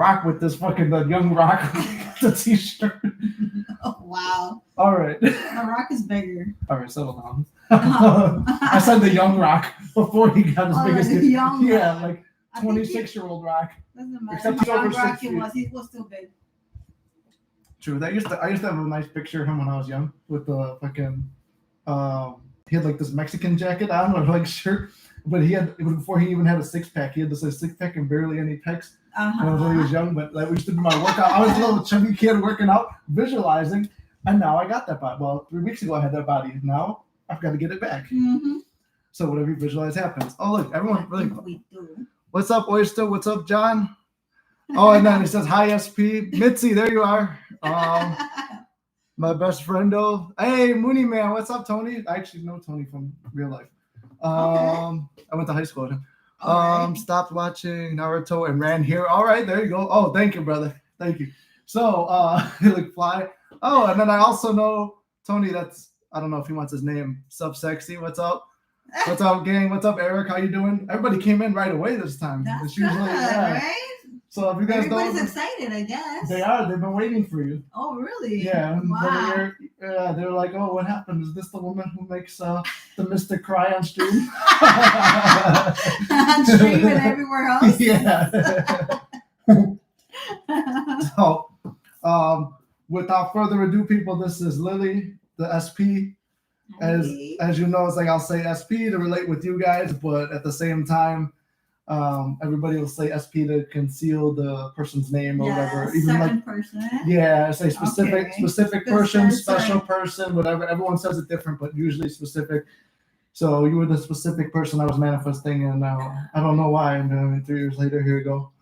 Rock with this fucking the young Rock the t-shirt. Oh, wow. All right. The Rock is bigger. All right, settle down. I said the young Rock before he got as big as the young yeah, Rock. like 26-year-old Rock. Doesn't matter. Except he's How over young Rock 6 he feet. was still big. True. I used to have a nice picture of him when I was young with the fucking he had like this Mexican jacket on or like shirt, but he had before he even had a six-pack, he had this like, six-pack and barely any pecs. When he was young, but like we used to do my workout. I was a little chubby kid working out, visualizing, and now I got that body. Well, 3 weeks ago I had that body. Now I've got to get it back. Mm-hmm. So whatever you visualize happens. Oh look, everyone really. We do. What's up, Oyster? What's up, John? Oh, and then he says hi, SP Mitzi. There you are. My best friend though. Hey, Mooney man. What's up, Tony? I actually know Tony from real life. I went to high school with him. Right. Stopped watching Naruto and ran here. All right, there you go. Oh, thank you, brother. Thank you. So, like fly. Oh, and then I also know Tony. That's I don't know if he wants his name. Sub sexy. What's up? What's up, gang? What's up, Eric? How you doing? Everybody came in right away this time. That's It's good, usually, yeah. right? So if you guys Everybody's don't, excited, I guess. they are. They've been waiting for you. Oh, really? Yeah. Wow. They're like, oh, what happened? Is this the woman who makes the Mystic cry on stream? On stream and everywhere else. Yeah. So, without further ado, people, this is Lily, the SP. As you know, it's like I'll say SP to relate with you guys, but at the same time, everybody will say SP to conceal the person's name or whatever. Even second like person. yeah, say specific Okay. specific person, special person, whatever. Everyone says it different, but usually specific. So you were the specific person I was manifesting, and I don't know why. And 3 years later, here we go.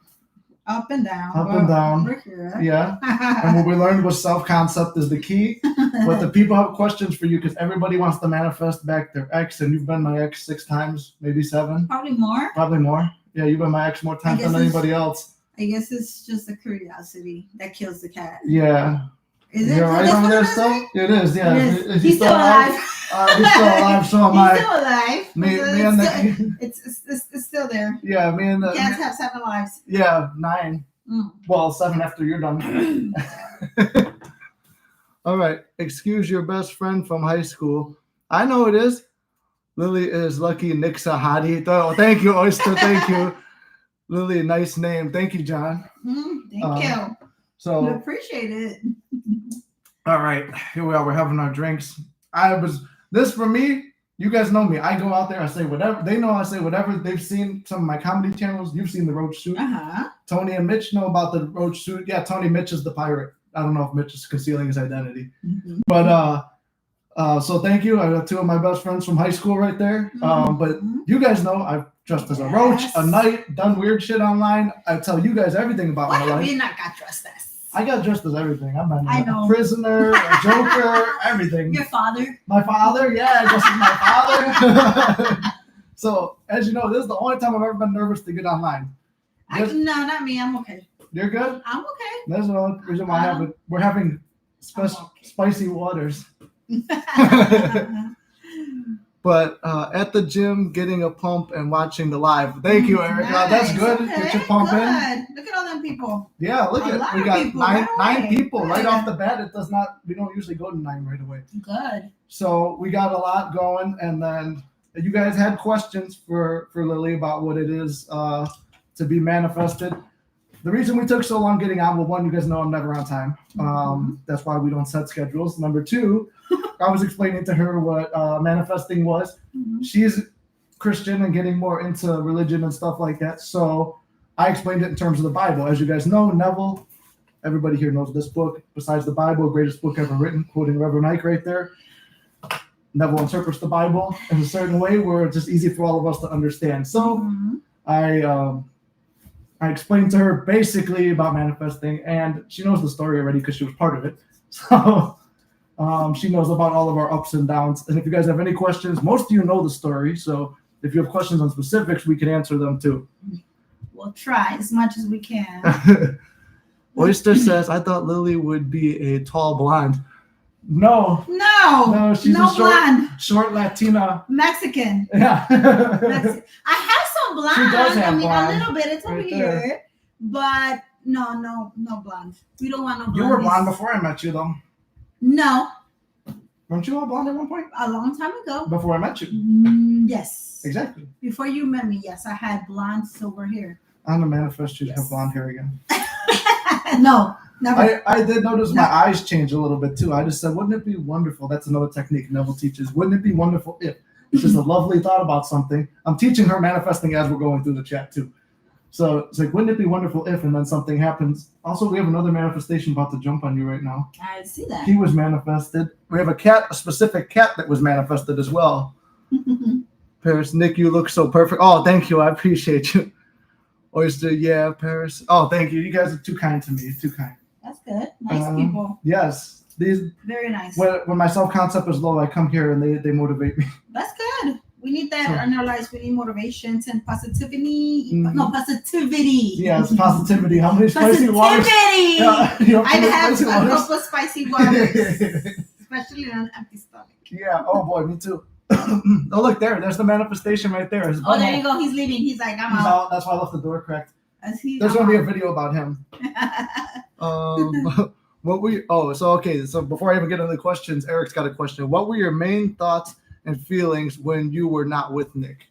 Up and down. Up and down. We're here. Yeah. And what we learned was self-concept is the key. But the people have questions for you because everybody wants to manifest back their ex, and you've been my ex 6 times, maybe 7. Probably more. Probably more. Yeah, you've been my ex more times than anybody else. I guess it's just a curiosity that kills the cat. Yeah. Is it? You're right over there still? It is, yeah. Is he He's still alive. He's still alive, so am I. He's still alive. Me and the... It's still there. Yeah, me and the... Cats have 7 lives. Yeah, 9. Mm. Well, 7 after you're done. All right. Excuse your best friend from high school. I know it is. Lily is lucky Nixa Hadi. Oh, thank you, Oyster. Thank you. Lily, nice name. Thank you, John. Thank you. So I appreciate it. All right. Here we are. We're having our drinks. This for me, you guys know me. I go out there, I say whatever. They know I say whatever. They've seen some of my comedy channels. You've seen the Roach Suit. Tony and Mitch know about the Roach Suit. Yeah, Tony, Mitch is the pirate. I don't know if Mitch is concealing his identity. Mm-hmm. But so thank you. I got 2 of my best friends from high school right there. But you guys know I've dressed as a roach, a knight, done weird shit online. I tell you guys everything about my life. What have you not got dressed as? I got dressed as everything. I'm a prisoner, a joker, everything. Your father? My father, yeah, I dressed as my father. So, as you know, this is the only time I've ever been nervous to get online. No, not me. I'm okay. You're good? I'm okay. That's the only reason why I have it. We're having spicy waters. But at the gym, getting a pump and watching the live. Thank you, Erica. Nice. That's good. Okay. Get your pump in. Look at all them people. Yeah, look at it. We got nine people right off the bat. It does not. We don't usually go to 9 right away. Good. So we got a lot going, and then you guys had questions for Lily about what it is to be manifested. The reason we took so long getting on, well, 1, you guys know I'm never on time. That's why we don't set schedules. Number 2, I was explaining to her what manifesting was. She's Christian and getting more into religion and stuff like that. So I explained it in terms of the Bible. As you guys know, Neville, everybody here knows this book. Besides the Bible, greatest book ever written, quoting Reverend Ike right there. Neville interprets the Bible in a certain way where it's just easy for all of us to understand. So I explained to her basically about manifesting, and she knows the story already because she was part of it. So she knows about all of our ups and downs. And if you guys have any questions, most of you know the story. So if you have questions on specifics, we can answer them too. We'll try as much as we can. Oyster says, I thought Lily would be a tall blonde. No, she's a short Latina. Mexican. Yeah. I have some blonde. She does have blonde. A little bit. It's over here. But No blonde. We don't want no blonde. You were blonde before I met you, though. No, Weren't you all blonde at one point? a long time ago. Before I met you. Yes. Exactly. Before you met me, yes, I had blonde silver hair. I'm gonna manifest you to have blonde hair again. No, never. I did notice my eyes change a little bit too. I just said, wouldn't it be wonderful? That's another technique Neville teaches. Wouldn't it be wonderful if it's just a lovely thought about something? I'm teaching her manifesting as we're going through the chat too. So it's like, wouldn't it be wonderful if, and then something happens. Also, we have another manifestation about to jump on you right now. I see that. He was manifested. We have a specific cat that was manifested as well. Paris, Nick, you look so perfect. Oh, thank you. I appreciate you. Oyster, yeah, Paris. Oh, thank you. You guys are too kind to me. Too kind. That's good. Nice people. Yes. These very nice. When my self-concept is low, I come here and they motivate me. That's good. We need that in our lives. We need motivations and positivity. No, positivity. Yes, positivity. How many spicy waters? Positivity. I have a couple of spicy waters, especially on an empty stomach. Yeah. Oh boy, me too. Oh look there's the manifestation right there. Oh, there you go. He's leaving. He's like, I'm out. That's why I left the door cracked. There's gonna be a video about him. So before I even get into the questions, Eric's got a question. What were your main thoughts and feelings when you were not with Nick?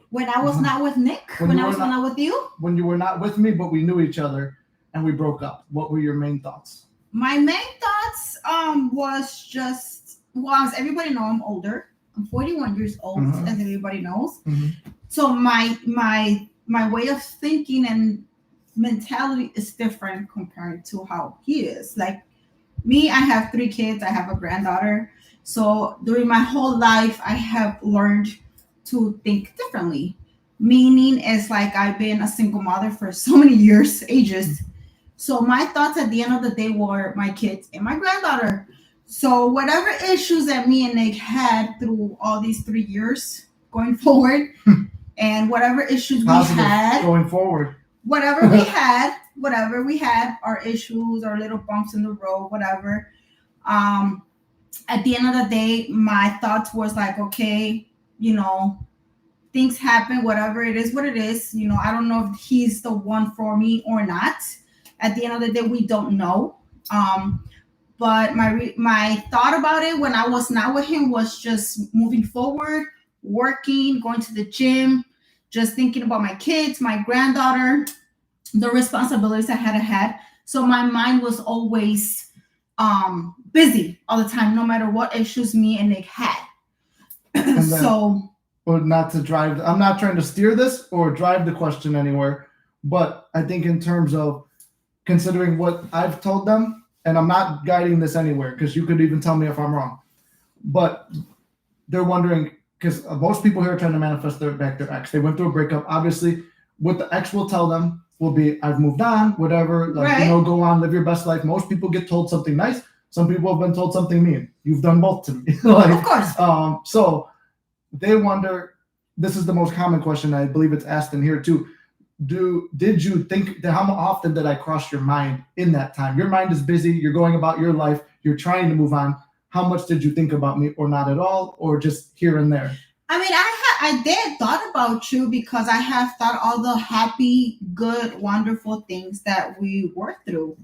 When I was not with Nick? When I was not with you? When you were not with me, but we knew each other and we broke up. What were your main thoughts? My main thoughts was just, as everybody knows, I'm older. I'm 41 years old, as everybody knows. So my way of thinking and mentality is different compared to how he is. Like me, I have 3 kids. I have a granddaughter. So during my whole life, I have learned to think differently. Meaning, it's like I've been a single mother for so many ages. So my thoughts at the end of the day were my kids and my granddaughter. So whatever issues that me and Nick had through all these 3 years going forward, and whatever issues we had going forward, whatever we had, our issues, our little bumps in the road, whatever. At the end of the day, my thoughts was like, okay, things happen, whatever it is, what it is. I don't know if he's the one for me or not. At the end of the day, we don't know. But my thought about it when I was not with him was just moving forward, working, going to the gym, just thinking about my kids, my granddaughter, the responsibilities I had. So my mind was always busy all the time, no matter what issues me and Nick had. Or not to drive. I'm not trying to steer this or drive the question anywhere, but I think in terms of considering what I've told them, and I'm not guiding this anywhere because you could even tell me if I'm wrong, but they're wondering, because most people here are trying to manifest their ex. They went through a breakup. Obviously, what the ex will tell them will be, I've moved on, whatever, go on, live your best life. Most people get told something nice. Some people have been told something mean. You've done both to me. Of course. So they wonder, this is the most common question. I believe it's asked in here too. Did you think that, how often did I cross your mind in that time? Your mind is busy. You're going about your life. You're trying to move on. How much did you think about me, or not at all, or just here and there? I mean, I did thought about you because I have thought all the happy, good, wonderful things that we worked through,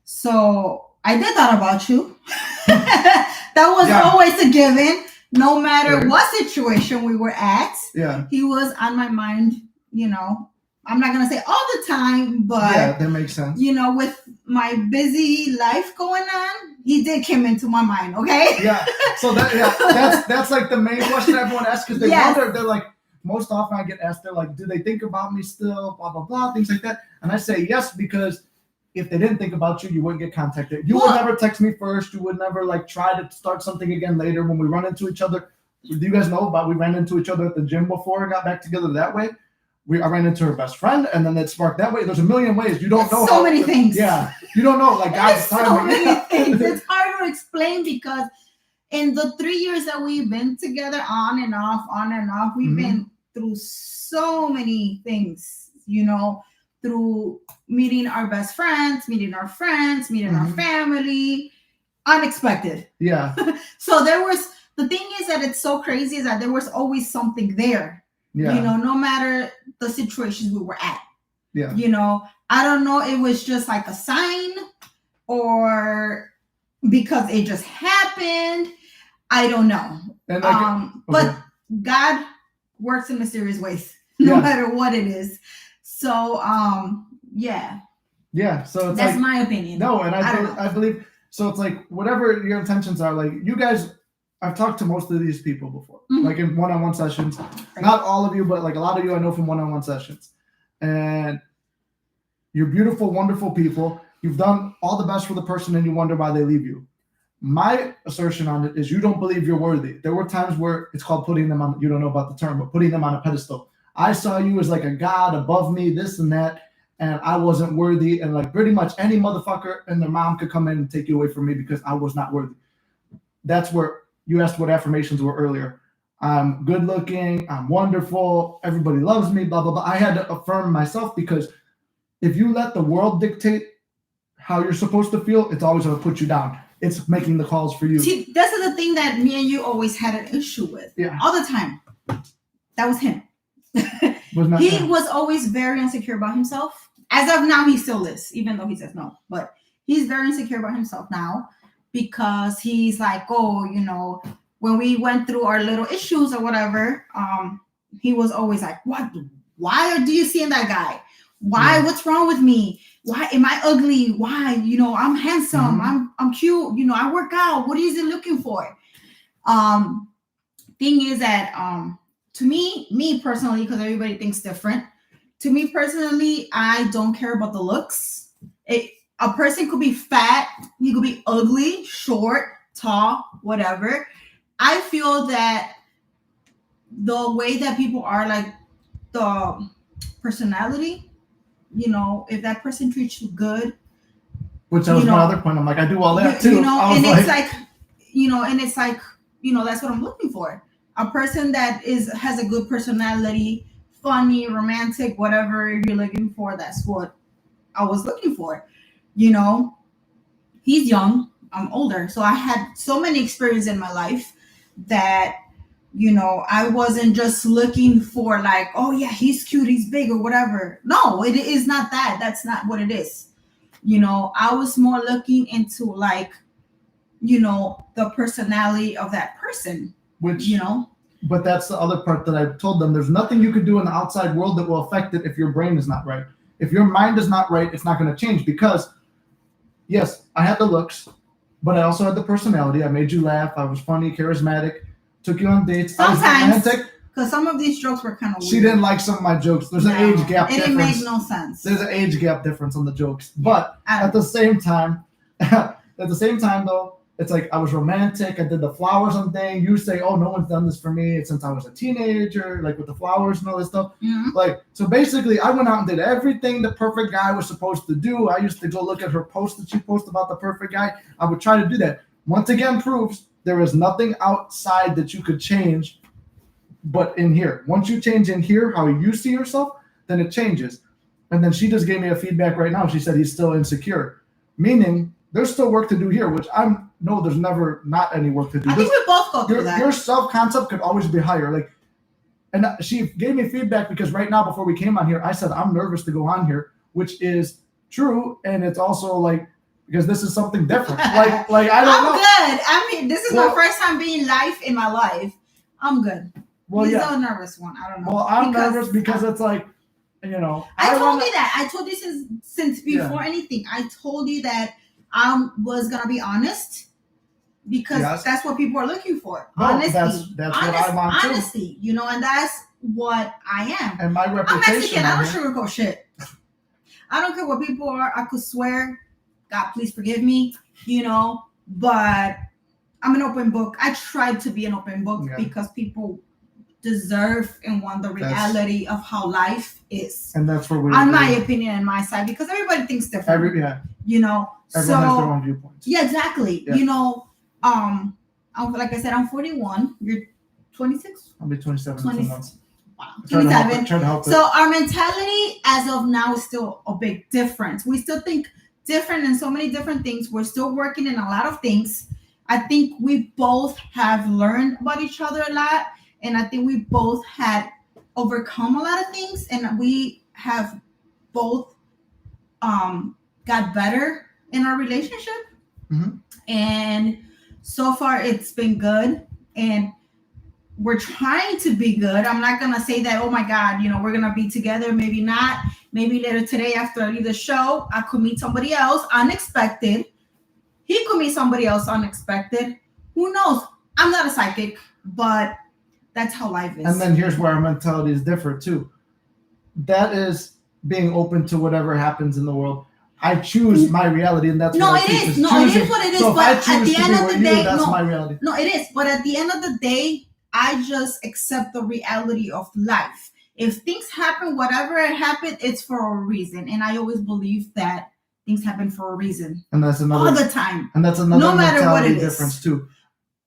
So I did thought about you. That was always a given, no matter what situation we were at. Yeah. He was on my mind, I'm not going to say all the time, but yeah, that makes sense. With my busy life going on, he did come into my mind. Okay. Yeah. So that's like the main question everyone asks, because they wonder. They're like, most often I get asked, they're like, do they think about me still? Blah blah blah, things like that. And I say yes, because if they didn't think about you, you wouldn't get contacted. You would never text me first. You would never try to start something again later when we run into each other. Do you guys know about we ran into each other at the gym before and got back together that way? I ran into her best friend, and then it sparked that way. There's a million ways. You don't know. So many things. Yeah. You don't know. Guys, so many things. It's hard to explain because in the 3 years that we've been together, on and off, we've been through so many things, through meeting our best friends, meeting our friends, meeting our family, unexpected. Yeah. So the thing is that it's so crazy is that there was always something there. Yeah. No matter the situations we were at. Yeah. You know, I don't know. It was just like a sign or because it just happened. I don't know. And like, but God works in mysterious ways, no matter what it is. So, yeah. Yeah. So it's that's like, my opinion. No, and I believe so. It's like whatever your intentions are. Like you guys, I've talked to most of these people before, like in one-on-one sessions. Right. Not all of you, but like a lot of you I know from one-on-one sessions. And you're beautiful, wonderful people. You've done all the best for the person, and you wonder why they leave you. My assertion on it is you don't believe you're worthy. There were times where it's called putting them on, you don't know about the term, but putting them on a pedestal. I saw you as like a god above me, this and that, and I wasn't worthy. And like pretty much any motherfucker and their mom could come in and take you away from me because I was not worthy. That's where you asked what affirmations were earlier. I'm good looking, I'm wonderful, everybody loves me, blah, blah, blah. I had to affirm myself because if you let the world dictate how you're supposed to feel, it's always going to put you down. It's making the calls for you. See, this is the thing that me and you always had an issue with. Yeah. All the time. That was him. He was always very insecure about himself. As of now, he still is, even though he says no. But he's very insecure about himself now because he's like, oh, you know, when we went through our little issues or whatever, he was always like, what? Why do you see in that guy? Why? Yeah. What's wrong with me? Why am I ugly? Why? You know, I'm handsome. I'm cute. You know, I work out. What is he looking for? Thing is that to me personally, because everybody thinks different. To me personally, I don't care about the looks. A person could be fat. He could be ugly, short, tall, whatever. I feel that the way that people are, like the personality. You know, if that person treats you good, which that was my other point. I'm like, I do all that too. You know, and it's like, you know, and it's like, you know, that's what I'm looking for. A person that has a good personality, funny, romantic, whatever you're looking for. That's what I was looking for. You know, he's young, I'm older, so I had so many experiences in my life that. You know, I wasn't just looking for like, oh yeah, he's cute, he's big or whatever. No, it is not that. That's not what it is. You know, I was more looking into like, you know, the personality of that person. Which, you know. But that's the other part that I told them. There's nothing you could do in the outside world that will affect it if your brain is not right. If your mind is not right, it's not going to change because, yes, I had the looks, but I also had the personality. I made you laugh. I was funny, charismatic. Took you on dates. Sometimes, because some of these jokes were kind of weird. She didn't like some of my jokes. There's an age gap difference. It didn't make no sense. There's an age gap difference on the jokes. But at the same time, though, it's like I was romantic. I did the flowers and thing. You say, oh, no one's done this for me since I was a teenager, like with the flowers and all this stuff. Mm-hmm. Like, so basically, I went out and did everything the perfect guy was supposed to do. I used to go look at her post that she posted about the perfect guy. I would try to do that. Once again, proves there is nothing outside that you could change but in here. Once you change in here how you see yourself, then it changes. And then she just gave me a feedback right now. She said he's still insecure, meaning there's still work to do here, which there's never not any work to do. I think we both go through that. Your self-concept could always be higher. Like, and she gave me feedback because right now before we came on here, I said I'm nervous to go on here, which is true. And it's also like, because this is something different. Like I don't know. I'm good. I mean, this is my first time being live in my life. I'm good. Well, He's a nervous one. I don't know. Well, I'm nervous because it's like, you know. I told you that. I told you since before anything. I told you that I was gonna be honest because that's what people are looking for. No, honesty. That's what I want too. Honesty. You know, and that's what I am. And my reputation. I'm Mexican. I don't sugarcoat shit. I don't care what people are. I could swear. God, please forgive me, you know, but I'm an open book. I try to be an open book because people deserve and want the reality of how life is. And that's where on my opinion and my side, because everybody thinks different. You know, everyone has their own viewpoints. Yeah, exactly. Yeah. You know, like I said, I'm 41. You're 26? I'll be 27 in 2 months. Wow. 27. So our mentality as of now is still a big difference. We still think different in so many different things. We're still working in a lot of things. I think we both have learned about each other a lot, and I think we both had overcome a lot of things, and we have both got better in our relationship. Mm-hmm. And so far it's been good, and we're trying to be good. I'm not gonna say that, oh my God, we're gonna be together. Maybe not. Maybe later today after I leave the show, I could meet somebody else unexpected. He could meet somebody else unexpected. Who knows? I'm not a psychic, but that's how life is. And then here's where our mentality is different too. That is being open to whatever happens in the world. I choose my reality, and that's what I teach. It is what it is. So but at the end of the day, that's my reality. No, it is. But at the end of the day, I just accept the reality of life. If things happen, whatever it happened, it's for a reason. And I always believe that things happen for a reason. And that's another all the time. And that's another no matter what it difference is. too.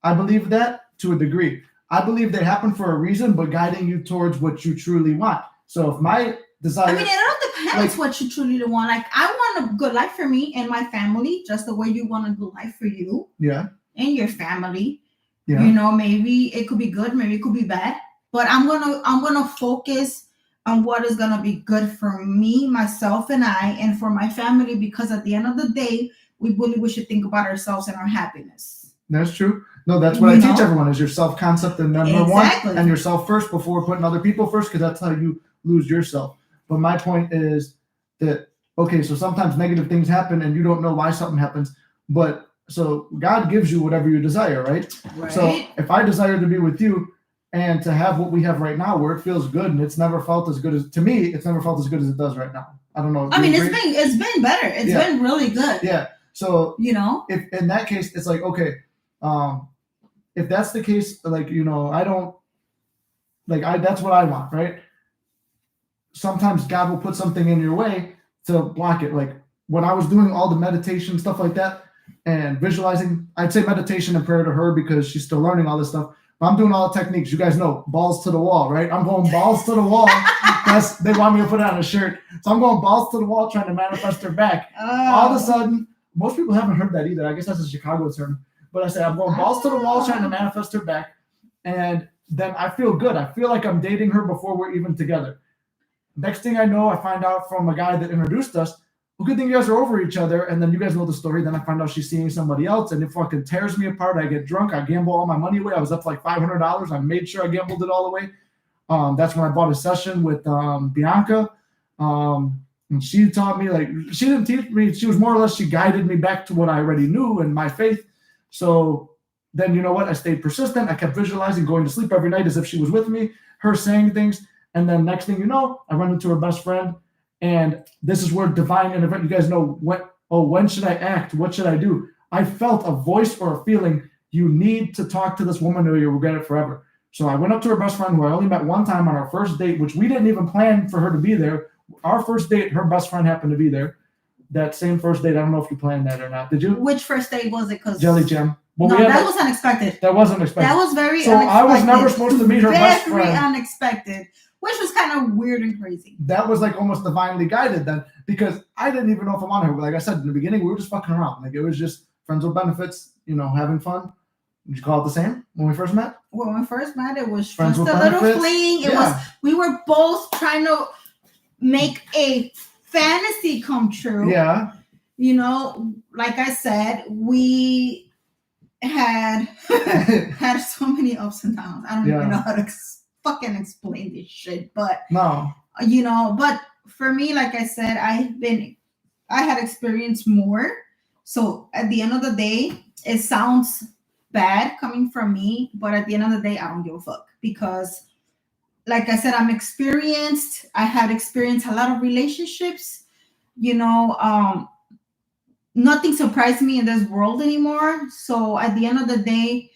I believe that to a degree. I believe they happen for a reason, but guiding you towards what you truly want. So if my desire, it all depends what you truly want. Like, I want a good life for me and my family, just the way you want a good life for you. Yeah. And your family. Yeah. Maybe it could be good, maybe it could be bad. But I'm gonna focus on what is gonna be good for me, myself, and and for my family, because at the end of the day, we believe we should think about ourselves and our happiness. That's true. No, that's what I teach everyone is your self-concept and number one, and yourself first before putting other people first, because that's how you lose yourself. But my point is that, okay, so sometimes negative things happen and you don't know why something happens, but so God gives you whatever you desire, right? So if I desire to be with you and to have what we have right now, where it feels good, and it's never felt as good as, to me, it's never felt as good as it does right now. I don't know. It's been better. It's been really good. Yeah. So, if in that case, it's like, okay, if that's the case, like, I don't, that's what I want, right? Sometimes God will put something in your way to block it. Like when I was doing all the meditation, stuff like that, and visualizing, I'd say meditation and prayer to her because she's still learning all this stuff. But I'm doing all the techniques. You guys know, balls to the wall, right? I'm going balls to the wall. They want me to put it on a shirt. So I'm going balls to the wall trying to manifest her back. All of a sudden, most people haven't heard that either. I guess that's a Chicago term. But I say I'm going balls to the wall trying to manifest her back. And then I feel good. I feel like I'm dating her before we're even together. Next thing I know, I find out from a guy that introduced us, well, good thing you guys are over each other. And then you guys know the story. Then I find out she's seeing somebody else, and it fucking tears me apart. I get drunk. I gamble all my money away. I was up to like $500. I made sure I gambled it all away. That's when I bought a session with Bianca. And she taught me, like, she didn't teach me. She was more or less, she guided me back to what I already knew and my faith. So then, you know what? I stayed persistent. I kept visualizing, going to sleep every night as if she was with me, her saying things. And then next thing you know, I run into her best friend. And this is where divine intervention, you guys know, when should I act? What should I do? I felt a voice or a feeling, you need to talk to this woman or you'll regret it forever. So I went up to her best friend, who I only met one time on our first date, which we didn't even plan for her to be there. Our first date, her best friend happened to be there. That same first date, I don't know if you planned that or not. Did you? Which first date was it? Jelly Jam. Well, no, that was unexpected. That wasn't expected. That was very so unexpected. I was never supposed to meet her best friend. Very unexpected, which was kind of weird and crazy. That was like almost divinely guided then, because I didn't even know if I wanted her. But like I said in the beginning, we were just fucking around. Like it was just friends with benefits, having fun. Did you call it the same when we first met? When we first met, it was friends just a benefits. Little fling. We were both trying to make a fantasy come true. Yeah. Like I said, we had so many ups and downs. I don't even know how to fucking explain this shit, but no, but for me, like I said, I had experienced more. So at the end of the day, it sounds bad coming from me, but at the end of the day, I don't give a fuck, because like I said, I'm experienced. I had experienced a lot of relationships. Nothing surprised me in this world anymore. So at the end of the day,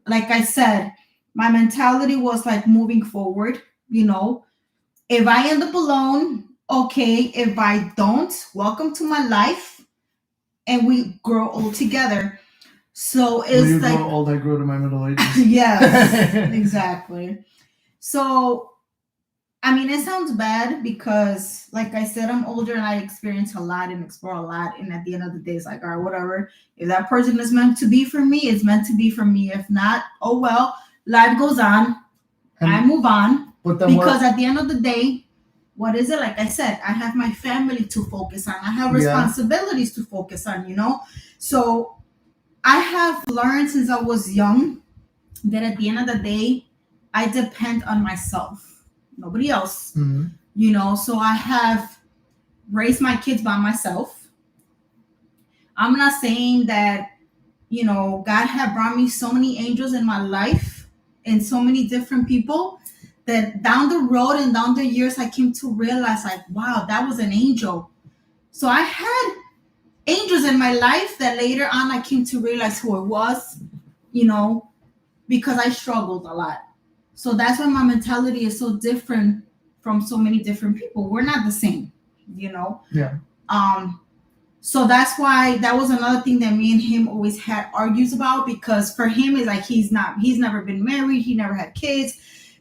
like I said, my mentality was like moving forward. If I end up alone, okay. If I don't, welcome to my life, and we grow old together. So it's when you grow old, I grow to my middle ages. Yes, exactly. So, it sounds bad because, like I said, I'm older and I experience a lot and explore a lot. And at the end of the day, it's like, all right, whatever. If that person is meant to be for me, it's meant to be for me. If not, oh well, life goes on. I move on. Because at the end of the day, what is it? Like I said, I have my family to focus on. I have responsibilities to focus on, So I have learned since I was young that at the end of the day, I depend on myself, nobody else, So I have raised my kids by myself. I'm not saying that, God had brought me so many angels in my life and so many different people that down the road and down the years, I came to realize like, wow, that was an angel. So I had angels in my life that later on I came to realize who it was, because I struggled a lot. So that's why my mentality is so different from so many different people. We're not the same, Yeah. So that's why that was another thing that me and him always had argues about, because for him it's like he's never been married, he never had kids.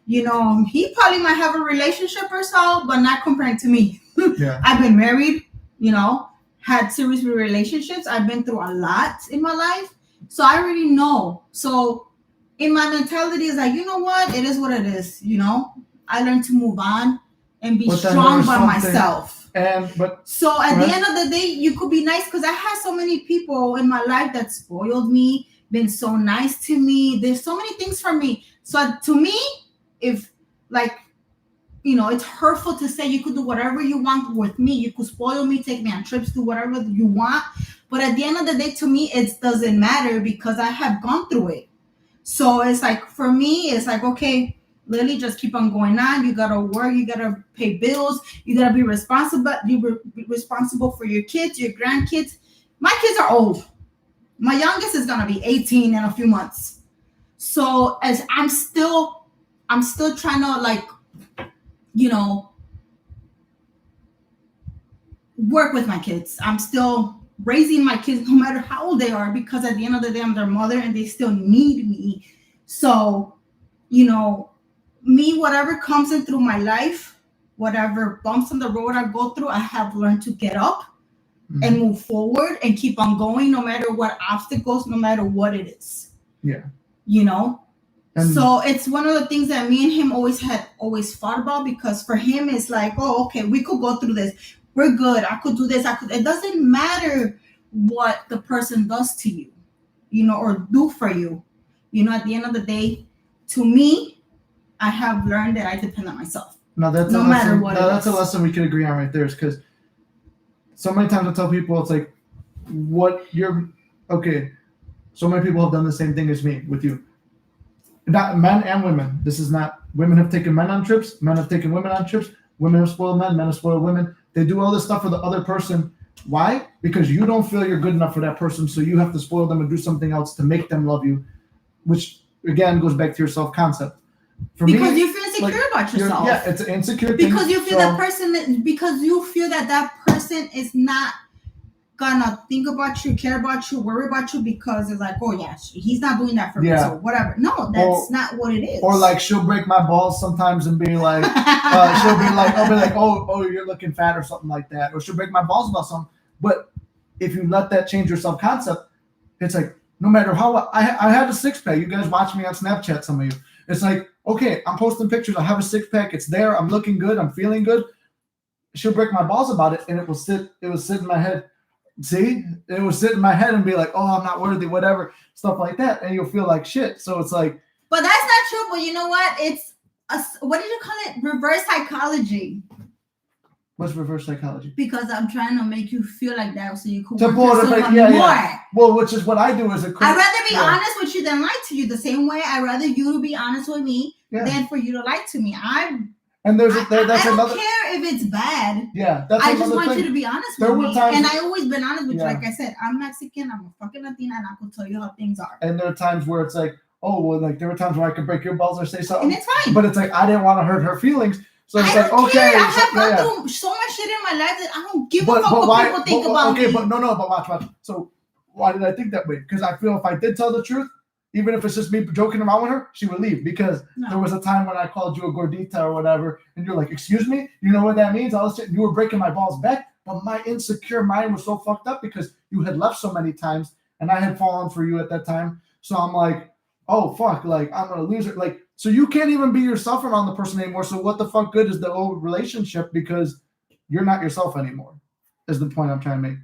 He probably might have a relationship or so, but not comparing to me. Yeah. I've been married, had serious relationships. I've been through a lot in my life. So I already know. So in my mentality is like, you know what? It is what it is, I learned to move on and be strong by myself. So at the end of the day, you could be nice, because I had so many people in my life that spoiled me, been so nice to me. There's so many things for me. So to me, if like, it's hurtful to say you could do whatever you want with me. You could spoil me, take me on trips, do whatever you want. But at the end of the day, to me, it doesn't matter because I have gone through it. So it's like, for me, it's like, okay, Lily, just keep on going on. You gotta work. You gotta pay bills. You gotta be responsible. Be responsible for your kids, your grandkids. My kids are old. My youngest is gonna be 18 in a few months. So as I'm still trying to like, work with my kids. I'm still raising my kids no matter how old they are, because at the end of the day, I'm their mother and they still need me. So, me, whatever comes in through my life, whatever bumps on the road I go through, I have learned to get up and move forward and keep on going, no matter what obstacles, no matter what it is. Yeah. And so it's one of the things that me and him always fought about, because for him it's like, oh, okay, we could go through this. We're good. I could do this. It doesn't matter what the person does to you, or do for you. At the end of the day, to me, I have learned that I depend on myself. That's a lesson we can agree on right there, is because so many times I tell people, it's like, so many people have done the same thing as me with you. Not men and women. This is not, women have taken men on trips, men have taken women on trips, women have spoiled men have spoiled women. They do all this stuff for the other person. Why? Because you don't feel you're good enough for that person, so you have to spoil them and do something else to make them love you, which again goes back to your self-concept. Because you feel insecure about yourself. Yeah, it's an insecure thing. Because you feel because you feel that person is not gonna think about you, care about you, worry about you, because it's like, oh yeah, he's not doing that for me, so whatever. No, that's not what it is. Or like, she'll break my balls sometimes and be like, I'll be like, oh, you're looking fat or something like that, or she'll break my balls about something. But if you let that change your self-concept, it's like, no matter how I have a six-pack. You guys watch me on Snapchat, some of you. It's like, okay, I'm posting pictures. I have a six-pack. It's there. I'm looking good. I'm feeling good. She'll break my balls about it, and it will sit in my head. See, it would sit in my head and be like, oh, I'm not worthy, whatever, stuff like that. And you'll feel like shit. So it's like. But that's not true. But you know what? It's, what did you call it? Reverse psychology. What's reverse psychology? Because I'm trying to make you feel like that so you can work with someone more. Yeah. Well, which is what I do as a coach. I'd rather be honest with you than lie to you. The same way I'd rather you to be honest with me than for you to lie to me. I don't care if it's bad. Yeah, I just want you to be honest with me. And I always been honest with you. Like I said, I'm Mexican. I'm a fucking Latina, and I can tell you how things are. And there are times where it's like, oh, well, like there were times where I could break your balls or say something, and it's fine. But it's like I didn't want to hurt her feelings, so it's I don't care. I have gone through so much shit in my life that I don't give a fuck what people think about me. But watch. So why did I think that way? Because I feel if I did tell the truth, even if it's just me joking around with her, she would leave. Because there was a time when I called you a gordita or whatever, and you're like, excuse me? You know what that means? All this shit. You were breaking my balls back, but my insecure mind was so fucked up because you had left so many times, and I had fallen for you at that time. So I'm like, oh, fuck, like, I'm going to lose it. Like, So you can't even be yourself around the person anymore. So what the fuck good is the old relationship because you're not yourself anymore? Is the point I'm trying to make.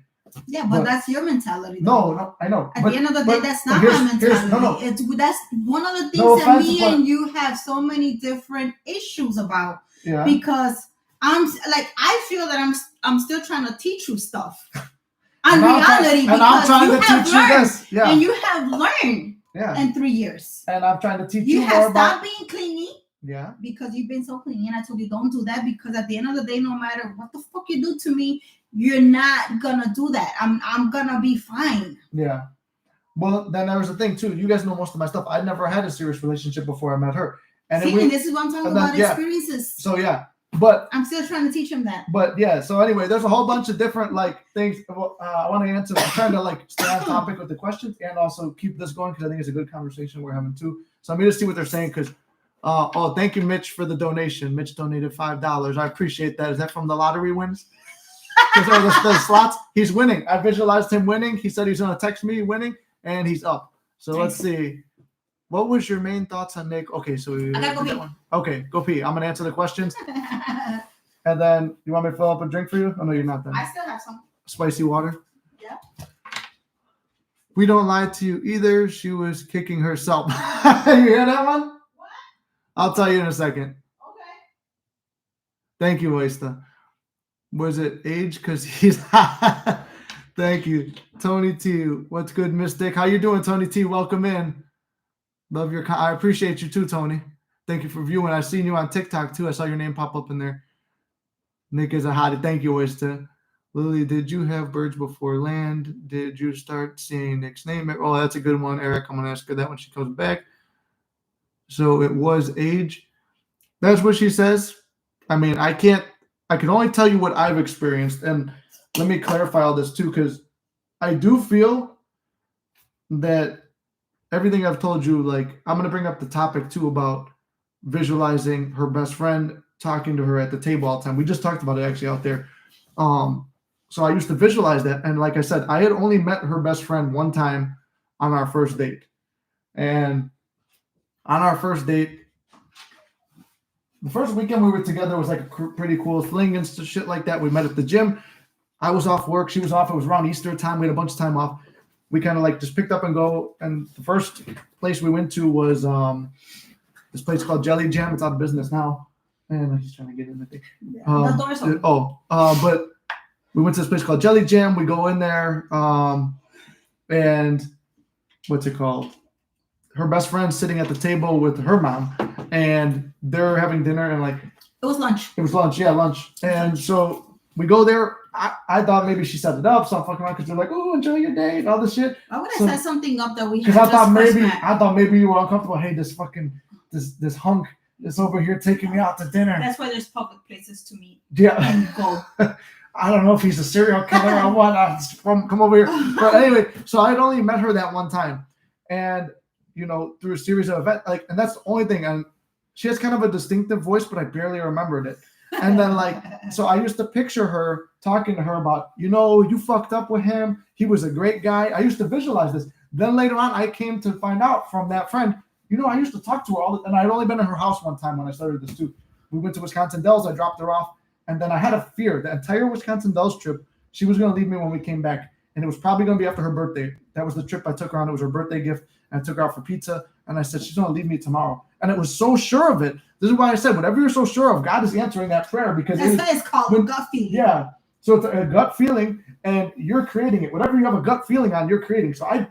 Yeah, but that's your mentality. No, I know. At the end of the day, that's not my mentality. That's one of the things that me and you have so many different issues about. Yeah. Because I feel that I'm still trying to teach you stuff. On reality, and I'm trying to teach you this. Yeah. And you have learned. Yeah. In 3 years. And I'm trying to teach you more have about. Stopped being clingy. Yeah. Because you've been so clingy, and I told you don't do that because at the end of the day, no matter what the fuck you do to me, you're not gonna do that. I'm gonna be fine. Yeah. Well, then there was the thing too. You guys know most of my stuff. I never had a serious relationship before I met her. And this is what I'm talking about, experiences. So yeah. But I'm still trying to teach him that. But yeah, so anyway, there's a whole bunch of different things. I want to answer. I'm trying to stay on topic with the questions and also keep this going because I think it's a good conversation we're having too. So I'm going to see what they're saying because. Thank you, Mitch, for the donation. Mitch donated $5. I appreciate that. Is that from the lottery wins? the slots. He's winning. I visualized him winning. He said he's going to text me winning, and he's up. So let's see. What was your main thoughts on Nick? Okay, so I gotta go pee. Okay, go pee. I'm gonna answer the questions, and then you want me to fill up a drink for you? Oh no, you're not done. I still have some spicy water. Yeah. We don't lie to you either. She was kicking herself. You hear that one? What? I'll tell you in a second. Okay. Thank you, Oyster. Was it age? Because he's. Thank you, Tony T. What's good, Mystic? How you doing, Tony T? Welcome in. Love your. I appreciate you too, Tony. Thank you for viewing. I've seen you on TikTok too. I saw your name pop up in there. Nick is a hottie. Thank you, Oyster. Lily, did you have birds before land? Did you start seeing Nick's name? Oh, that's a good one, Eric. I'm gonna ask her that when she comes back. So it was age. That's what she says. I mean, I can only tell you what I've experienced, and let me clarify all this too, because I do feel that. Everything I've told you, I'm going to bring up the topic too about visualizing her best friend talking to her at the table all the time. We just talked about it actually out there. So I used to visualize that. And like I said, I had only met her best friend one time on our first date. And on our first date, the first weekend we were together was pretty cool fling and shit like that. We met at the gym. I was off work. She was off. It was around Easter time. We had a bunch of time off. We kind of just picked up and go. And the first place we went to was this place called Jelly Jam. It's out of business now. And he's trying to get in the thing. But we went to this place called Jelly Jam. We go in there. And what's it called? Her best friend's sitting at the table with her mom. And they're having dinner. And it was lunch. It was lunch. Yeah, lunch. And so we go there. I thought maybe she set it up, so I'm fucking around because they're like, "Oh, enjoy your day," and all this shit. I would have set something up that we had. Because I thought maybe you were uncomfortable. Hey, this hunk is over here taking me out to dinner. That's why there's public places to meet. Yeah. And go. I don't know if he's a serial killer or what. Come over here. But anyway, so I'd only met her that one time, and through a series of events, and that's the only thing. And she has kind of a distinctive voice, but I barely remembered it. And then so I used to picture her talking to her about, you fucked up with him. He was a great guy. I used to visualize this. Then later on, I came to find out from that friend, I used to talk to her and I'd only been in her house one time when I started this too. We went to Wisconsin Dells. I dropped her off. And then I had a fear. The entire Wisconsin Dells trip, she was going to leave me when we came back. And it was probably going to be after her birthday. That was the trip I took her on. It was her birthday gift. And I took her out for pizza. And I said, she's going to leave me tomorrow. And it was so sure of it. This is why I said, whatever you're so sure of, God is answering that prayer. Because that's what it's called, gut feeling. Yeah. So it's a gut feeling, and you're creating it. Whatever you have a gut feeling on, you're creating. So I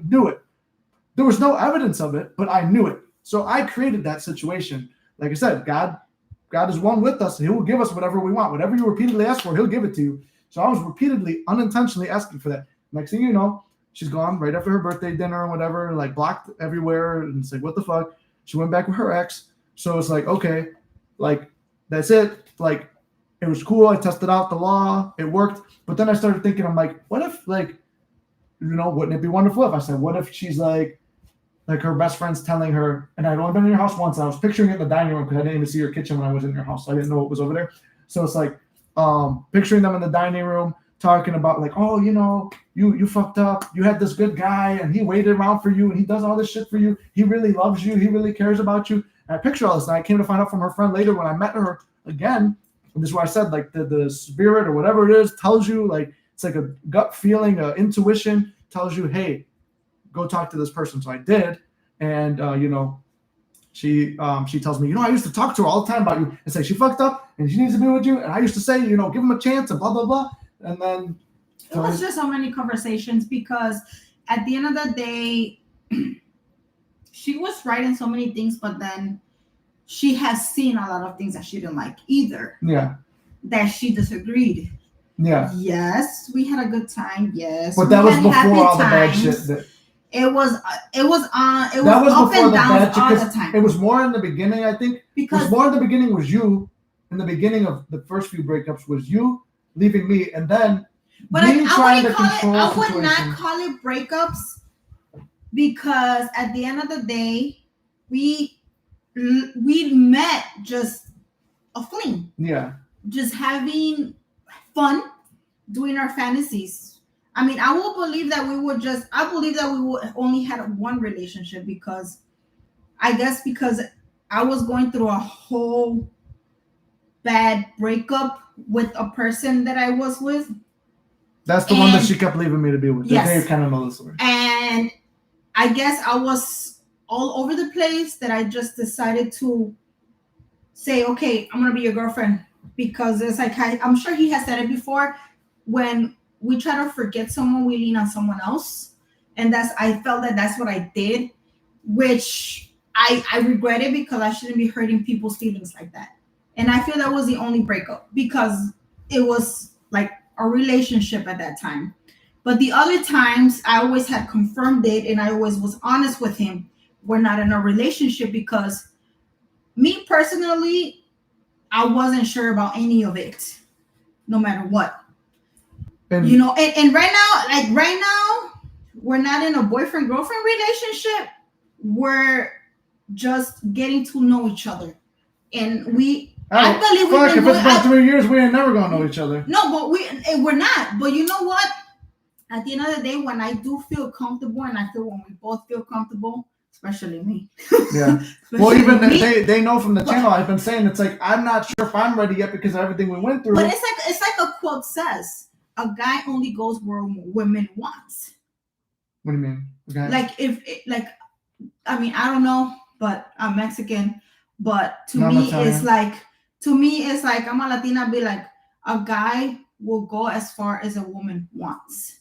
knew it. There was no evidence of it, but I knew it. So I created that situation. Like I said, God is one with us, and He will give us whatever we want. Whatever you repeatedly ask for, He'll give it to you. So I was repeatedly, unintentionally asking for that. Next thing you know, she's gone right after her birthday dinner or whatever, blocked everywhere. And it's what the fuck? She went back with her ex. So it's okay, that's it. It was cool. I tested out the law. It worked. But then I started thinking, I'm what if, wouldn't it be wonderful if I said, what if she's like her best friend's telling her, and I'd only been in your house once. I was picturing it in the dining room because I didn't even see your kitchen when I was in your house. So I didn't know what was over there. So it's picturing them in the dining room talking about you fucked up. You had this good guy, and he waited around for you, and he does all this shit for you. He really loves you. He really cares about you. And I picture all this, and I came to find out from her friend later when I met her again. And this is why I said, like, the spirit or whatever it is tells you, like, it's like a gut feeling, intuition tells you, hey, go talk to this person. So I did, and she tells me, I used to talk to her all the time about you and say she fucked up and she needs to be with you. And I used to say, give him a chance and blah, blah, blah. And then it was just so many conversations because at the end of the day, she was right in so many things, but then she has seen a lot of things that she didn't like either. Yeah. That she disagreed. Yeah. Yes, we had a good time. Yes. But that was before all the bad shit. It was up and down all the time. It was more in the beginning, I think. Because more in the beginning was you. In the beginning of the first few breakups was you leaving me, and then but me trying to control I would not call it breakups because at the end of the day, we met just a fling. Yeah. Just having fun, doing our fantasies. I mean, I believe that we would only had one relationship because I was going through a whole bad breakup with a person that I was with. That's the one that she kept leaving me to be with. Yes. They kind of know the story. And I guess I was all over the place that I just decided to say, okay, I'm going to be your girlfriend because it's like, I'm sure he has said it before when we try to forget someone, we lean on someone else. And I felt that that's what I did, which I regret it because I shouldn't be hurting people's feelings like that. And I feel that was the only breakup because it was like a relationship at that time. But the other times I always had confirmed it and I always was honest with him. We're not in a relationship because me personally, I wasn't sure about any of it, no matter what. And right now, we're not in a boyfriend-girlfriend relationship. We're just getting to know each other. And I believe if it's about 3 years, we ain't never gonna know each other. No, but we're not. But you know what? At the end of the day, when I do feel comfortable, and I feel when we both feel comfortable, especially me. Yeah. Well, even they know from the channel. I've been saying it's like I'm not sure if I'm ready yet because of everything we went through. But it's like a quote says. A guy only goes where women wants. What do you mean? Okay. I don't know, but I'm Mexican. But to me, it's like I'm a Latina. Be like a guy will go as far as a woman wants.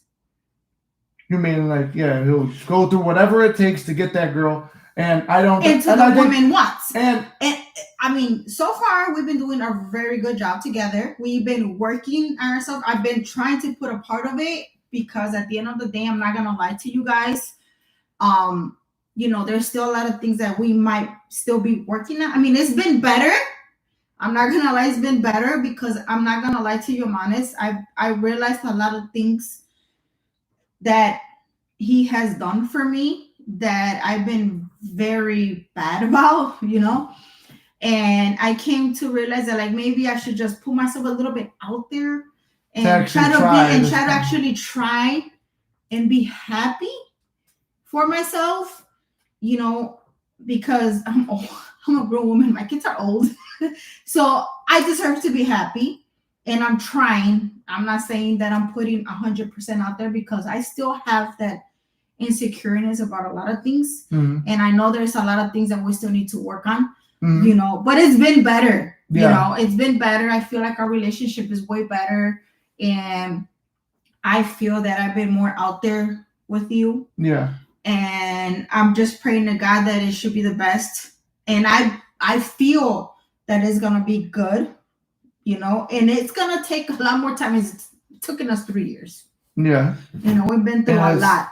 You mean he'll go through whatever it takes to get that girl, and I don't. Woman wants. And I mean, so far we've been doing a very good job together. We've been working on ourselves. I've been trying to put a part of it because at the end of the day, I'm not gonna lie to you guys. There's still a lot of things that we might still be working on. I mean, it's been better. I'm not gonna lie, it's been better because I'm not gonna lie to you, I'm honest. I realized a lot of things that he has done for me that I've been very bad about, And I came to realize that maybe I should just put myself a little bit out there and try to actually try and be happy for myself, because I'm a grown woman. My kids are old. So I deserve to be happy and I'm trying. I'm not saying that I'm putting 100% out there because I still have that insecureness about a lot of things. Mm-hmm. And I know there's a lot of things that we still need to work on. Mm-hmm. But it's been better. Yeah. It's been better. I feel like our relationship is way better. And I feel that I've been more out there with you. Yeah. And I'm just praying to God that it should be the best. And I feel that it's going to be good, and it's going to take a lot more time. It's taken us 3 years. Yeah. We've been through a lot.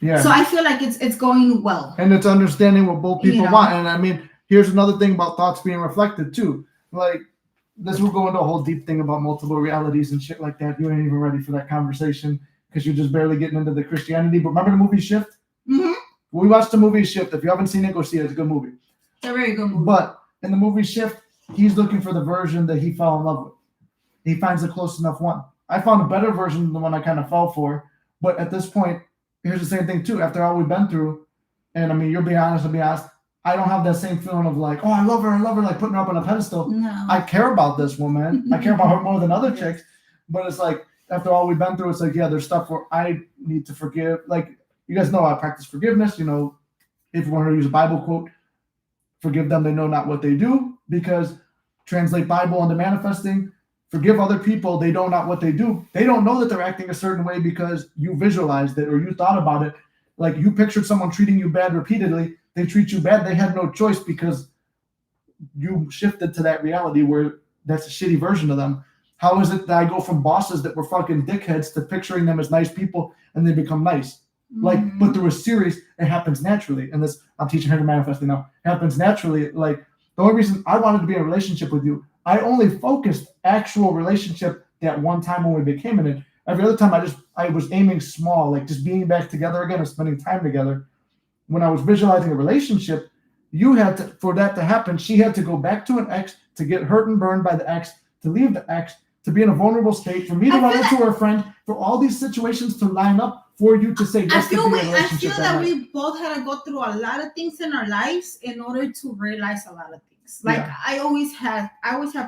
Yeah. So I feel like it's going well. And it's understanding what both people want. And I mean, here's another thing about thoughts being reflected too. Like, this will go into a whole deep thing about multiple realities and shit like that. You ain't even ready for that conversation because you're just barely getting into the Christianity. But remember the movie Shift? Mm-hmm. We watched the movie Shift. If you haven't seen it, go see it. It's a good movie. It's a very good movie. But in the movie Shift, he's looking for the version that he fell in love with. He finds a close enough one. I found a better version than the one I kind of fell for. But at this point, here's the same thing too. After all we've been through, and I mean, you're being honest, I'll be honest, I don't have that same feeling of like, oh, I love her, like putting her up on a pedestal. No. I care about this woman. I care about her more than other chicks. But it's like, after all we've been through, it's like, yeah, there's stuff where I need to forgive. Like, you guys know I practice forgiveness. You know, if you want to use a Bible quote, forgive them, they know not what they do. Because translate Bible into manifesting, forgive other people, they know not what they do. They don't know that they're acting a certain way because you visualized it or you thought about it. Like, you pictured someone treating you bad repeatedly. They treat you bad. They had no choice because you shifted to that reality where that's a shitty version of them. How is it that I go from bosses that were fucking dickheads to picturing them as nice people and they become nice? Like, but through a series, it happens naturally. And this, I'm teaching her to manifesting now. It happens naturally. Like, the only reason I wanted to be in a relationship with you, I only focused actual relationship that one time when we became in it. Every other time I was aiming small, like just being back together again and spending time together. When I was visualizing a relationship, you had to, for that to happen, she had to go back to an ex, to get hurt and burned by the ex, to leave the ex, to be in a vulnerable state, for me to run into her friend, for all these situations to line up for you to say yes to be in a relationship. I feel that we both had to go through a lot of things in our lives in order to realize a lot of things. Like, yeah. I always have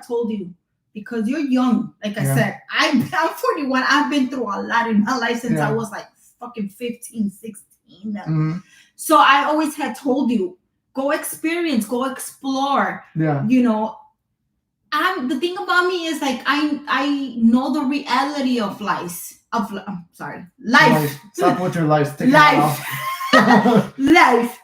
told you, because you're young, like I said, I'm 41. I've been through a lot in my life since I was like fucking 15, 16. So I always had told you, go experience, go explore. Yeah. You know, the thing about me is like I know the reality of life. Life. Stop with your life. Life.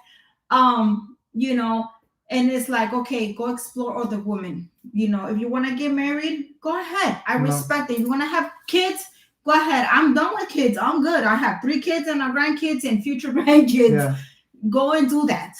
You know, and it's like, okay, go explore other women. You know, if you want to get married, go ahead. I respect it. If you want to have kids, go ahead. I'm done with kids. I'm good. I have 3 kids and grandkids and future grandkids. Yeah. Go and do that.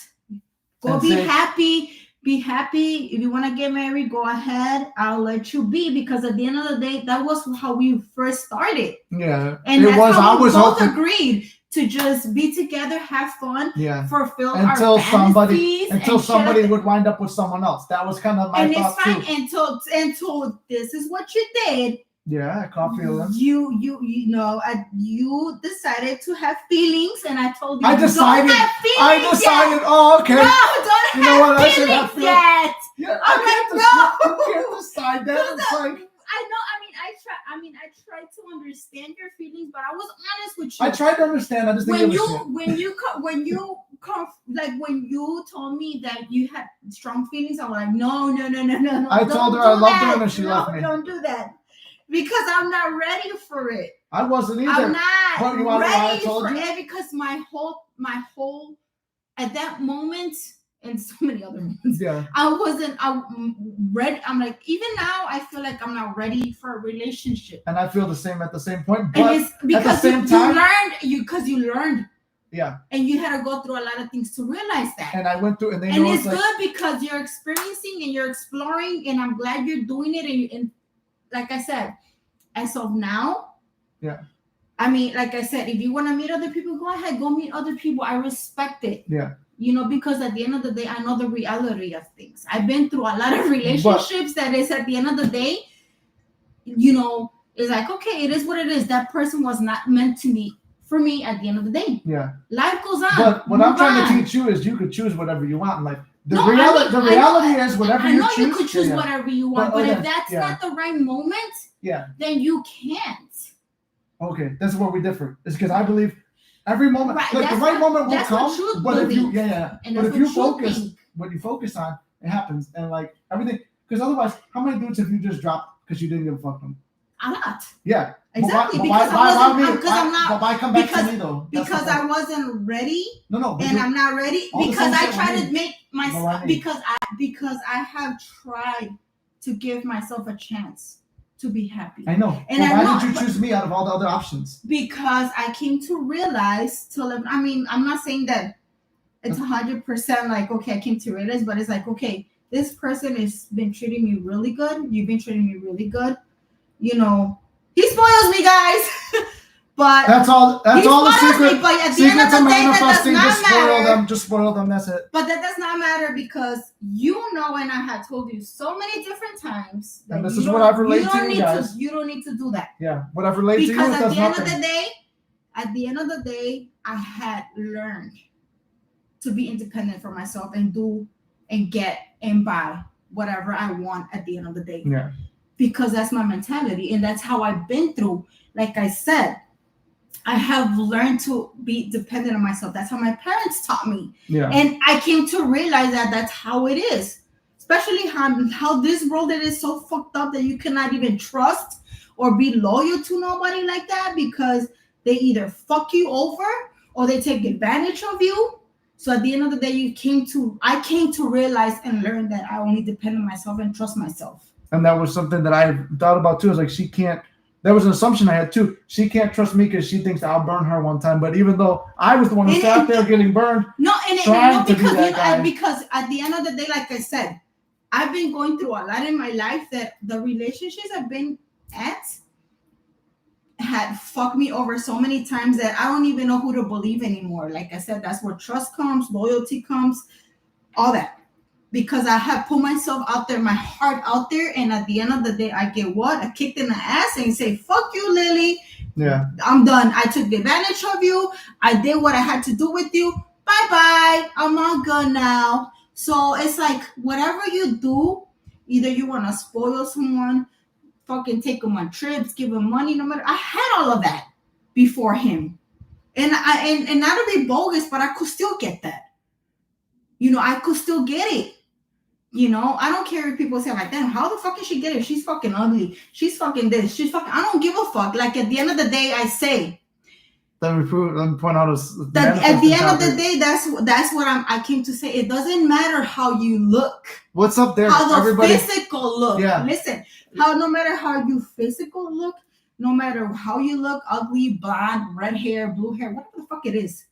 Go be happy. Be happy. If you want to get married, go ahead. I'll let you be, because at the end of the day, that was how we first started. Yeah. And that's how we both agreed to just be together, have fun, fulfill our fantasies. Until somebody would wind up with someone else. That was kind of my thought too. And it's fine until this is what you did. Yeah, I caught feelings. You know, you decided to have feelings, and I told you I decided. Oh, okay. No, don't have feelings yet. Yeah, you can't decide that. It's like, I know. I tried to understand your feelings, but I was honest with you. I tried to understand. I just didn't understand. When you told me that you had strong feelings, I'm like, no. I told her I loved her, and she left me. Don't do that. Because I'm not ready for it. I wasn't either. I'm not ready for it, because my whole at that moment, and so many other moments, I'm ready. I'm like, even now, I feel like I'm not ready for a relationship. And I feel the same at the same point. But and it's because at the same time, you learned. Yeah. And you had to go through a lot of things to realize that. And I went through, and it's good because you're experiencing and you're exploring, and I'm glad you're doing it. And like I said, as of now, I mean, like I said, if you want to meet other people, go ahead, go meet other people. I respect it. Yeah. You know, because at the end of the day, I know the reality of things. I've been through a lot of relationships that is, at the end of the day, you know, it's like, okay, it is what it is. That person was not meant to be for me at the end of the day. Yeah. Life goes on. But what I'm trying to teach you is you could choose whatever you want in life. The reality is whatever you choose. You could choose whatever you want, but if that's not the right moment, then you can't. Okay, that's where we differ. It's because I believe every moment, like the right moment will come. But if you, but if you focus, what you focus on, it happens, and like everything. Because otherwise, how many dudes have you just dropped because you didn't give a fuck them? A lot. Yeah. Exactly. Because why come back to me though? Because I wasn't ready. No. And I'm not ready because I try to make myself because I have tried to give myself a chance to be happy. I know. And why did you choose me out of all the other options? Because I came to realize I'm not saying that it's 100% like, okay, I came to realize, but it's like, okay, this person has been treating me really good. You've been treating me really good. You know, he spoils me, guys. But that's all the secret. Me, but at the end of the day, that does not matter. Just spoil them. That's it. But that does not matter because you know, and I have told you so many different times. And this is what I've related to you guys. You don't need to do that. Yeah, what I've related to you. Because at the end of the day, At the end of the day, I had learned to be independent for myself and do and get and buy whatever I want at the end of the day. Yeah. Because that's my mentality and that's how I've been through. Like I said, I have learned to be dependent on myself. That's how my parents taught me. Yeah. And I came to realize that that's how it is. Especially how this world it is so fucked up that you cannot even trust or be loyal to nobody like that because they either fuck you over or they take advantage of you. So at the end of the day, I came to realize and learn that I only depend on myself and trust myself. And that was something that I thought about too. Is like she can't. That was an assumption I had too. She can't trust me because she thinks I'll burn her one time. But even though I was the one who sat there getting burned, because at the end of the day, like I said, I've been going through a lot in my life that the relationships I've been at had fucked me over so many times that I don't even know who to believe anymore. Like I said, that's where trust comes, loyalty comes, all that. Because I have put myself out there, my heart out there, and at the end of the day, I get what? I kicked in the ass and say, fuck you, Lily. Yeah. I'm done. I took advantage of you. I did what I had to do with you. Bye-bye. I'm all good now. So it's like, whatever you do, either you want to spoil someone, fucking take them on trips, give them money, no matter. I had all of that before him. And and not to be bogus, but I could still get that. I could still get it. I don't care if people say like, damn, how the fuck can she get it? She's fucking ugly. She's fucking this. She's fucking. I don't give a fuck. Like at the end of the day, I say. Let me point out that at the end of the day, that's what I came to say. It doesn't matter how you look. What's up there? How the physical look. Yeah. Listen, no matter how you physical look, no matter how you look, ugly, blonde, red hair, blue hair, whatever the fuck it is,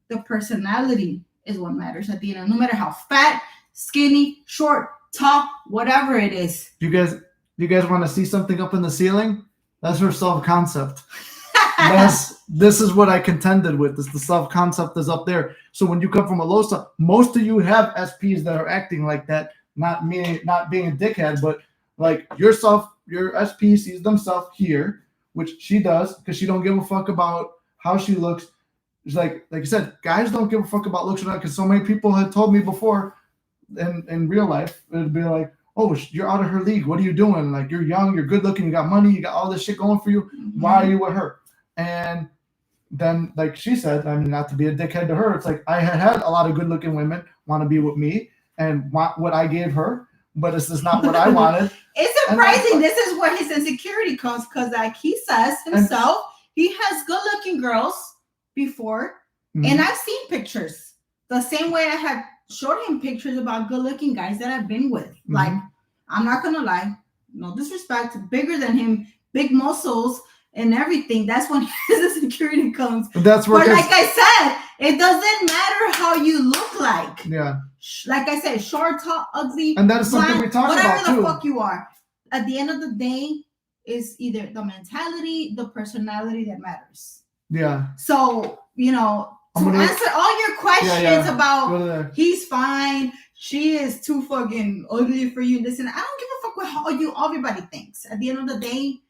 the personality is what matters at the end. No matter how fat, skinny, short, tall, whatever it is. You guys want to see something up in the ceiling? That's her self-concept. This is what I contended with. This the self-concept is up there. So when you come from a low self, most of you have SPs that are acting like that. Not me, not being a dickhead, but like your SP sees themselves here, which she does because she don't give a fuck about how she looks. It's like I said, guys don't give a fuck about looks or not because so many people had told me before. In real life, it'd be like, oh, you're out of her league. What are you doing? Like, you're young, you're good looking, you got money, you got all this shit going for you. Mm-hmm. Why are you with her? And then, like she said, I mean, not to be a dickhead to her, it's like I had a lot of good looking women want to be with me and want what I gave her, but this is not what I wanted. It's surprising. This is where his insecurity comes because, like he says himself, he has good looking girls before, and I've seen pictures the same way I had showed him pictures about good-looking guys that I've been with. Mm-hmm. Like, I'm not gonna lie, no disrespect, bigger than him, big muscles and everything. That's when his insecurity comes. That's where. But like I said, it doesn't matter how you look like. Yeah. Like I said, short, tall, ugly, and that is something we talked about too. Whatever the fuck you are, at the end of the day, is either the mentality, the personality that matters. Yeah. So to answer all your questions about he's fine, she is too fucking ugly for you. Listen, I don't give a fuck what how everybody thinks. At the end of the day,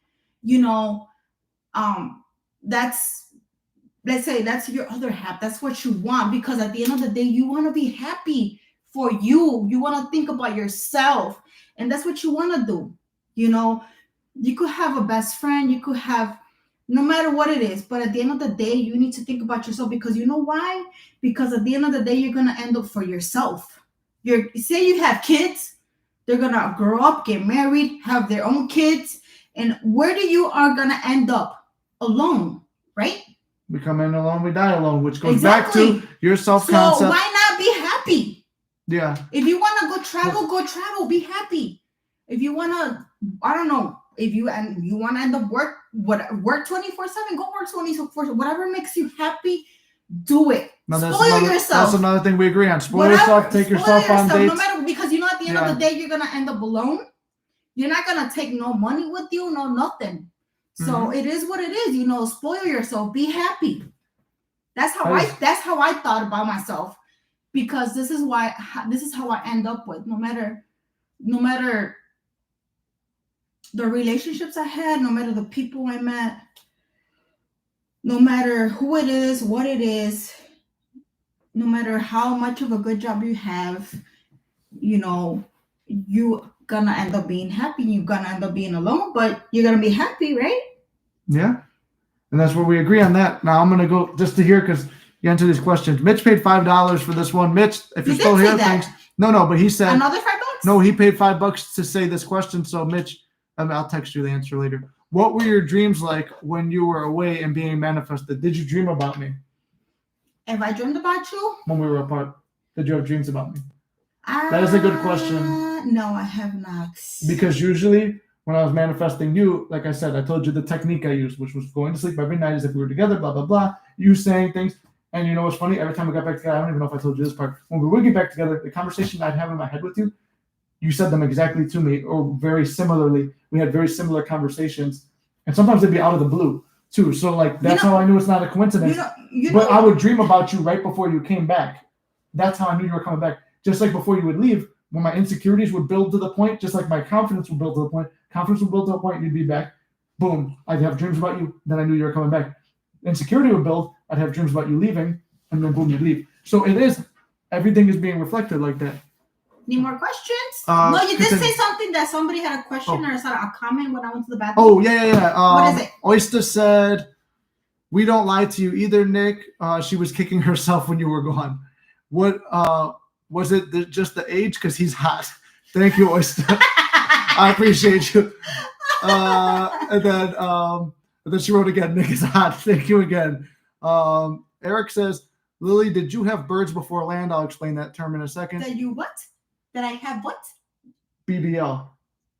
that's, let's say that's your other half. That's what you want because at the end of the day, you want to be happy for you. You want to think about yourself, and that's what you want to do. You could have a best friend. You could have. No matter what it is, but at the end of the day, you need to think about yourself because you know why? Because at the end of the day, you're going to end up for yourself. Say you have kids, they're going to grow up, get married, have their own kids. And where you are going to end up? Alone, right? We come in alone, we die alone, which goes back to your self-concept. So why not be happy? Yeah. If you want to go travel, be happy. If you want to, I don't know. If you want to end up work 24/7, go work 24/7. Whatever makes you happy, do it. Spoil yourself. That's another thing we agree on. Spoil yourself. Take yourself on dates. No matter, because at the end of the day, you're gonna end up alone. You're not gonna take no money with you, no nothing. So it is what it is. Spoil yourself. Be happy. That's how I thought about myself, because this is how I end up with no matter the relationships I had, no matter the people I met, no matter who it is, what it is, no matter how much of a good job you have, you gonna end up being happy. You're gonna end up being alone, but you're gonna be happy, right? Yeah. And that's where we agree on that. Now I'm going to go just to hear because you answer these questions. Mitch paid $5 for this one. Mitch, if you're still here, thanks. No, but he said another $5. No, he paid $5 to say this question. So Mitch, I'll text you the answer later. What were your dreams like when you were away and being manifested? Did you dream about me? Have I dreamed about you? When we were apart, did you have dreams about me? That is a good question. No, I have not. Because usually when I was manifesting you, like I said, I told you the technique I used, which was going to sleep every night as if we were together, blah, blah, blah. You saying things. And you know what's funny? Every time we got back together, I don't even know if I told you this part. When we would get back together, the conversation I'd have in my head with you, you said them exactly to me or very similarly. We had very similar conversations. And sometimes they'd be out of the blue too. So like, that's how I knew it's not a coincidence. But I would dream about you right before you came back. That's how I knew you were coming back. Just like before you would leave, when my insecurities would build to the point, just like my confidence would build to the point, you'd be back. Boom. I'd have dreams about you. Then I knew you were coming back. Insecurity would build. I'd have dreams about you leaving. And then boom, you'd leave. So everything is being reflected like that. Need more questions? No, you did say something that somebody had a question or a comment when I went to the bathroom. Oh, yeah. What is it? Oyster said, we don't lie to you either, Nick. She was kicking herself when you were gone. What was it just the age? Because he's hot. Thank you, Oyster. I appreciate you. And then she wrote again, Nick is hot. Thank you again. Eric says, Lily, did you have birds before land? I'll explain that term in a second. That you what? That I have what? BBL.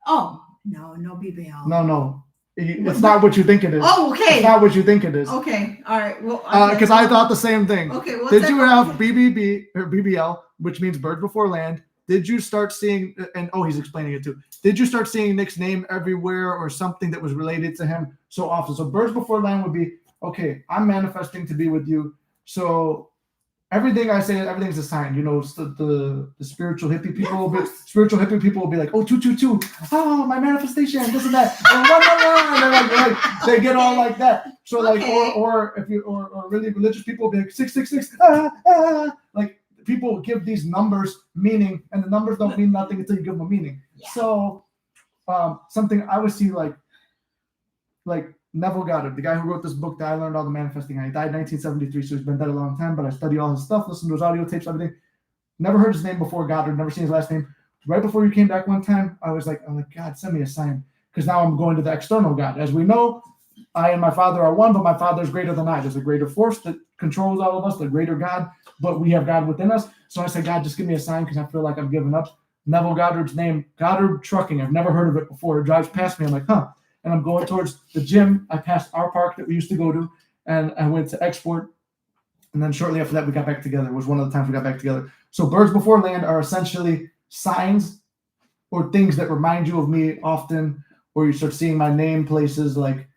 Oh, no BBL. No. It's not what you think it is. Oh, okay. It's not what you think it is. Okay. All right. Well, because I thought the same thing. Okay. Did you have BBB or BBL, which means birds before land? Did you start seeing, and he's explaining it too. Did you start seeing Nick's name everywhere or something that was related to him so often? So birds before land would be, okay, I'm manifesting to be with you. So everything I say, everything's a sign. The spiritual hippie people will be like, oh, 222. Oh, my manifestation, this and that. And like, they get all like that. So like, or if you or really religious people will be like 666. Like people give these numbers meaning, and the numbers don't mean nothing until you give them a meaning. Yeah. So something I would see like Neville Goddard, the guy who wrote this book that I learned all the manifesting. He died in 1973, so he's been dead a long time, but I study all his stuff, listen to his audio tapes, everything. Never heard his name before, Goddard, never seen his last name. Right before you came back one time, I'm like, God, send me a sign. Because now I'm going to the external God. As we know, I and my Father are one, but my Father is greater than I. There's a greater force that controls all of us, the greater God, but we have God within us. So I said, God, just give me a sign because I feel like I'm giving up. Neville Goddard's name, Goddard Trucking. I've never heard of it before. It drives past me. I'm like, huh. And I'm going towards the gym. I passed our park that we used to go to, and I went to Export. And then shortly after that, we got back together. It was one of the times we got back together. So birds before land are essentially signs or things that remind you of me often, or you start seeing my name places like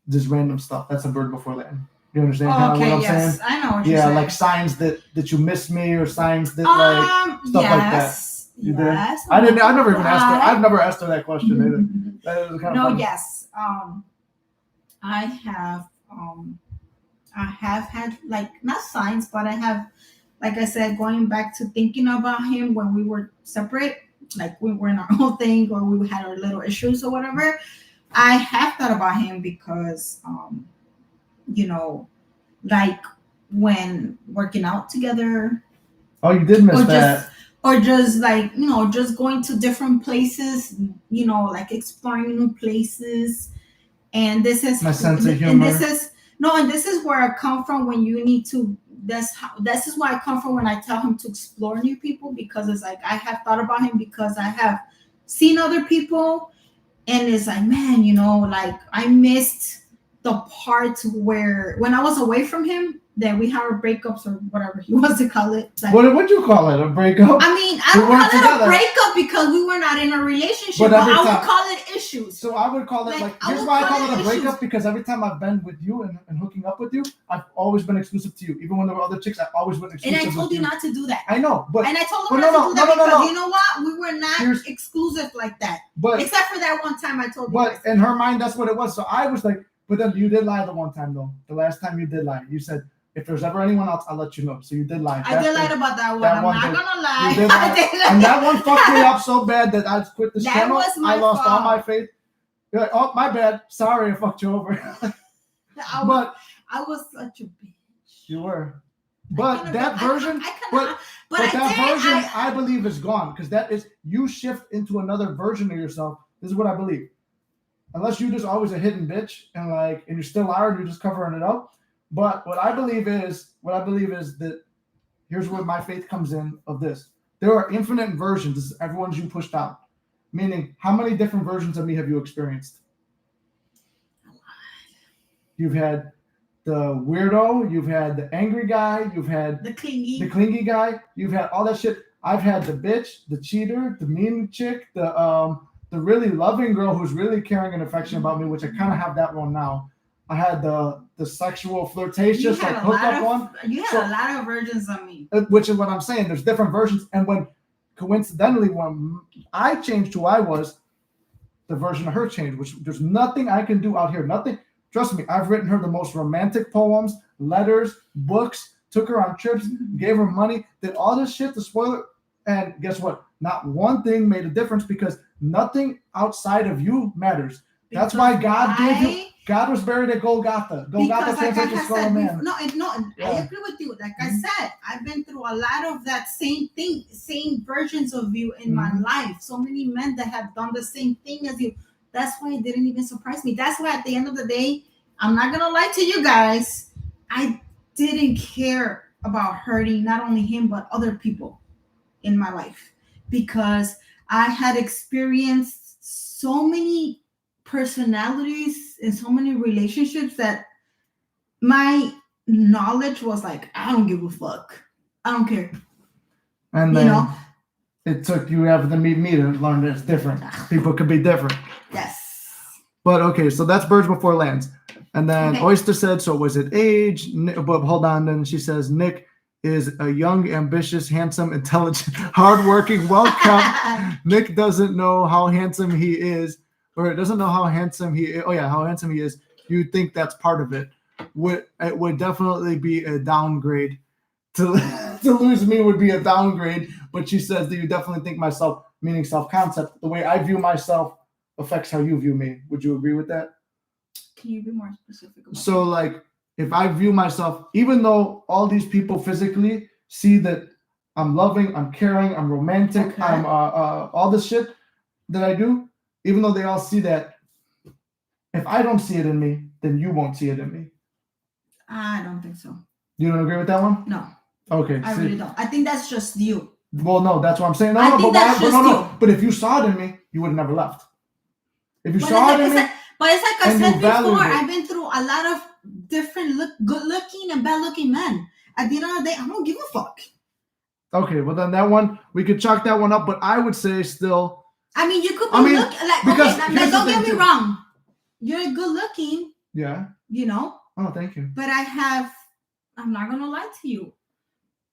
just random stuff. That's a bird before land. You understand what I'm saying? I know what you're saying. Yeah, like signs that you miss me or signs that like stuff like that. You did? I never even asked her. I've never asked her that question either. That was kind of funny. Yes. I have had like not signs, but I have, like I said, going back to thinking about him when we were separate, like we were in our own thing or we had our little issues or whatever. I have thought about him because, like when working out together. Oh, you did miss that. Or just like, just going to different places, like exploring new places. And this is my sense of humor. And this is where I come from when you need to, this is where I come from when I tell him to explore new people, because it's like, I have thought about him because I have seen other people and it's like, man, like I missed the part where when I was away from him, that we have our breakups or whatever he wants to call it. Like, what would you call it? A breakup? I mean, I don't call it a breakup because we were not in a relationship. But I would call it issues. So I would call it here's why I call it a breakup, because every time I've been with you and hooking up with you, I've always been exclusive to you. Even when there were other chicks, I always went exclusive. And I told you not to do that. I know, but and I told him not to do that because you know what? We were not exclusive like that. But except for that one time I told you. But in her mind, that's what it was. So I was like, But then you did lie the one time though. The last time you did lie, you said if there's ever anyone else, I'll let you know. So you did lie. I did lie about that one. That I'm one not did. gonna lie. You did lie. And that one fucked me up so bad that I quit this That channel. was my I lost all fault. my faith. You're like, oh, my bad. Sorry, I fucked you over. But I was such a bitch. you were. But that version, but that version, I believe is gone because that is you shift into another version of yourself. This is what I believe. Unless you just always a hidden bitch and you still are and you're just covering it up. But what I believe is that here's where my faith comes in of this. There are infinite versions. Everyone's you pushed out. Meaning, how many different versions of me have you experienced? You've had the weirdo, you've had the angry guy, you've had the clingy guy, you've had all that shit. I've had the bitch, the cheater, the mean chick, the really loving girl who's really caring and affectionate about me, which I kind of have that one now. I had the sexual flirtatious hookup one. You had a lot of versions of me. Which is what I'm saying. There's different versions, and when coincidentally when I changed who I was, the version of her changed. Which there's nothing I can do out here. Nothing. Trust me, I've written her the most romantic poems, letters, books, took her on trips, gave her money, did all this shit to spoil it. And guess what? Not one thing made a difference because nothing outside of you matters. That's why God gave you. God was buried at Golgotha. Golgotha translates to skull of man. No, I agree with you. Like I said, I've been through a lot of that same thing, same versions of you in my life. So many men that have done the same thing as you. That's why it didn't even surprise me. That's why at the end of the day, I'm not gonna lie to you guys. I didn't care about hurting not only him but other people in my life because I had experienced so many personalities and so many relationships that my knowledge was like, I don't give a fuck. I don't care. And then it took you having to meet me to learn that it's different. People could be different. Yes. But okay, so that's Birds Before Lands. And then Oyster said, so was it age? But hold on, then she says, Nick is a young, ambitious, handsome, intelligent, hardworking, well-kept. Nick doesn't know how handsome he is, or doesn't know how handsome he is. Oh yeah, how handsome he is. You'd think that's part of it. It would definitely be a downgrade. To lose me would be a downgrade. But she says that you definitely think myself, meaning self-concept, the way I view myself affects how you view me. Would you agree with that? Can you be more specific? So if I view myself, even though all these people physically see that I'm loving, I'm caring, I'm romantic, I'm all this shit that I do, even though they all see that, if I don't see it in me, then you won't see it in me. I don't think so. You don't agree with that one? No. Okay. I really don't. I think that's just you. Well, no, that's what I'm saying. But if you saw it in me, you would have never left. If you saw it in me. But it's like I said before, I've been through a lot of different good-looking and bad-looking men. At the end of the day, I don't give a fuck. Okay, well then that one, we could chalk that one up, but I would say still. I mean, you could be don't get me wrong. You're good-looking. Yeah. Oh, thank you. But I'm not gonna lie to you.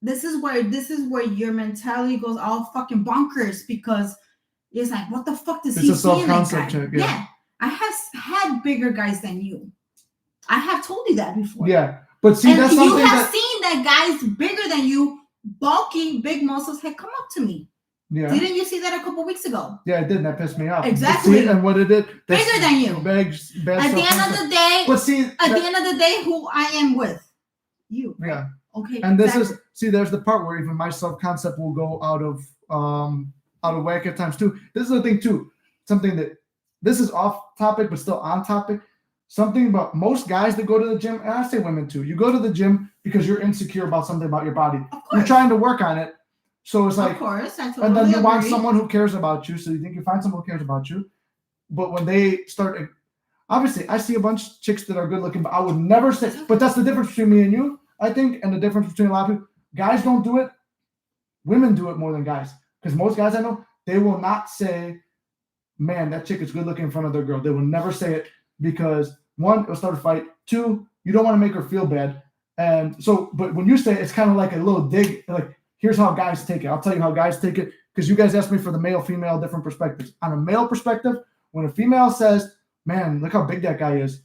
This is where your mentality goes all fucking bonkers because it's like, what the fuck does he see in that guy? Check, yeah. I have had bigger guys than you. I have told you that before. Yeah, but see, that's something you have seen that guys bigger than you, bulky, big muscles, had come up to me. Yeah. Didn't you see that a couple weeks ago? Yeah, it did. That pissed me off. Exactly. See, and what it did? Bigger than you. At the end of the day. But see, at the end of the day, who I am with, you. Yeah. Okay. And this is there's the part where even my self-concept will go out of whack at times too. This is the thing too. Something that. This is off topic, but still on topic. Something about most guys that go to the gym, and I say women too. You go to the gym because you're insecure about something about your body. You're trying to work on it. So it's like, of course, I totally and then you agree. want someone who cares about you. So you think you find someone who cares about you. But when they start, obviously, I see a bunch of chicks that are good looking, but I would never say, but that's the difference between me and you, I think, and the difference between a lot of people. Guys don't do it. Women do it more than guys. Because most guys I know, they will not say, man, that chick is good looking in front of their girl. They will never say it because one, it'll start a fight. Two, you don't want to make her feel bad. And so, but when you say it, it's kind of like a little dig, like, here's how guys take it. I'll tell you how guys take it because you guys asked me for the male, female, different perspectives. On a male perspective, when a female says, man, look how big that guy is,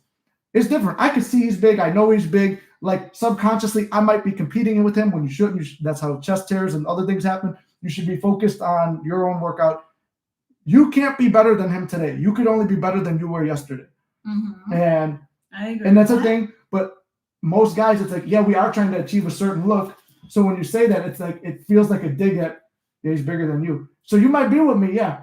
It's different. I can see he's big. I know he's big. Like subconsciously, I might be competing with him when you shouldn't. That's how chest tears and other things happen. You should be focused on your own workout. You can't be better than him today. You could only be better than you were yesterday. Mm-hmm. And I agree. And that's the thing. But most guys, it's like, yeah, we are trying to achieve a certain look. So when you say that, it's like it feels like a dig at, yeah, he's bigger than you. So you might be with me, yeah.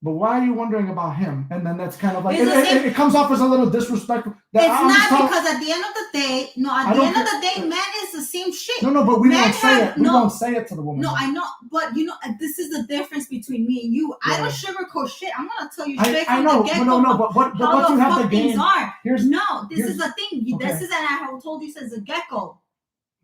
But why are you wondering about him? And then that's kind of like it comes off as a little disrespectful. It's not because at the end of the day, man is the same shit. No, but we won't say it. We won't say it to the woman. No, I know, but this is the difference between me and you. Yeah. I don't sugarcoat shit. I'm gonna tell you straight from the get-go. But what you have to gain? This is the thing. Okay. This is, and I have told you since the get-go.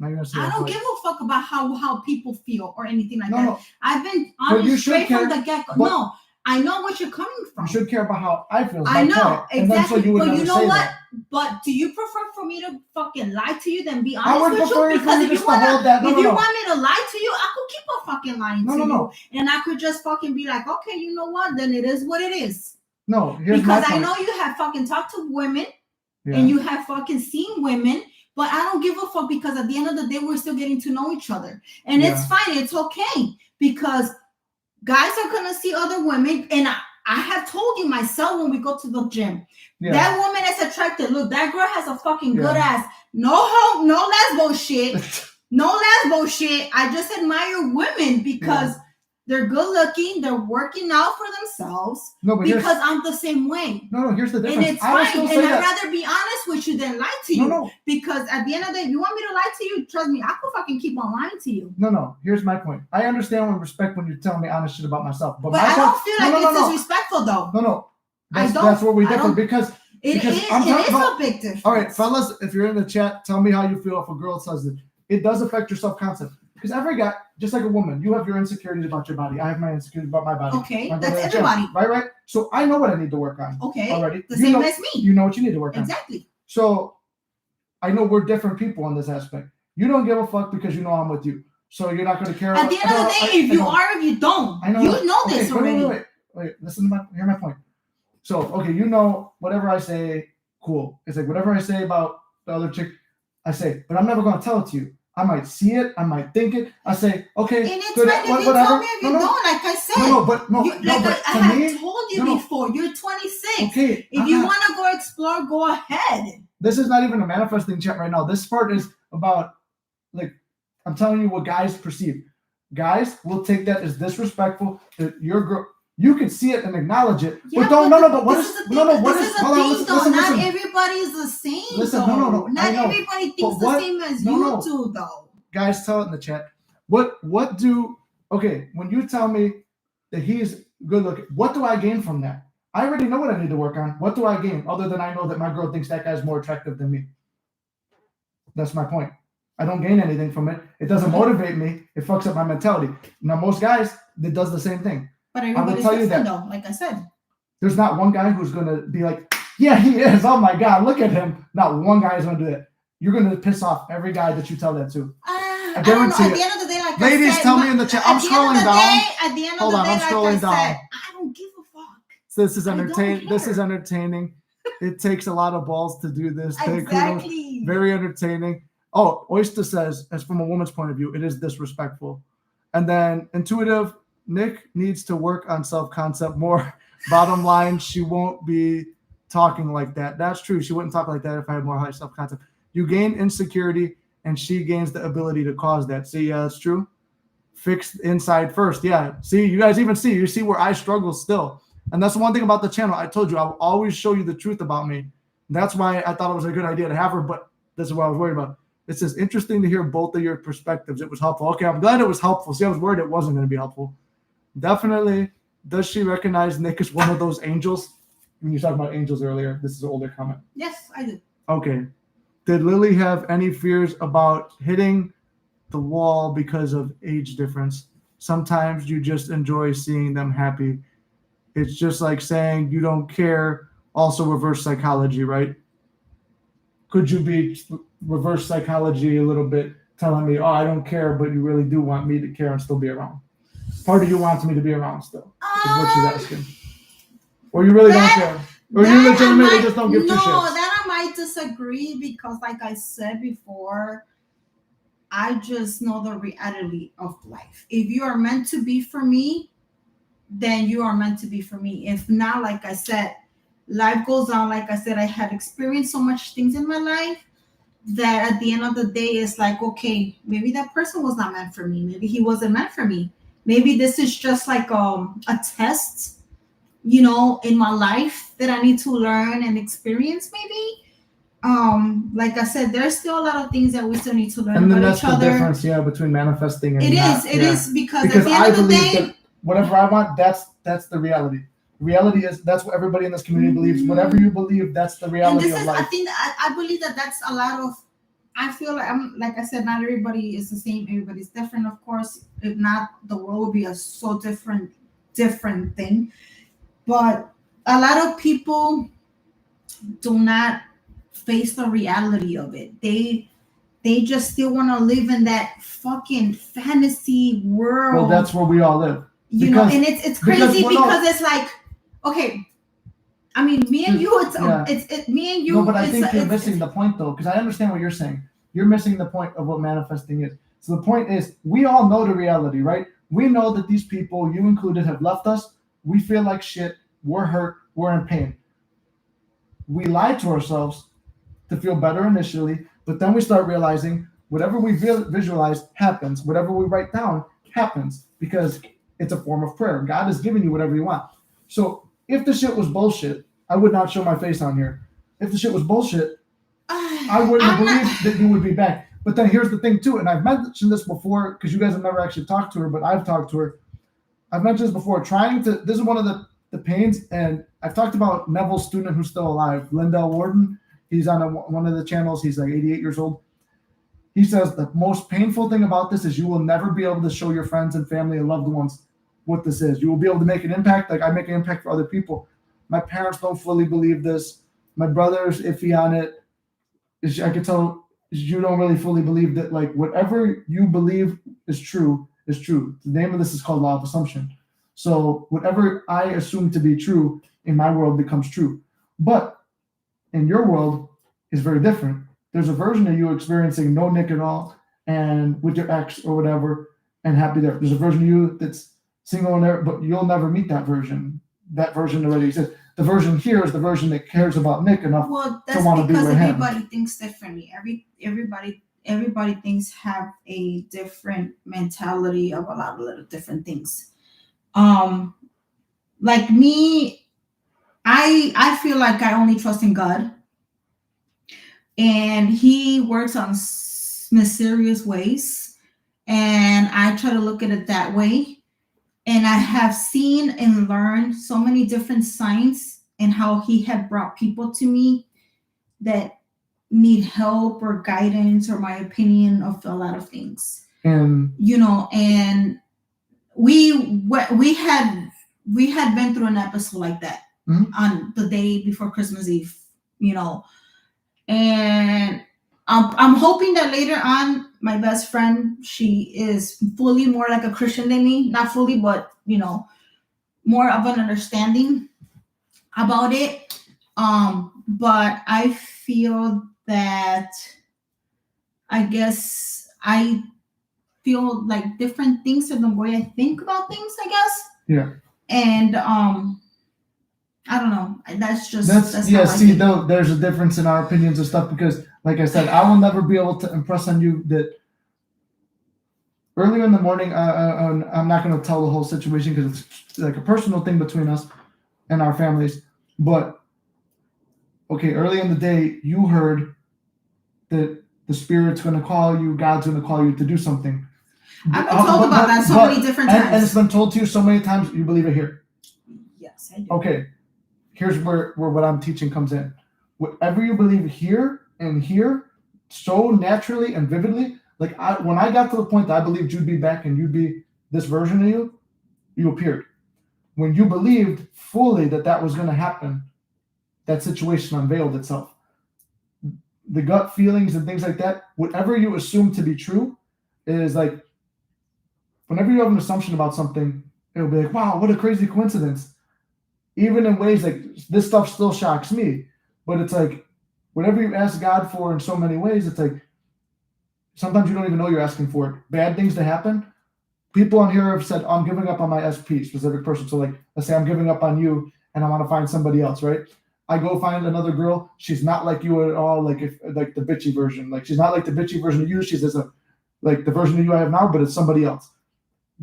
I don't give a fuck about how people feel or anything like that. No. I've been honest straight from the get-go. No. I know what you're coming from. You should care about how I feel. I know, exactly. So but you know what? That. But do you prefer for me to fucking lie to you than be honest with you? Because if you want me to lie to you, I could keep on fucking lying to you. And I could just fucking be like, okay, you know what? Then it is what it is. No, because I know you have fucking talked to women and you have fucking seen women. But I don't give a fuck because at the end of the day, we're still getting to know each other. And it's fine. It's okay. Because guys are going to see other women. And I have told you myself when we go to the gym. Yeah. That woman is attractive. Look, that girl has a fucking good ass. No hope, no lesbo shit. No lesbo shit. I just admire women because they're good looking. They're working out for themselves. Because I'm the same way. No, here's the difference. And it's fine. And I'd rather be honest with you than lie to you. No. Because at the end of the day, if you want me to lie to you, trust me, I could fucking keep on lying to you. No. Here's my point. I understand and respect when you're telling me honest shit about myself. But I don't feel like it's disrespectful though. No. That's where we differ because it is a big difference. All right, fellas, if you're in the chat, tell me how you feel if a girl says it. It does affect your self-concept. Because every guy, just like a woman, you have your insecurities about your body. I have my insecurities about my body. Okay, that's everybody. Right? So I know what I need to work on. Okay, already. The same as me. You know what you need to work on. Exactly. So I know we're different people in this aspect. You don't give a fuck because you know I'm with you. So you're not going to care. At the end of the day, if you are, if you don't. I know. You know this already. Wait. Listen to hear my point. So, okay, you know, whatever I say, cool. It's like whatever I say about the other chick, I say, but I'm never going to tell it to you. I might see it. I might think it. I say, okay, and it's good. Fine if you tell me if you don't, like I said. But I have told you before. You're 26. Okay. If you want to go explore, go ahead. This is not even a manifesting chat right now. This part is about, like, I'm telling you what guys perceive. Guys will take that as disrespectful. That your girl, you can see it and acknowledge it. Yeah, but what is not everybody is the same. Listen, though. No. Not everybody thinks the same as you do, though. Guys, tell it in the chat. When you tell me that he's good looking, what do I gain from that? I already know what I need to work on. What do I gain other than I know that my girl thinks that guy's more attractive than me? That's my point. I don't gain anything from it. It doesn't motivate me. It fucks up my mentality. Now, most guys, it does the same thing. But everybody's different, though, like I said. There's not one guy who's going to be like, yeah, he is. Oh, my God, look at him. Not one guy is going to do that. You're going to piss off every guy that you tell that to. I guarantee it. At the end of the day, like ladies, I said, tell me in the chat. I'm scrolling down. At the end of the day, like I said, I don't give a fuck. So this is entertaining. This is entertaining. It takes a lot of balls to do this. Exactly. Very entertaining. Oh, Oyster says, as from a woman's point of view, it is disrespectful. And then intuitive, Nick needs to work on self-concept more. Bottom line, she won't be talking like that. That's true. She wouldn't talk like that if I had more high self-concept. You gain insecurity, and she gains the ability to cause that. See, yeah, that's true. Fix inside first. Yeah. See, you guys even see. You see where I struggle still. And that's the one thing about the channel. I told you, I will always show you the truth about me. That's why I thought it was a good idea to have her, but this is what I was worried about. It says, interesting to hear both of your perspectives. It was helpful. Okay, I'm glad it was helpful. See, I was worried it wasn't going to be helpful. Definitely. Does she recognize Nick as one of those angels? When you talked about angels earlier, this is an older comment. Yes, I do. Okay. Did Lily have any fears about hitting the wall because of age difference? Sometimes you just enjoy seeing them happy. It's just like saying you don't care. Also reverse psychology, right? Could you be reverse psychology a little bit, telling me, oh, I don't care, but you really do want me to care and still be around? Part of you wants me to be around still, is what she's asking. Or you really don't care. Or you legitimately just don't give two shits. No, that I might disagree because, like I said before, I just know the reality of life. If you are meant to be for me, then you are meant to be for me. If not, like I said, life goes on. Like I said, I had experienced so much things in my life that at the end of the day, it's like, okay, maybe that person was not meant for me. Maybe he wasn't meant for me. Maybe this is just like a test, in my life that I need to learn and experience. Maybe. Like I said, there's still a lot of things that we still need to learn And then about that's each other. the difference, between manifesting and It is because at the end I of the believe day, that whatever I want, that's the reality. Reality is that's what everybody in this community believes. Whatever you believe, that's the reality of life. I think I believe that's a lot of. I feel like I said, not everybody is the same. Everybody's different, of course. If not, the world would be a so different thing. But a lot of people do not face the reality of it. They just still want to live in that fucking fantasy world. Well, that's where we all live. And it's crazy because it's like, okay, I mean, me and you, it's me and you. No, but I think you're missing the point, though, because I understand what you're saying. You're missing the point of what manifesting is. So the point is, we all know the reality, right? We know that these people, you included, have left us. We feel like shit. We're hurt. We're in pain. We lie to ourselves to feel better initially, but then we start realizing whatever we visualize happens. Whatever we write down happens because it's a form of prayer. God is giving you whatever you want. So if the shit was bullshit, I would not show my face on here. If the shit was bullshit, I wouldn't have believed that you would be back. But then here's the thing too, and I've mentioned this before because you guys have never actually talked to her, but I've talked to her. I've mentioned this before. This is one of the pains, and I've talked about Neville's student who's still alive, Lindell Warden. He's on one of the channels. He's like 88 years old. He says the most painful thing about this is you will never be able to show your friends and family and loved ones what this is. You will be able to make an impact like I make an impact for other people. My parents don't fully believe this. My brother's iffy on it. I can tell you don't really fully believe that, like, whatever you believe is true is true. The name of this is called law of assumption. So whatever I assume to be true in my world becomes true. But in your world is very different. There's a version of you experiencing no Nick at all and with your ex or whatever and happy there. There's a version of you that's single and there, but you'll never meet that version. That version already exists. The version here is the version that cares about Nick enough to want to be with him. Well, that's because everybody thinks differently. Everybody thinks have a different mentality of a lot of little different things. Like me, I feel like I only trust in God, and He works on mysterious ways, and I try to look at it that way. And I have seen and learned so many different signs and how He had brought people to me that need help or guidance or my opinion of a lot of things. And we had been through an episode like that on the day before Christmas Eve, and I'm hoping that later on, my best friend, she is fully more like a Christian than me. Not fully, but, more of an understanding about it. But I feel that, I guess I feel like different things in the way I think about things, I guess. Yeah. And, I don't know. That's there's a difference in our opinions and stuff because, like I said, I will never be able to impress on you that earlier in the morning, I'm not going to tell the whole situation because it's like a personal thing between us and our families. But, okay, early in the day, you heard that the Spirit's going to call you, God's going to call you to do something. I've been told about that so many different times. And it's been told to you so many times, you believe it here. Yes, I do. Okay. Here's where what I'm teaching comes in. Whatever you believe here and here, so naturally and vividly, like when I got to the point that I believed you'd be back and you'd be this version of you, you appeared. When you believed fully that was going to happen, that situation unveiled itself. The gut feelings and things like that, whatever you assume to be true, is like, whenever you have an assumption about something, it'll be like, wow, what a crazy coincidence. Even in ways like this stuff still shocks me, but it's like whatever you ask God for in so many ways, it's like sometimes you don't even know you're asking for it. Bad things to happen. People on here have said, I'm giving up on my SP, specific person. So like, let's say I'm giving up on you and I want to find somebody else, right? I go find another girl. She's not like you at all. Like like the bitchy version. Like she's not like the bitchy version of you. She's like the version of you I have now, but it's somebody else.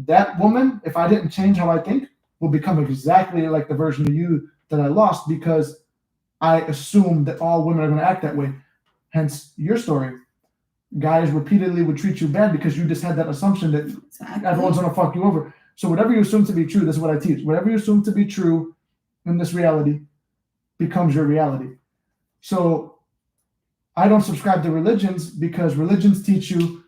That woman, if I didn't change how I think, will become exactly like the version of you that I lost because I assume that all women are going to act that way. Hence your story. Guys repeatedly would treat you bad because you just had that assumption that everyone's going to fuck you over. So whatever you assume to be true, this is what I teach. Whatever you assume to be true in this reality becomes your reality. So I don't subscribe to religions because religions teach you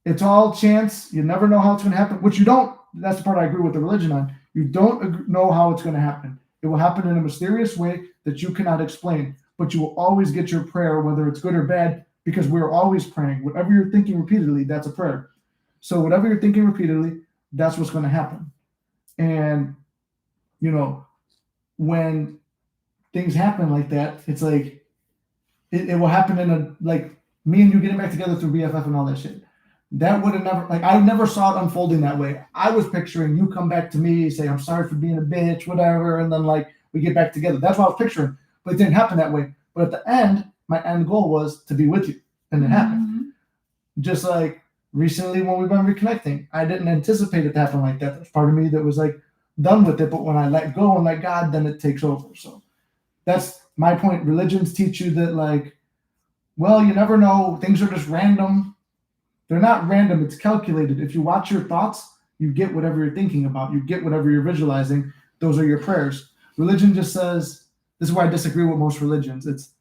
it's all chance. You never know how it's going to happen, which you don't. That's the part I agree with the religion on. You don't know how it's going to happen. It will happen in a mysterious way that you cannot explain, but you will always get your prayer, whether it's good or bad, because we're always praying. Whatever you're thinking repeatedly, that's a prayer. So whatever you're thinking repeatedly, that's what's going to happen. And, you know, when things happen like that, it's like, it will happen in a, like me and you getting back together through BFF and all that shit. That would have never, like, I never saw it unfolding that way. I was picturing you come back to me, say, I'm sorry for being a bitch, whatever, and then, like, we get back together. That's what I was picturing. But it didn't happen that way. But at the end, my end goal was to be with you. And it happened. Mm-hmm. Just like recently when we've been reconnecting, I didn't anticipate it to happen like that. There's part of me that was, like, done with it. But when I let go and let God, then it takes over. So that's my point. Religions teach you that, like, well, you never know. Things are just random. They're not random. It's calculated. If you watch your thoughts, you get whatever you're thinking about. You get whatever you're visualizing. Those are your prayers. Religion just says, this is why I disagree with most religions. It's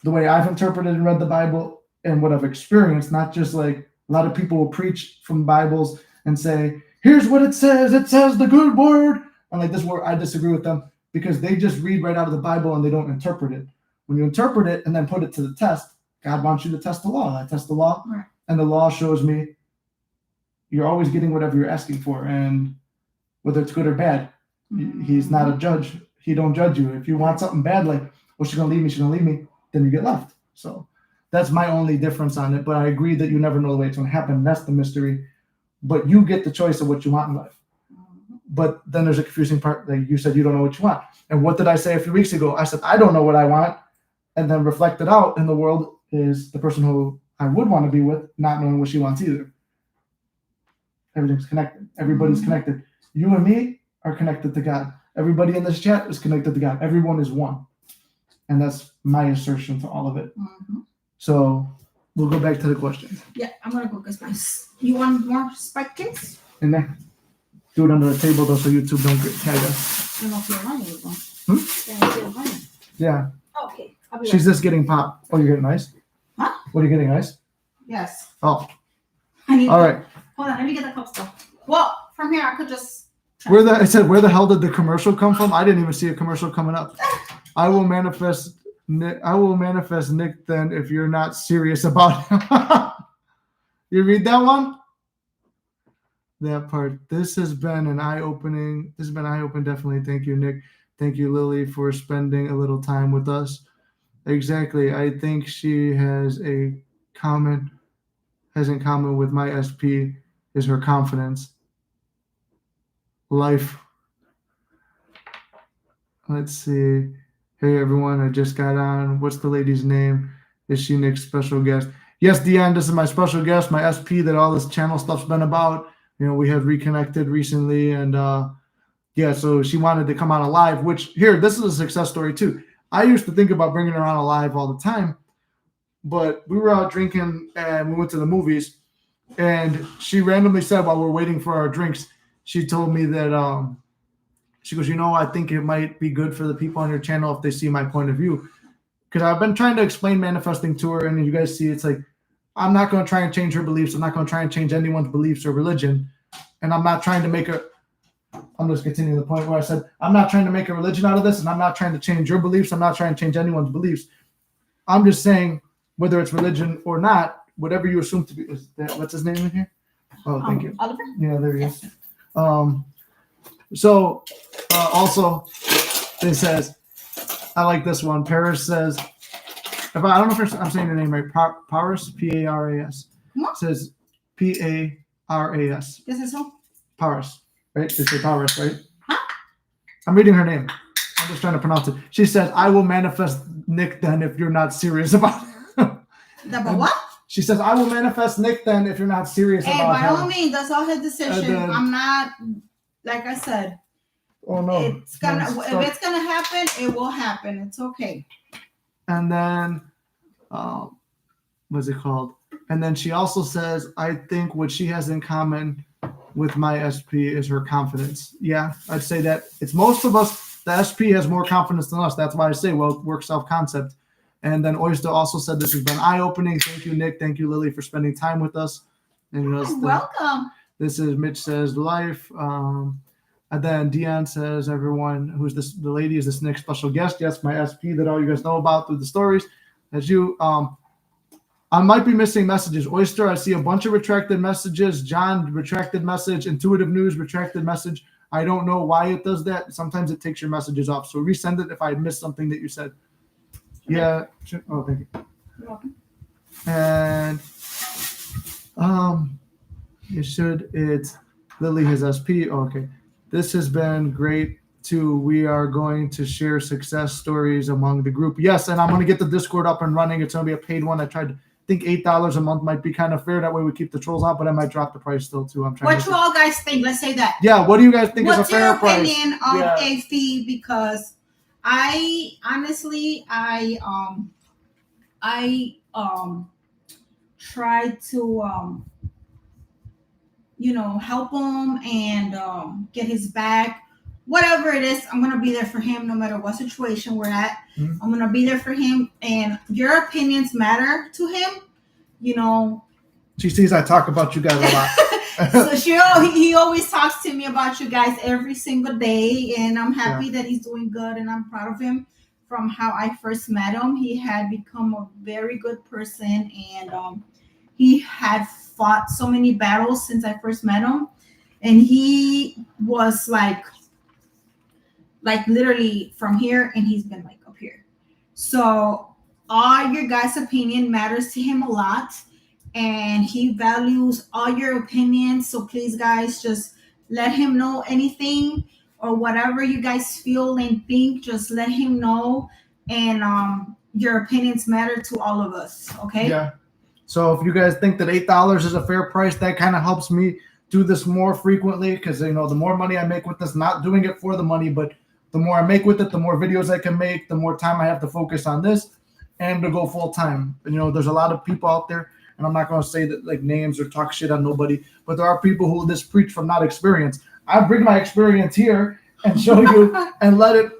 the way I've interpreted and read the Bible and what I've experienced, not just like a lot of people will preach from Bibles and say, here's what it says. It says the good word. And like this word, I disagree with them because they just read right out of the Bible and they don't interpret it. When you interpret it and then put it to the test, God wants you to test the law. I test the law. Right. And the law shows me you're always getting whatever you're asking for. And whether it's good or bad, he's not a judge. He don't judge you. If you want something bad, like, well, she's going to leave me, she's going to leave me, then you get left. So that's my only difference on it. But I agree that you never know the way it's going to happen. That's the mystery. But you get the choice of what you want in life. But then there's a confusing part. Like you said, you don't know what you want. And what did I say a few weeks ago? I said, I don't know what I want. And then reflected out in the world is the person who I would want to be with, not knowing what she wants either. Everything's connected. Everybody's connected. You and me are connected to God. Everybody in this chat is connected to God. Everyone is one. And that's my assertion to all of it. Mm-hmm. So we'll go back to the questions. Yeah, I'm going to go get my... You want more spike cakes? In there. Do it under the table, though, so YouTube don't get tag us. I don't know if you're running. Yeah. Oh, okay. She's just getting pop. Oh, you're getting ice? Huh? What are you getting, ice? Yes. Oh. All right. Hold on, let me get the cup stuff. Well, from here I could just. Where the hell did the commercial come from? I didn't even see a commercial coming up. I will manifest Nick then if you're not serious about him. You read that one? That part. This has been eye-opening, definitely. Thank you, Nick. Thank you, Lily, for spending a little time with us. Exactly. I think she has in common with my SP is her confidence. Life. Let's see. Hey, everyone. I just got on. What's the lady's name? Is she Nick's special guest? Yes, Deanne, this is my special guest, my SP that all this channel stuff's been about. You know, we have reconnected recently, and yeah, so she wanted to come on alive, which here, this is a success story too. I used to think about bringing her on alive all the time, but we were out drinking and we went to the movies, and she randomly said while we're waiting for our drinks, she told me that she goes, I think it might be good for the people on your channel if they see my point of view. Because I've been trying to explain manifesting to her, and you guys see it's like, I'm not going to try and change her beliefs. I'm not going to try and change anyone's beliefs or religion. And I'm not trying to make I'm just continuing the point where I said, I'm not trying to make a religion out of this, and I'm not trying to change your beliefs. I'm not trying to change anyone's beliefs. I'm just saying, whether it's religion or not, whatever you assume to be, what's his name in here? Oh, thank you. Oliver? Yeah, there he is. So also, it says, I like this one. Paris says, I don't know if I'm saying your name right. Paras, Paras. Come on. It says Paras. ¿Qué es eso? Paras, right? They say Paras, right? Huh? I'm reading her name. I'm just trying to pronounce it. She says, "I will manifest Nick then if you're not serious about it." About what? She says, "I will manifest Nick then if you're not serious Hey, about by him." all means, that's all his decision. then, I'm not, like I said. Oh no! It's gonna. If it's gonna happen, it will happen. It's okay. And then, what's it called? And then she also says, "I think what she has in common with my SP is her confidence." Yeah, I'd say that it's most of us. The SP has more confidence than us. That's why I say, well, work self-concept. And then Oyster also said this has been eye-opening. Thank you, Nick. Thank you, Lily, for spending time with us. And Welcome. This is Mitch says life. And then Dion says, everyone who's this, the lady is this Nick's special guest. Yes, my SP that all you guys know about through the stories. As you, I might be missing messages. Oyster, I see a bunch of retracted messages. John, retracted message. Intuitive News, retracted message. I don't know why it does that. Sometimes it takes your messages off. So resend it if I missed something that you said. Yeah. Oh, thank you. You're welcome. And Lily has SP. Oh, okay. This has been great too. We are going to share success stories among the group. Yes, and I'm going to get the Discord up and running. It's going to be a paid one. I think $8 a month might be kind of fair. That way we keep the trolls out, but I might drop the price still too. I'm trying. What you all guys think? Let's say that. Yeah. What do you guys think is a fair price? What's your opinion on a fee? Because I honestly, I try to help him and get his back. Whatever it is, I'm gonna be there for him no matter what situation we're at. Mm-hmm. I'm gonna be there for him, and your opinions matter to him. She sees I talk about you guys a lot. So he always talks to me about you guys every single day, and I'm happy that he's doing good, and I'm proud of him. From how I first met him, he had become a very good person, and he had fought so many battles since I first met him, and he was like literally from here, and he's been like up here. So all your guys' opinion matters to him a lot, and he values all your opinions. So please, guys, just let him know anything or whatever you guys feel and think. Just let him know, and your opinions matter to all of us. Okay? Yeah. So if you guys think that $8 is a fair price, that kind of helps me do this more frequently, because the more money I make with this, not doing it for the money, but the more I make with it, the more videos I can make, the more time I have to focus on this and to go full time. And there's a lot of people out there, and I'm not going to say that like names or talk shit on nobody, but there are people who just preach from not experience. I bring my experience here and show you and let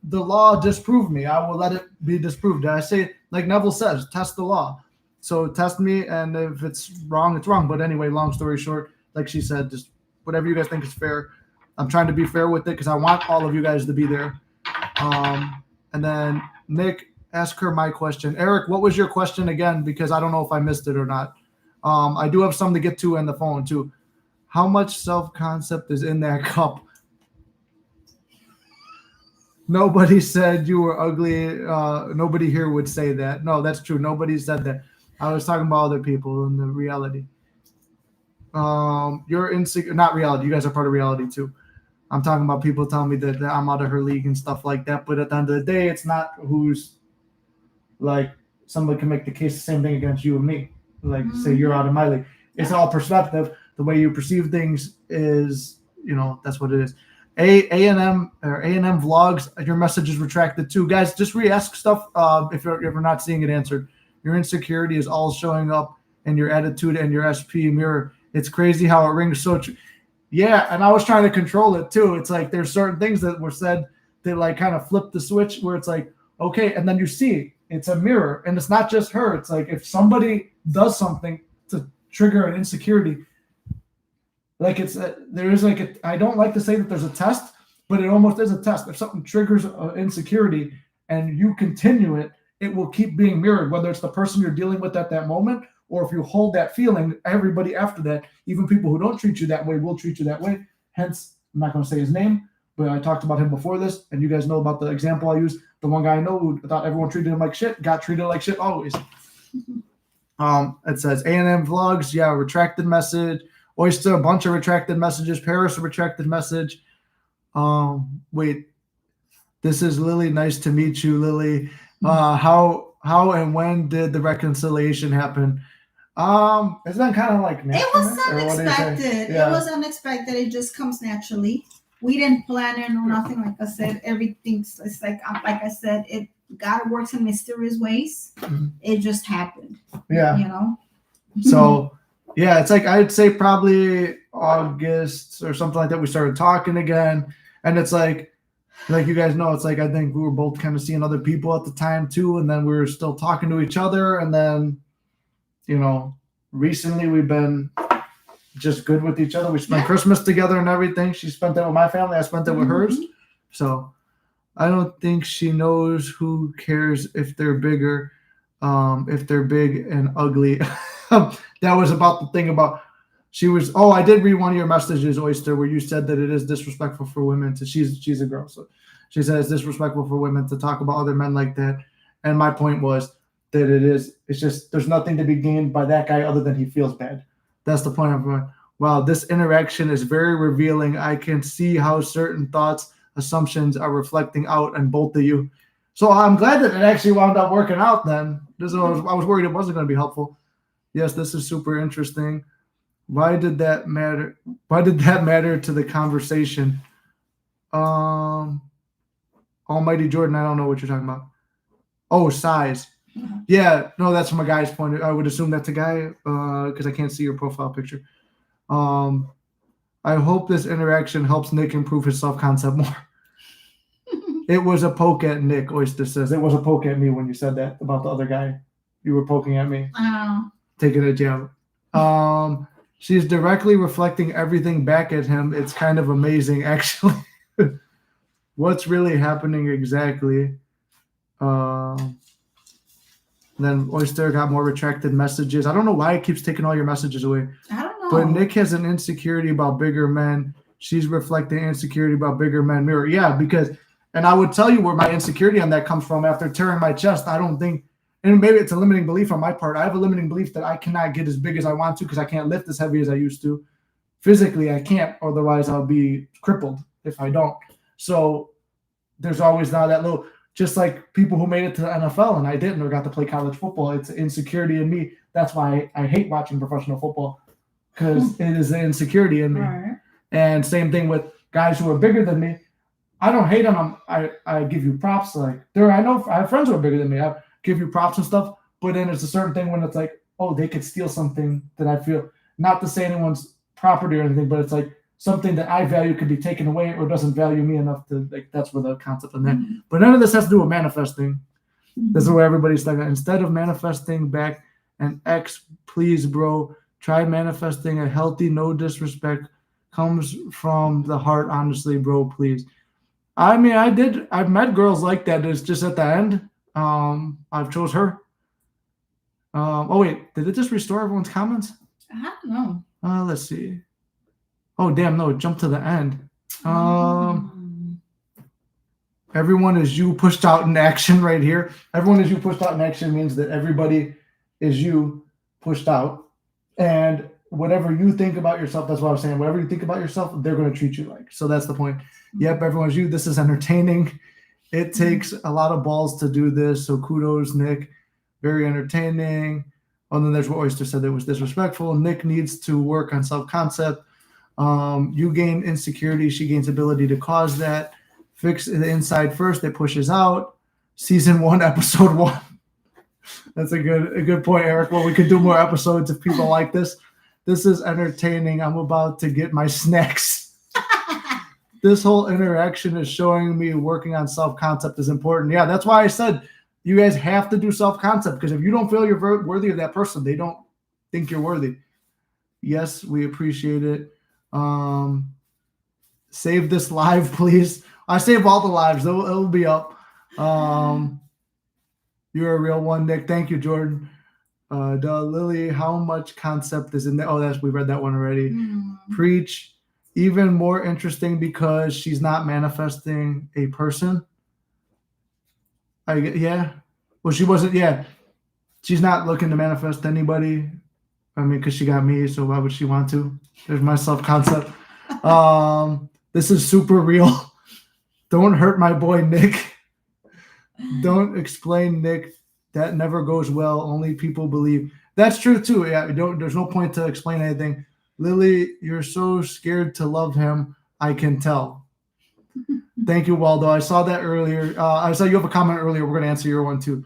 the law disprove me. I will let it be disproved. I say, like Neville says, test the law. So test me, and if it's wrong, it's wrong. But anyway, long story short, like she said, just whatever you guys think is fair. I'm trying to be fair with it because I want all of you guys to be there. And then Nick, ask her my question. Eric, what was your question again? Because I don't know if I missed it or not. I do have some to get to on the phone too. How much self-concept is in that cup? Nobody said you were ugly. Nobody here would say that. No, that's true. Nobody said that. I was talking about other people in the reality. You're insecure, not reality. You guys are part of reality too. I'm talking about people telling me that I'm out of her league and stuff like that. But at the end of the day, it's not who's like somebody can make the case the same thing against you and me. Like say you're out of my league. It's all perspective. The way you perceive things is, that's what it is. A&M vlogs, your message is retracted too. Guys, just re-ask stuff if you're not seeing it answered. Your insecurity is all showing up in your attitude and your SP mirror. It's crazy how it rings so true. Yeah, and I was trying to control it too. It's like there's certain things that were said that like kind of flip the switch where it's like, okay, and then you see it's a mirror, and it's not just her. It's like if somebody does something to trigger an insecurity, like I don't like to say that there's a test, but it almost is a test. If something triggers insecurity and you continue it, it will keep being mirrored, whether it's the person you're dealing with at that moment, or if you hold that feeling, everybody after that, even people who don't treat you that way, will treat you that way. Hence, I'm not going to say his name, but I talked about him before this, and you guys know about the example I used. The one guy I know who thought everyone treated him like shit, got treated like shit always. It says A&M Vlogs, yeah, retracted message. Oyster, a bunch of retracted messages. Paris, a retracted message. Wait, this is Lily. Nice to meet you, Lily. How and when did the reconciliation happen? It's been kind of like it was unexpected. Yeah. It was unexpected. It just comes naturally. We didn't plan it or nothing. Like I said, everything's it's like I said, it God works in mysterious ways. Mm-hmm. It just happened. Yeah, you know. So yeah, it's like I'd say probably August or something like that. We started talking again, and it's like you guys know, it's like I think we were both kind of seeing other people at the time too, and then we were still talking to each other, and then recently we've been just good with each other. We spent Christmas together and everything. She spent that with my family. I spent that with hers. So I don't think she knows who cares if they're bigger, if they're big and ugly. That was about the thing about she was. Oh, I did read one of your messages, Oyster, where you said that it is disrespectful for women to. She's a girl, so she said it's disrespectful for women to talk about other men like that. And my point was that it's just there's nothing to be gained by that guy other than he feels bad. That's the point of it. Wow, this interaction is very revealing. I can see how certain thoughts, assumptions are reflecting out on both of you. So I'm glad that it actually wound up working out then. I was worried it wasn't going to be helpful. Yes, this is super interesting. Why did that matter? Why did that matter to the conversation? Almighty Jordan, I don't know what you're talking about. Oh, size. Yeah, no, that's from a guy's point. I would assume that's a guy because I can't see your profile picture. I hope this interaction helps Nick improve his self-concept more. It was a poke at Nick, Oyster says. It was a poke at me when you said that about the other guy. You were poking at me. Taking a jab. She's directly reflecting everything back at him. It's kind of amazing, actually. What's really happening exactly? Then Oyster got more retracted messages. I don't know why it keeps taking all your messages away. I don't know. But Nick has an insecurity about bigger men. She's reflecting insecurity about bigger men. Mirror. Yeah, because, and I would tell you where my insecurity on that comes from after tearing my chest. I don't think, and maybe it's a limiting belief on my part. I have a limiting belief that I cannot get as big as I want to because I can't lift as heavy as I used to. Physically, I can't. Otherwise, I'll be crippled if I don't. So there's always now that little, just like people who made it to the NFL and I didn't or got to play college football. It's insecurity in me. That's why I hate watching professional football because it is the insecurity in me. Right. And same thing with guys who are bigger than me. I don't hate on them. I give you props. Like I have friends who are bigger than me. I give you props and stuff. But then it's a certain thing when it's like, oh, they could steal something that I feel, not to say anyone's property or anything, but it's like something that I value could be taken away or doesn't value me enough to, like, that's where the concept of that. Mm-hmm. But none of this has to do with manifesting. Mm-hmm. This is where everybody's like, instead of manifesting back an ex, please, bro, try manifesting a healthy, no disrespect, comes from the heart, honestly, bro, please. I mean, I've met girls like that. It's just at the end. I've chose her. Oh, wait, did it just restore everyone's comments? I don't know. Let's see. Oh, damn, no, jump to the end. Everyone is you pushed out in action right here. Everyone is you pushed out in action means that everybody is you pushed out. And whatever you think about yourself, that's what I was saying. Whatever you think about yourself, they're going to treat you like. So that's the point. Yep, everyone's you. This is entertaining. It takes a lot of balls to do this. So kudos, Nick. Very entertaining. And then there's what Oyster said that was disrespectful. Nick needs to work on self-concept. You gain insecurity. She gains ability to cause that. Fix the inside first. It pushes out. Season 1, episode 1. That's a good point, Eric. Well, we could do more episodes if people like this. This is entertaining. I'm about to get my snacks. This whole interaction is showing me working on self-concept is important. Yeah, that's why I said you guys have to do self-concept, because if you don't feel you're worthy of that person, they don't think you're worthy. Yes, we appreciate it. Save this live, please. I save all the lives. It'll be up. You're a real one, Nick. Thank you, Jordan. Lily, how much concept is in there? Oh, we read that one already. Preach. even more interesting because she's not manifesting a person. Yeah. Well, she wasn't. Yeah, she's not looking to manifest anybody. I mean, because she got me, so why would she want to? There's my self concept. This is super real. Don't hurt my boy Nick. Don't explain Nick. That never goes well. Only people believe. That's true too. Yeah, don't. There's no point to explain anything. Lily, you're so scared to love him. I can tell. Thank you, Waldo. I saw that earlier. I saw you have a comment earlier. We're going to answer your one too.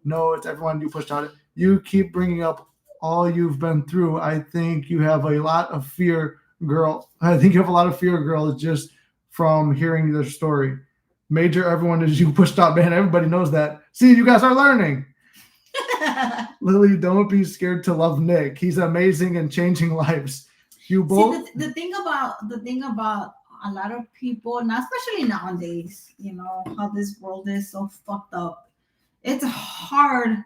No, it's everyone you pushed out. You keep bringing up all you've been through. I think you have a lot of fear, girl. I think you have a lot of fear, girl, just from hearing their story. Major, everyone is you pushed out, man. Everybody knows that. See, you guys are learning. Lily, don't be scared to love Nick. He's amazing and changing lives. You both. See, the thing about a lot of people, and especially nowadays, how this world is so fucked up. It's hard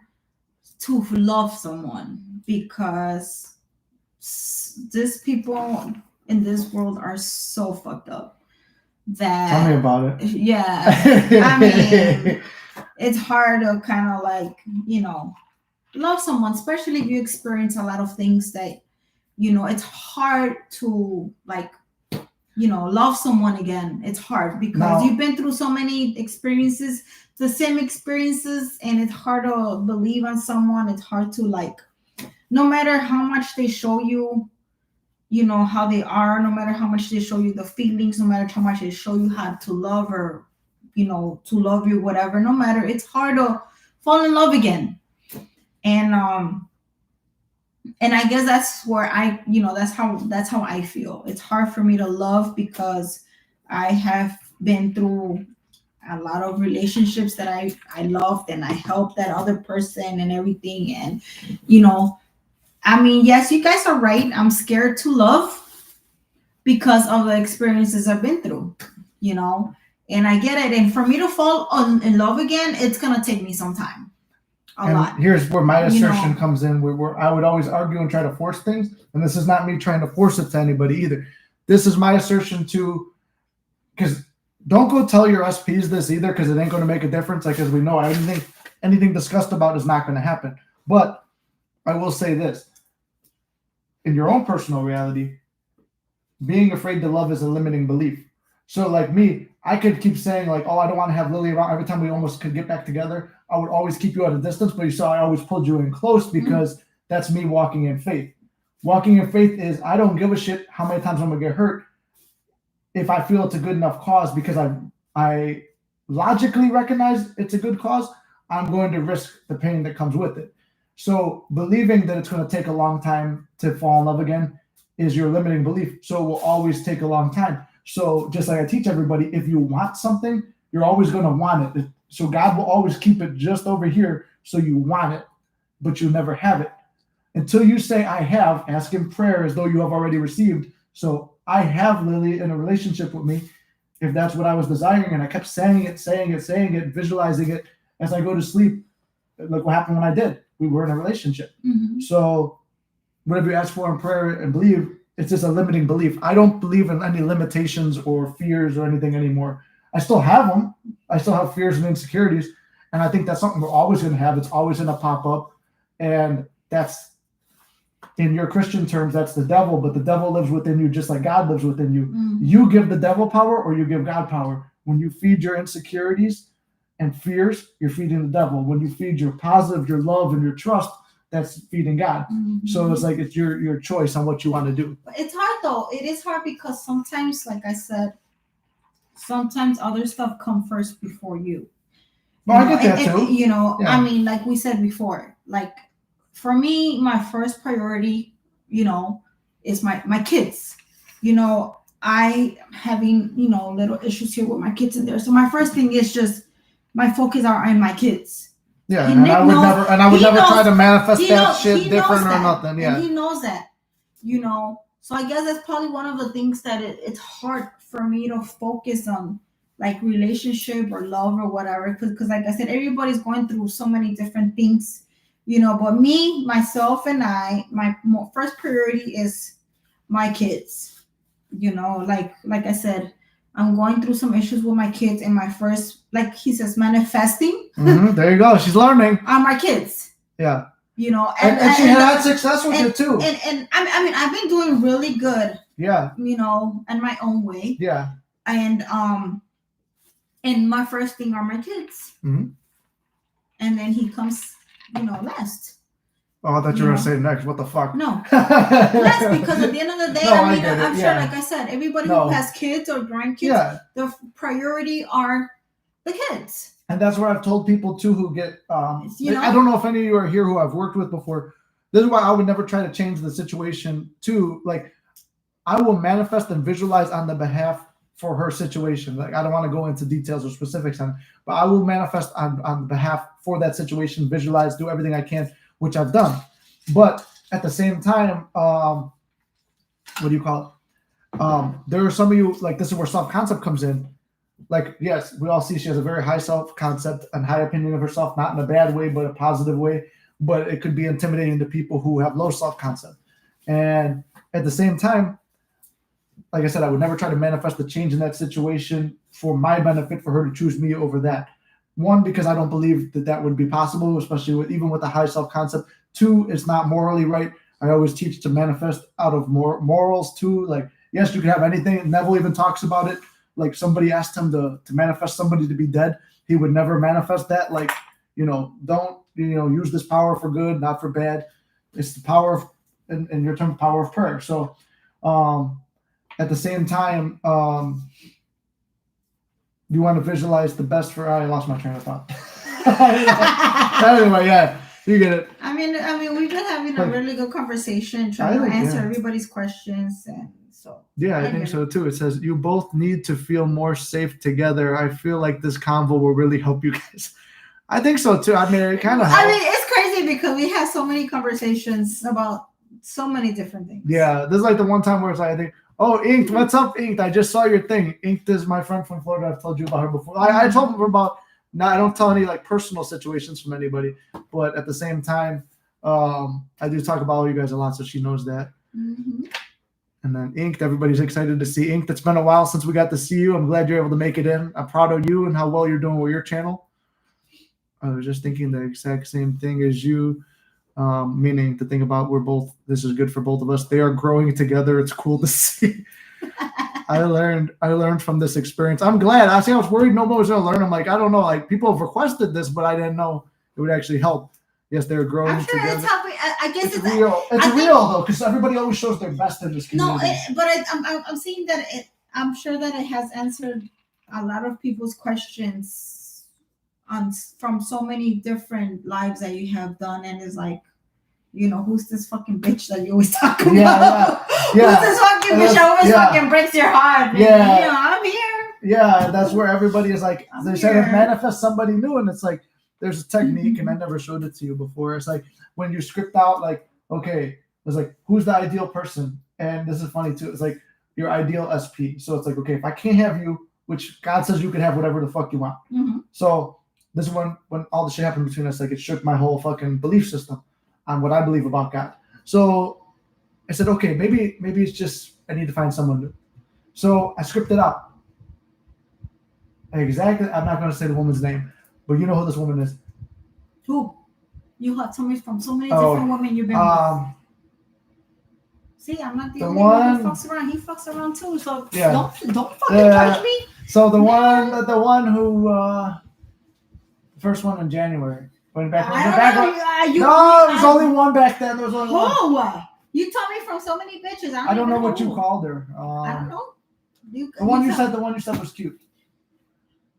to love someone because these people in this world are so fucked up that. Tell me about it. Yeah, I mean, it's hard to kind of like love someone, especially if you experience a lot of things that it's hard to like love someone again. It's hard because you've been through so many experiences, the same experiences, and it's hard to believe on someone. It's hard to like, no matter how much they show you, how they are, no matter how much they show you the feelings, no matter how much they show you how to love or, to love you, whatever, no matter, it's hard to fall in love again. And I guess that's where that's how I feel. It's hard for me to love because I have been through a lot of relationships that I loved and I helped that other person and everything. And, I mean, yes, you guys are right. I'm scared to love because of the experiences I've been through, and I get it. And for me to fall in love again, it's going to take me some time. A lot. Here's where my assertion comes in, where I would always argue and try to force things. And this is not me trying to force it to anybody either. This is my assertion too, because don't go tell your SPs this either, because it ain't going to make a difference. Like, as we know, anything discussed about is not going to happen. But I will say this. In your own personal reality, being afraid to love is a limiting belief. So like me, I could keep saying like, oh, I don't want to have Lily around. Every time we almost could get back together, I would always keep you at a distance, but you saw I always pulled you in close because that's me walking in faith. Walking in faith is I don't give a shit how many times I'm going to get hurt if I feel it's a good enough cause, because I logically recognize it's a good cause. I'm going to risk the pain that comes with it. So believing that it's going to take a long time to fall in love again is your limiting belief. So it will always take a long time. So just like I teach everybody, if you want something, you're always going to want it. So God will always keep it just over here so you want it, but you never have it. Until you say, I have, ask in prayer as though you have already received. So I have Lily in a relationship with me, if that's what I was desiring. And I kept saying it, visualizing it as I go to sleep. Look what happened when I did. We were in a relationship. Mm-hmm. So whatever you ask for in prayer and believe, it's just a limiting belief. I don't believe in any limitations or fears or anything anymore. I still have them. I still have fears and insecurities. And I think that's something we're always going to have. It's always going to pop up. And that's, in your Christian terms, that's the devil. But the devil lives within you just like God lives within you. Mm-hmm. You give the devil power or you give God power. When you feed your insecurities and fears, you're feeding the devil. When you feed your positive, your love, and your trust, that's feeding God. Mm-hmm. So it's like it's your choice on what you want to do. But it's hard though. It is hard because sometimes, like I said, sometimes other stuff come first before you. Well, I get that too. Yeah. I mean, like we said before, like for me, my first priority, is my kids. I having, little issues here with my kids in there. So my first thing is just my focus are on my kids. Yeah, and I would never try to manifest that shit different or nothing. Yeah, and he knows that. So I guess that's probably one of the things that it's hard for me to focus on, like relationship or love or whatever, because like I said, everybody's going through so many different things, but me, myself, and my first priority is my kids. like I said, I'm going through some issues with my kids, and my first, like he says, manifesting. There you go. She's learning. On my kids. Yeah. And she had success with it too. And I mean, I've been doing really good. Yeah. In my own way. Yeah. And my first thing are my kids. Mm-hmm. And then he comes, last. Oh, I thought you were going to say next. What the fuck? No. Last, because at the end of the day, I'm sure, like I said, everybody who has kids or grandkids, the priority are the kids. And that's what I've told people too who get, I don't know if any of you are here who I've worked with before. This is why I would never try to change the situation too. Like, I will manifest and visualize on the behalf for her situation. Like, I don't want to go into details or specifics on it, but I will manifest on behalf for that situation, visualize, do everything I can, which I've done. But at the same time, what do you call it? There are some of you, like, this is where self-concept comes in. Like, yes, we all see she has a very high self-concept and high opinion of herself, not in a bad way, but a positive way. But it could be intimidating to people who have low self-concept. And at the same time, like I said, I would never try to manifest the change in that situation for my benefit, for her to choose me over that. One, because I don't believe that would be possible, especially even with a high self-concept. Two, it's not morally right. I always teach to manifest out of morals too. Like, yes, you can have anything. Neville even talks about it. Like, somebody asked him to manifest somebody to be dead. He would never manifest that. Like, don't, use this power for good, not for bad. It's the power of, in your term, power of prayer. So, at the same time, you want to visualize the best for, I lost my train of thought. Anyway, yeah, you get it. I mean, we've been having a really good conversation, trying to answer everybody's questions, and so. Yeah, I think so too. It says, you both need to feel more safe together. I feel like this convo will really help you guys. I think so too. I mean, it kind of helps. I mean, it's crazy because we have so many conversations about so many different things. Yeah, this is like the one time where it's like, I think, oh, Inked, what's up, Inked? I just saw your thing. Inked is my friend from Florida. I've told you about her before. I told her about, now I don't tell any like personal situations from anybody, but at the same time, I do talk about all you guys a lot, so she knows that. Mm-hmm. And then Inked, everybody's excited to see Inked. It's been a while since we got to see you. I'm glad you're able to make it in. I'm proud of you and how well you're doing with your channel. I was just thinking the exact same thing as you. Meaning to think about, this is good for both of us. They are growing together. It's cool to see. I learned from this experience. I'm glad. I was worried nobody was going to learn. I'm like, I don't know. Like, people have requested this, but I didn't know it would actually help. Yes, they're growing I'm sure together. It's helping. I guess it's real. It's real though, because everybody always shows their best in this community. No, but I'm seeing that I'm sure that it has answered a lot of people's questions from so many different lives that you have done, and it's like, who's this fucking bitch that you always talk about? Yeah. Who's this fucking bitch that always fucking breaks your heart? Yeah. I'm here. Yeah, that's where everybody is like, they said manifest somebody new, and it's like, there's a technique, and I never showed it to you before. It's like when you script out, like, okay, it's like, who's the ideal person? And this is funny too. It's like your ideal SP. So it's like, okay, if I can't have you, which God says you can have whatever the fuck you want. Mm-hmm. So this is when all the shit happened between us. Like, it shook my whole fucking belief system on what I believe about God. So I said, okay, maybe it's just I need to find someone new. So I scripted out. Exactly. I'm not going to say the woman's name, but you know who this woman is. Who? You have told me from so many different women you've been with. See, I'm not the only one who fucks around. He fucks around too. So don't fucking judge me. So the one who, the first one in January. Went back. There's only one back then. There was only one. You told me from so many bitches. I don't know what you called her. I don't know. The one you said was cute.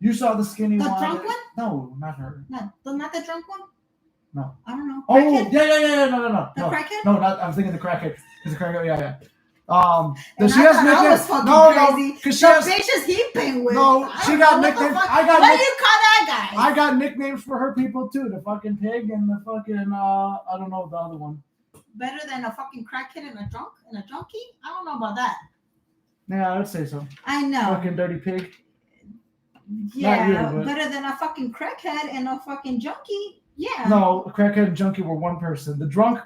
You saw the skinny one. The drunk one? No, not her. No, not the drunk one? No. I don't know. Oh, yeah. No. The crackhead? No, I'm thinking the crackhead. Because the crackhead, yeah. Does she has nicknames? No, because she has bitches he been with. No, she got nicknames. What do you call that guy? I got nicknames for her people too. The fucking pig and the fucking I don't know the other one. Better than a fucking crackhead and a junkie? I don't know about that. Yeah, I would say so. I know. Fucking dirty pig. Yeah, better than a fucking crackhead and a fucking junkie. Yeah. No, a crackhead and junkie were one person. The drunk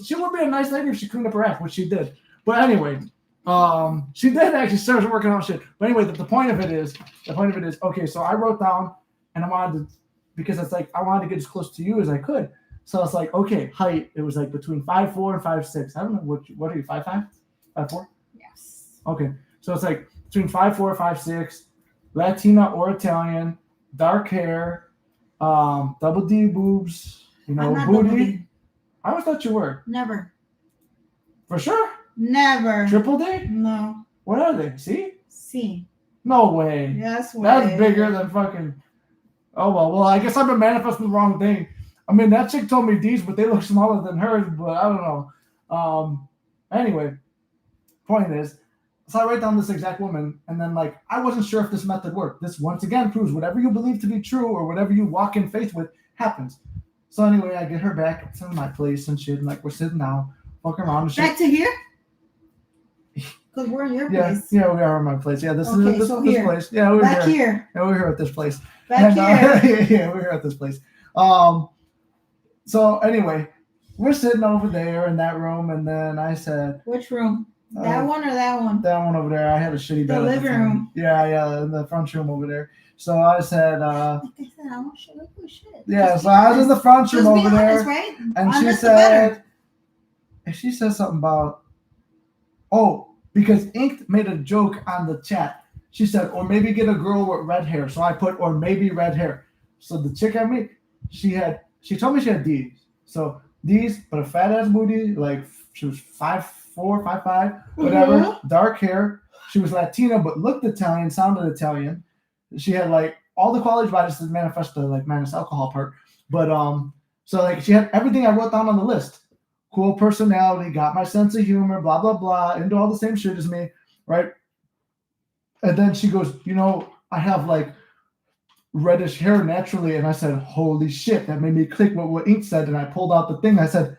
she would be a nice lady if she cleaned up her act, which she did. But anyway, She did actually start working on shit. But anyway, the point of it is, okay, so I wrote down and I wanted to, because it's like, I wanted to get as close to you as I could. So it's like, okay, height, it was like between 5'4" and 5'6". I don't know, what are you, 5'5"? 5'4"? Yes. Okay. So it's like between 5'4", 5'6", Latina or Italian, dark hair, double D boobs, I'm not booty. double D. I always thought you were. Never. For sure? Never. Triple D? No. What are they? C? C. No way. Yes, way. That's bigger than fucking. Oh, well, I guess I've been manifesting the wrong thing. I mean, that chick told me D's, but they look smaller than hers, but I don't know. Anyway, point is, so I write down this exact woman, and then, like, I wasn't sure if this method worked. This, once again, proves whatever you believe to be true or whatever you walk in faith with happens. So anyway, I get her back to my place and shit, and, like, we're sitting down, walking around and shit. Back to here? Because we're in your place. Yeah, we are in my place. Yeah, this is this place. Yeah, we're back here. Yeah, we're here at this place. Back here. Yeah, we're here at this place. So anyway, we're sitting over there in that room, and then I said, which room? That one or that one? That one over there. I had a shitty bed. The living room. Yeah, in the front room over there. So I said, like I said, I want shit. Look at shit. Yeah, so I was in the front room over there, right? And she said something about, because Ink made a joke on the chat. She said, or maybe get a girl with red hair. So I put, or maybe red hair. So the chick I meet, she told me she had D's. So D's, but a fat ass booty, like she was 5'4", 5'5", whatever, dark hair. She was Latina, but looked Italian, sounded Italian. She had like all the qualities, but I just didn't manifest the like minus alcohol part. But so like she had everything I wrote down on the list. Cool personality, got my sense of humor, blah, blah, blah, into all the same shit as me, right? And then she goes, I have like reddish hair naturally. And I said, holy shit, that made me click what Ink said. And I pulled out the thing. I said,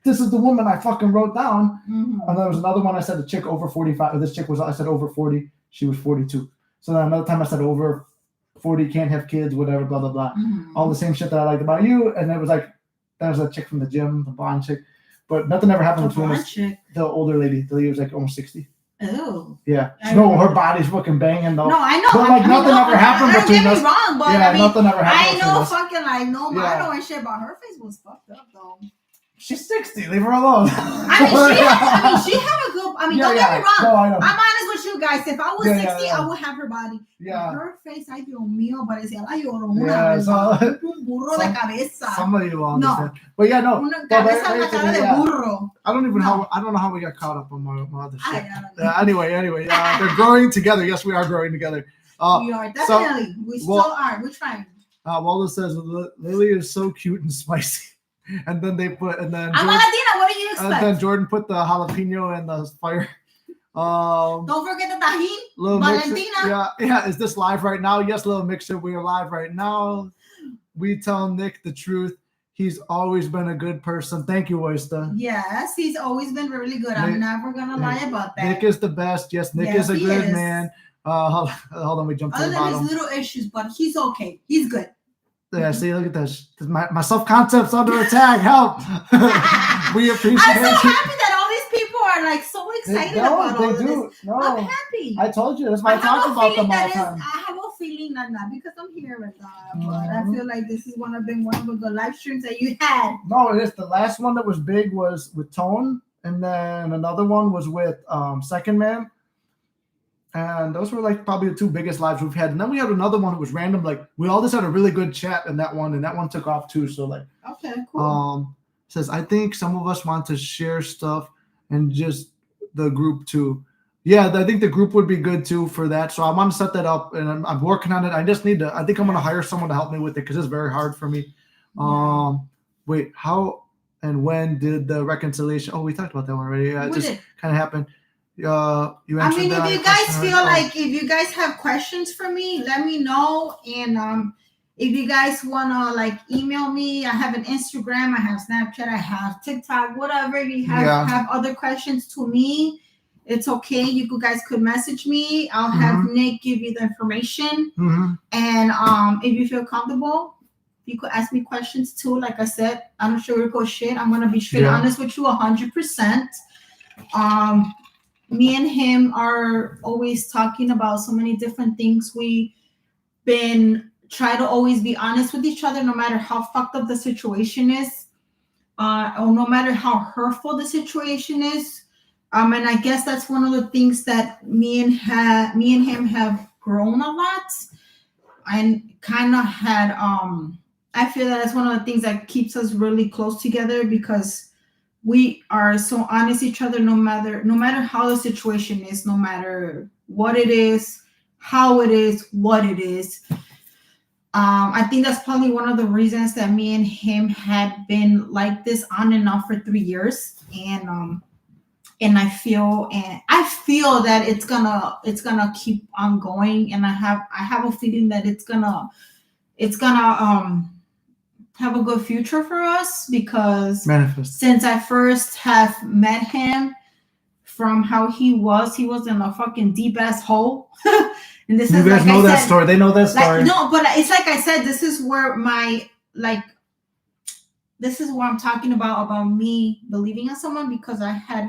this is the woman I fucking wrote down. Mm-hmm. And there was another one I said, the chick over 45. This chick I said over 40. She was 42. So then another time I said over 40, can't have kids, whatever, blah, blah, blah. Mm-hmm. All the same shit that I liked about you. And it was like, that was a chick from the gym, the blonde chick. But nothing ever happened between us. The older lady, the lady was like almost 60. Oh. Yeah. No, her body's fucking banging though. No, I know. But like nothing ever happened between us. Don't get me wrong, but yeah, nothing ever happened. I know fucking like no model and shit, but her face was fucked up though. She's 60. Leave her alone. She had a good. Don't get me wrong. No, I know. I'm honest with you guys. If I was 60, I would have her body. Yeah. Her face, ay Dios mío, parecía la llorona. Un burro de cabeza. Somebody will understand. No. But yeah, no. Una cabeza, una cara de burro. I don't know how we got caught up on my other shit. Anyway, they're growing together. Yes, we are growing together. We are definitely. We still are. We're trying. Waldo says Lily is so cute and spicy. And then I'm Latina. What do you expect? And then Jordan put the jalapeno in the fire. Don't forget the tahini. Valentina. Yeah. Is this live right now? Yes, Little Mixer. We are live right now. We tell Nick the truth. He's always been a good person. Thank you, Oyster. Yes, he's always been really good. I'm never gonna lie about that. Nick is the best. Yes, Nick is a good man. Hold on, we jumped to the bottom. Other than his little issues, but he's okay. He's good. Yeah, see, look at this. My self-concept's under attack. Help. We appreciate it. I'm so happy that all these people are like so excited about all this. No. I'm happy. I told you. That's why I talk about them all the time. I have a feeling that not because I'm here with but I feel like this is one of the good live streams that you had. No, it is. The last one that was big was with Tone, and then another one was with Second Man. And those were like probably the two biggest lives we've had. And then we had another one that was random. Like we all just had a really good chat in that one, and that one took off too. So like, okay, cool. Says I think some of us want to share stuff and just the group too. Yeah, I think the group would be good too for that. So I want to set that up, and I'm working on it. I just need to. I think I'm going to hire someone to help me with it because it's very hard for me. Wait, how and when did the reconciliation? Oh, we talked about that one already. Yeah, it just kind of happened. You answered if you guys feel like if you guys have questions for me, let me know. And if you guys wanna like email me, I have an Instagram, I have Snapchat, I have TikTok, whatever. If you have other questions to me, it's okay. You guys could message me. I'll have Nick give you the information. And if you feel comfortable, you could ask me questions too. Like I said, I don't sugarcoat shit. I'm gonna be straight honest with you 100%. me and him are always talking about so many different things. We been try to always be honest with each other, no matter how fucked up the situation is, or no matter how hurtful the situation is. And I guess that's one of the things that me and him have grown a lot, and kind of had. I feel that that's one of the things that keeps us really close together, because we are so honest each other, no matter how the situation is, no matter what it is, how it is, what it is. I think that's probably one of the reasons that me and him had been like this on and off for 3 years. And I feel that it's gonna keep on going, and I have a feeling that it's gonna have a good future for us, because Manifest. since I first have met him, from how he was in a fucking deep ass hole. And this you is guys like know I that said, story. They know that story. no, but it's like I said, this is where this is what I'm talking about me believing in someone, because I had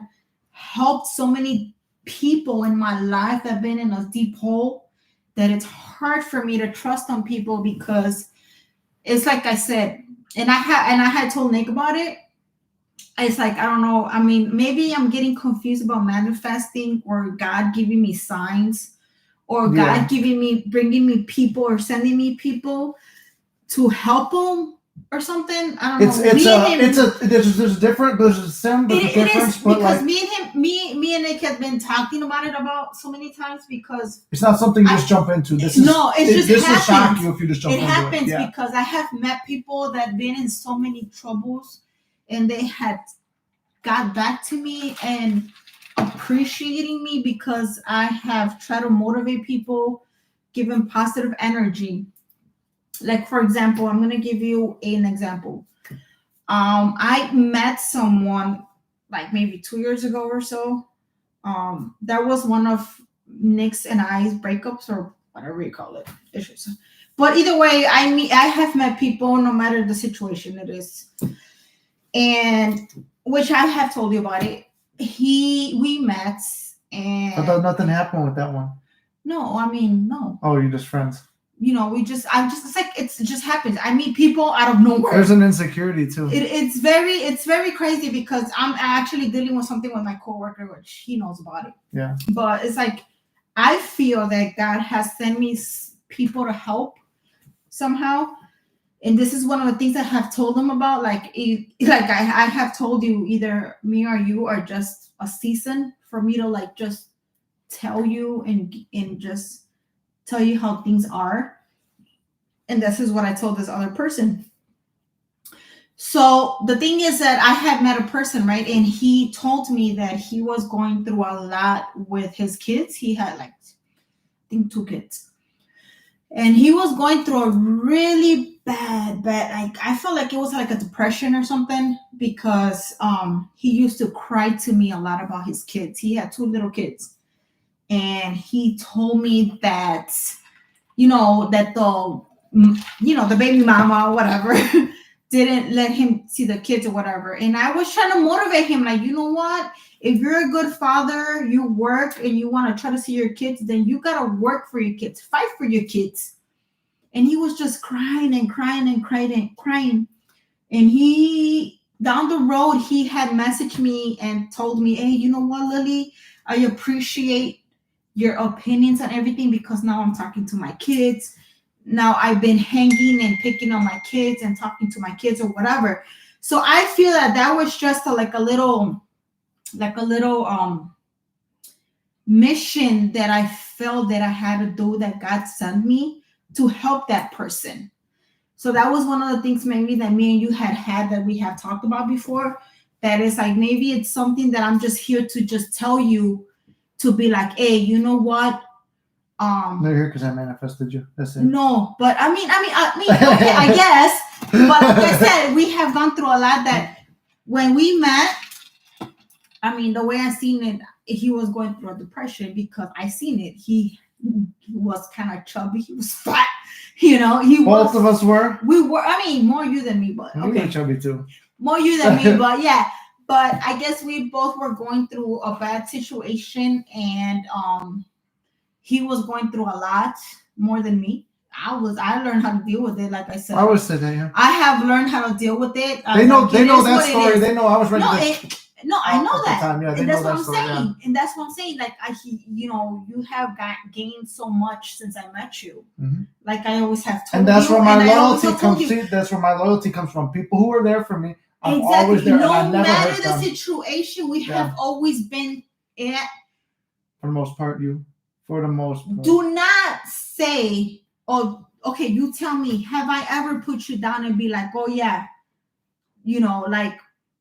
helped so many people in my life that have been in a deep hole, that it's hard for me to trust on people, because it's like I said, and I had told Nick about it. It's like, I don't know. I mean, maybe I'm getting confused about manifesting, or God giving me signs, or God bringing me people, or sending me people to help them or something. I don't know. There's a sim, there's a difference, but because like me and Nick have been talking about it about so many times, because it's not something you just jump into. This will shock you if you just jump into it. It happens because I have met people that have been in so many troubles, and they had got back to me and appreciating me, because I have tried to motivate people, give them positive energy. Like, for example, I'm going to give you an example. I met someone like maybe 2 years ago or so. That was one of Nick's and I's breakups, or whatever you call it, issues. But either way, I have met people, no matter the situation it is, and which I have told you about it. We met, and I thought nothing happened with that one. No, I mean, no. Oh, you're just friends. It's like it just happens. I meet people out of nowhere. There's an insecurity too. It's very crazy, because I'm actually dealing with something with my coworker, which he knows about it. Yeah. But it's like, I feel that God has sent me people to help somehow. And this is one of the things I have told them about. I have told you, either me or you are just a season for me to like just tell you and just tell you how things are. And this is what I told this other person. So the thing is that I had met a person, right? And he told me that he was going through a lot with his kids. He had I think 2 kids. And he was going through a really bad, I felt like it was like a depression or something, because he used to cry to me a lot about his kids. He had 2 little kids. And he told me that, the baby mama or whatever didn't let him see the kids or whatever. And I was trying to motivate him, like, you know what? If you're a good father, you work and you want to try to see your kids, then you got to work for your kids, fight for your kids. And he was just crying and crying and crying and crying. And he, down the road, he had messaged me and told me, hey, you know what, Lily? I appreciate your opinions on everything, because now I'm talking to my kids. Now I've been hanging and picking on my kids and talking to my kids or whatever. So I feel that was just a little mission that I felt that I had to do, that God sent me to help that person. So that was one of the things maybe that me and you had that we have talked about before. That is like, maybe it's something that I'm just here to just tell you, to be like, hey, you know what? They're here because I manifested you. That's it. No, but I mean, okay, I guess. But like I said, we have gone through a lot. That when we met, I mean, the way I seen it, he was going through a depression, because I seen it. He was kind of chubby. He was fat. Both of us were. We were. I mean, more you than me, but okay. You were chubby too. More you than me, but yeah. But I guess we both were going through a bad situation, and he was going through a lot more than me. I learned how to deal with it. Like I said, I always said that. Yeah. I have learned how to deal with it. They know that story. They know I was ready No, I know that. Yeah, and that's what I'm saying. And that's what I'm saying. Like you have gained so much since I met you. Mm-hmm. Like I always have told you. And that's where my loyalty comes. See, that's where my loyalty comes from. People who are there for me. I'm always there. No and I never matter hurt the them. situation, we have always been at. For the most part, For the most part. Do not say, "Oh, okay." You tell me. Have I ever put you down and be like, "Oh yeah," like.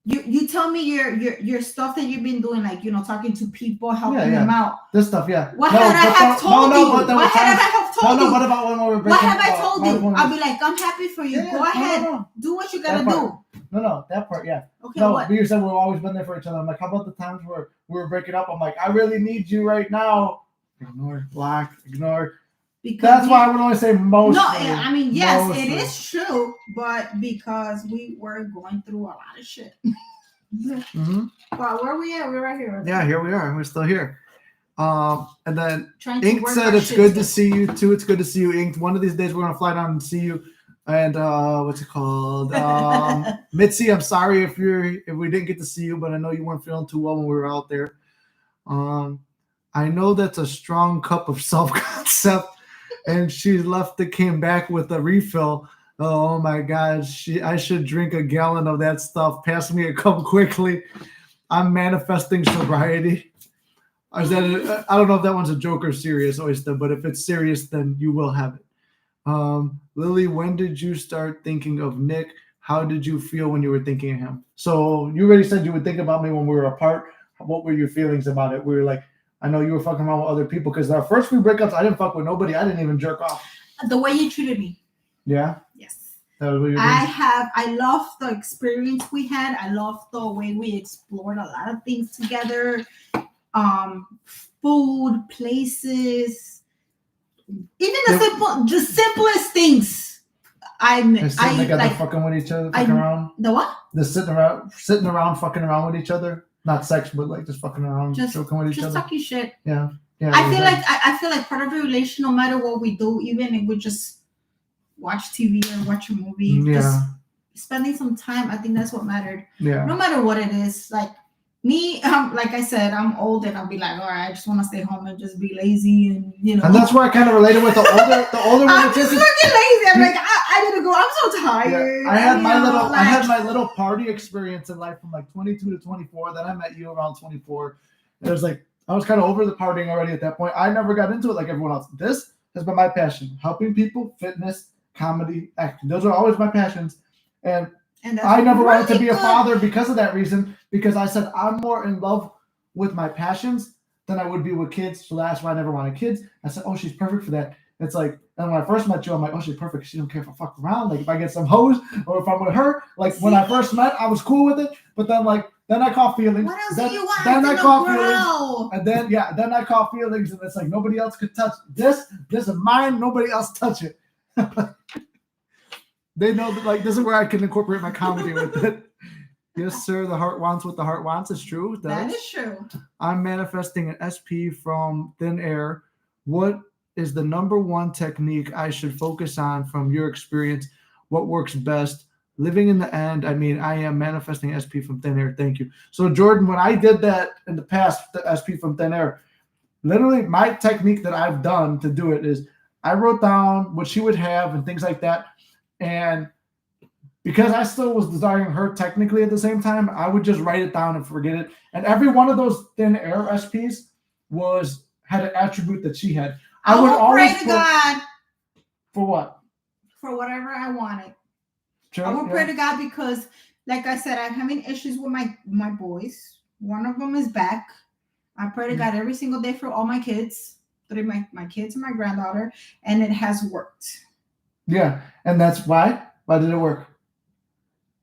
You tell me your stuff that you've been doing, like talking to people, helping them out. This stuff, yeah. What had I have told you? What had I have told you? What about when we were breaking? What have I told you? I'll be like, I'm happy for you. Go ahead, do what you gotta do. No, that part, yeah. Okay, no, what? You said we've always been there for each other. I'm like, how about the times where we were breaking up? I'm like, I really need you right now. Ignore, block, ignore. Because that's why I would only say mostly. No, I mean, yes, mostly. It is true, but because we were going through a lot of shit. Mm-hmm. Well, where are we at? We're right here. Yeah, here we are. We're still here. And then Ink said it's good to see you too. It's good to see you, Ink. One of these days we're gonna fly down and see you. And what's it called? Mitzi, I'm sorry if we didn't get to see you, but I know you weren't feeling too well when we were out there. I know that's a strong cup of self-concept, and she left and came back with a refill. Oh my God, I should drink a gallon of that stuff. Pass me a cup quickly. I'm manifesting sobriety. I don't know if that one's a joke or serious, Oyster, but if it's serious, then you will have it. Lily, when did you start thinking of Nick? How did you feel when you were thinking of him? So you already said you would think about me when we were apart. What were your feelings about it? We were like, I know you were fucking around with other people because our first few breakups, I didn't fuck with nobody. I didn't even jerk off. The way you treated me. Yeah? Yes. That was what you I love the experience we had. I love the way we explored a lot of things together. Food, places, even the simplest things. I like fucking with each other, fucking around. The what? The sitting around, fucking around with each other. Not sex, but like just fucking around, joking with each other. Just talking shit. Yeah. I feel like part of a relation, no matter what we do, even if we just watch TV or watch a movie, just spending some time. I think that's what mattered. Yeah. No matter what it is, like me, like I said, I'm old and I'll be like, all right, I just want to stay home and just be lazy and And that's where I kind of related with the older. I'm just fucking lazy. I'm like, I need to go. I'm so tired. Yeah. I had my little party experience in life from like 22 to 24. Then I met you around 24. It was like I was kind of over the partying already at that point. I never got into it like everyone else. This has been my passion: helping people, fitness, comedy, acting. Those are always my passions. And I never wanted to be a father because of that reason, because I said I'm more in love with my passions than I would be with kids. So that's why I never wanted kids. I said, oh, she's perfect for that. It's like, and when I first met you, I'm like, oh, she's perfect. She don't care if I fuck around. Like if I get some hoes or if I'm with her, like when I first met, I was cool with it. But then then I caught feelings. What else do you want? Then I caught feelings. And then I caught feelings, and it's like nobody else could touch this. This is mine. Nobody else touch it. They know that like this is where I can incorporate my comedy with it. Yes, sir. The heart wants what the heart wants. It's true. It does. That is true. I'm manifesting an SP from thin air. What is the number one technique I should focus on from your experience? What works best? Living in the end. I mean, I am manifesting SP from thin air. Thank you. So Jordan, when I did that in the past, the SP from thin air, literally my technique that I've done to do it is I wrote down what she would have and things like that. And because I still was desiring her technically at the same time, I would just write it down and forget it. And every one of those thin air SPs had an attribute that she had. I would always pray to God. For what? For whatever I wanted. Sure, I will pray to God because, like I said, I'm having issues with my boys. One of them is back. I pray to God every single day for all my kids, my kids and my granddaughter, and it has worked. Yeah, and that's why. Why did it work?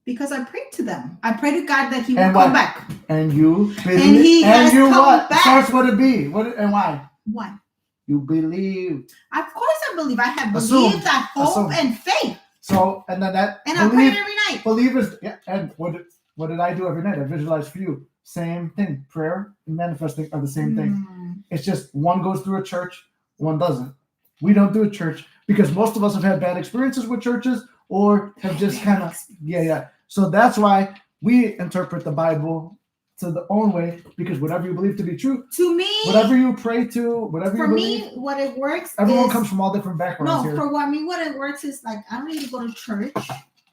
Because I prayed to them. I pray to God that He will come back. And you believe. And He has come what? back. Starts with a B. What and why? Why? You believe. Of course I believe. I have believed, I hope, and faith. So, and then that. And I pray every night. Believe is, and what What did I do every night? I visualized for you. Same thing. Prayer and manifesting are the same thing. It's just one goes through a church, one doesn't. We don't do a church because most of us have had bad experiences with churches or have just kind of, yeah. So that's why we interpret the Bible to the own way, because whatever you believe to be true, to me, whatever you pray to, whatever you believe, for me, what it works everyone is, comes from all different backgrounds here. For me, what it works is like, I don't need to go to church.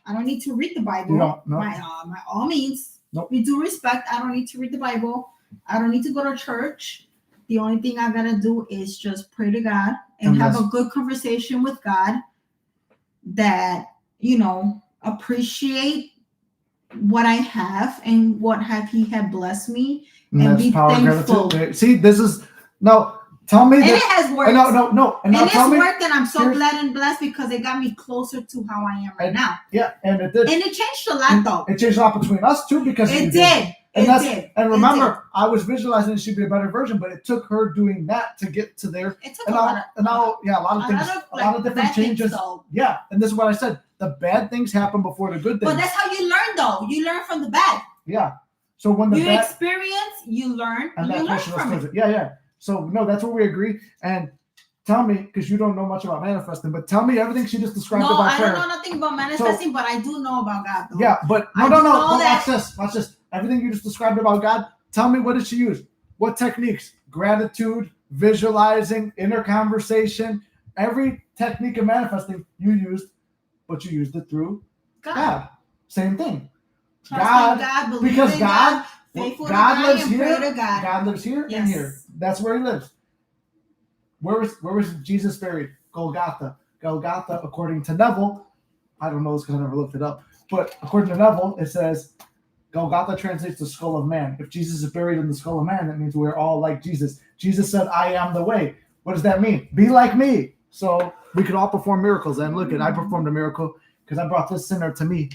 I don't need to read the Bible. You don't, no. By all means. Nope. With due respect, I don't need to read the Bible. I don't need to go to church. The only thing I gotta do is just pray to God and have a good conversation with God that, appreciate what I have and what He had blessed me, and be thankful. Gratitude. See, this is tell me. And it has worked. No. And it's worked, and I'm so glad and blessed because it got me closer to how I am right now. Yeah, and it did. And it changed a lot, though. It changed a lot between us too, because it did. And remember, I was visualizing she'd be a better version, but it took her doing that to get to there. It took a lot of things, a lot of different changes. Yeah, and this is what I said: the bad things happen before the good things. But that's how you learn, though. You learn from the bad. Yeah. So when you experience, you learn, and you learn from it. Yeah. So no, that's where we agree. And tell me, because you don't know much about manifesting, but tell me everything she just described about prayer. No, I don't know nothing about manifesting, but I do know about God, though. Yeah, but no. Watch this. Everything you just described about God, tell me, what did she use? What techniques? Gratitude, visualizing, inner conversation, every technique of manifesting you used, but you used it through God. Same thing. God, because God lives here. God lives here and here. That's where He lives. Where was Jesus buried? Golgotha. Golgotha, according to Neville, I don't know this because I never looked it up, but according to Neville, it says Golgotha translates to skull of man. If Jesus is buried in the skull of man, that means we're all like Jesus. Jesus said, "I am the way." What does that mean? Be like me. So we could all perform miracles. And look, I performed a miracle because I brought this sinner to me.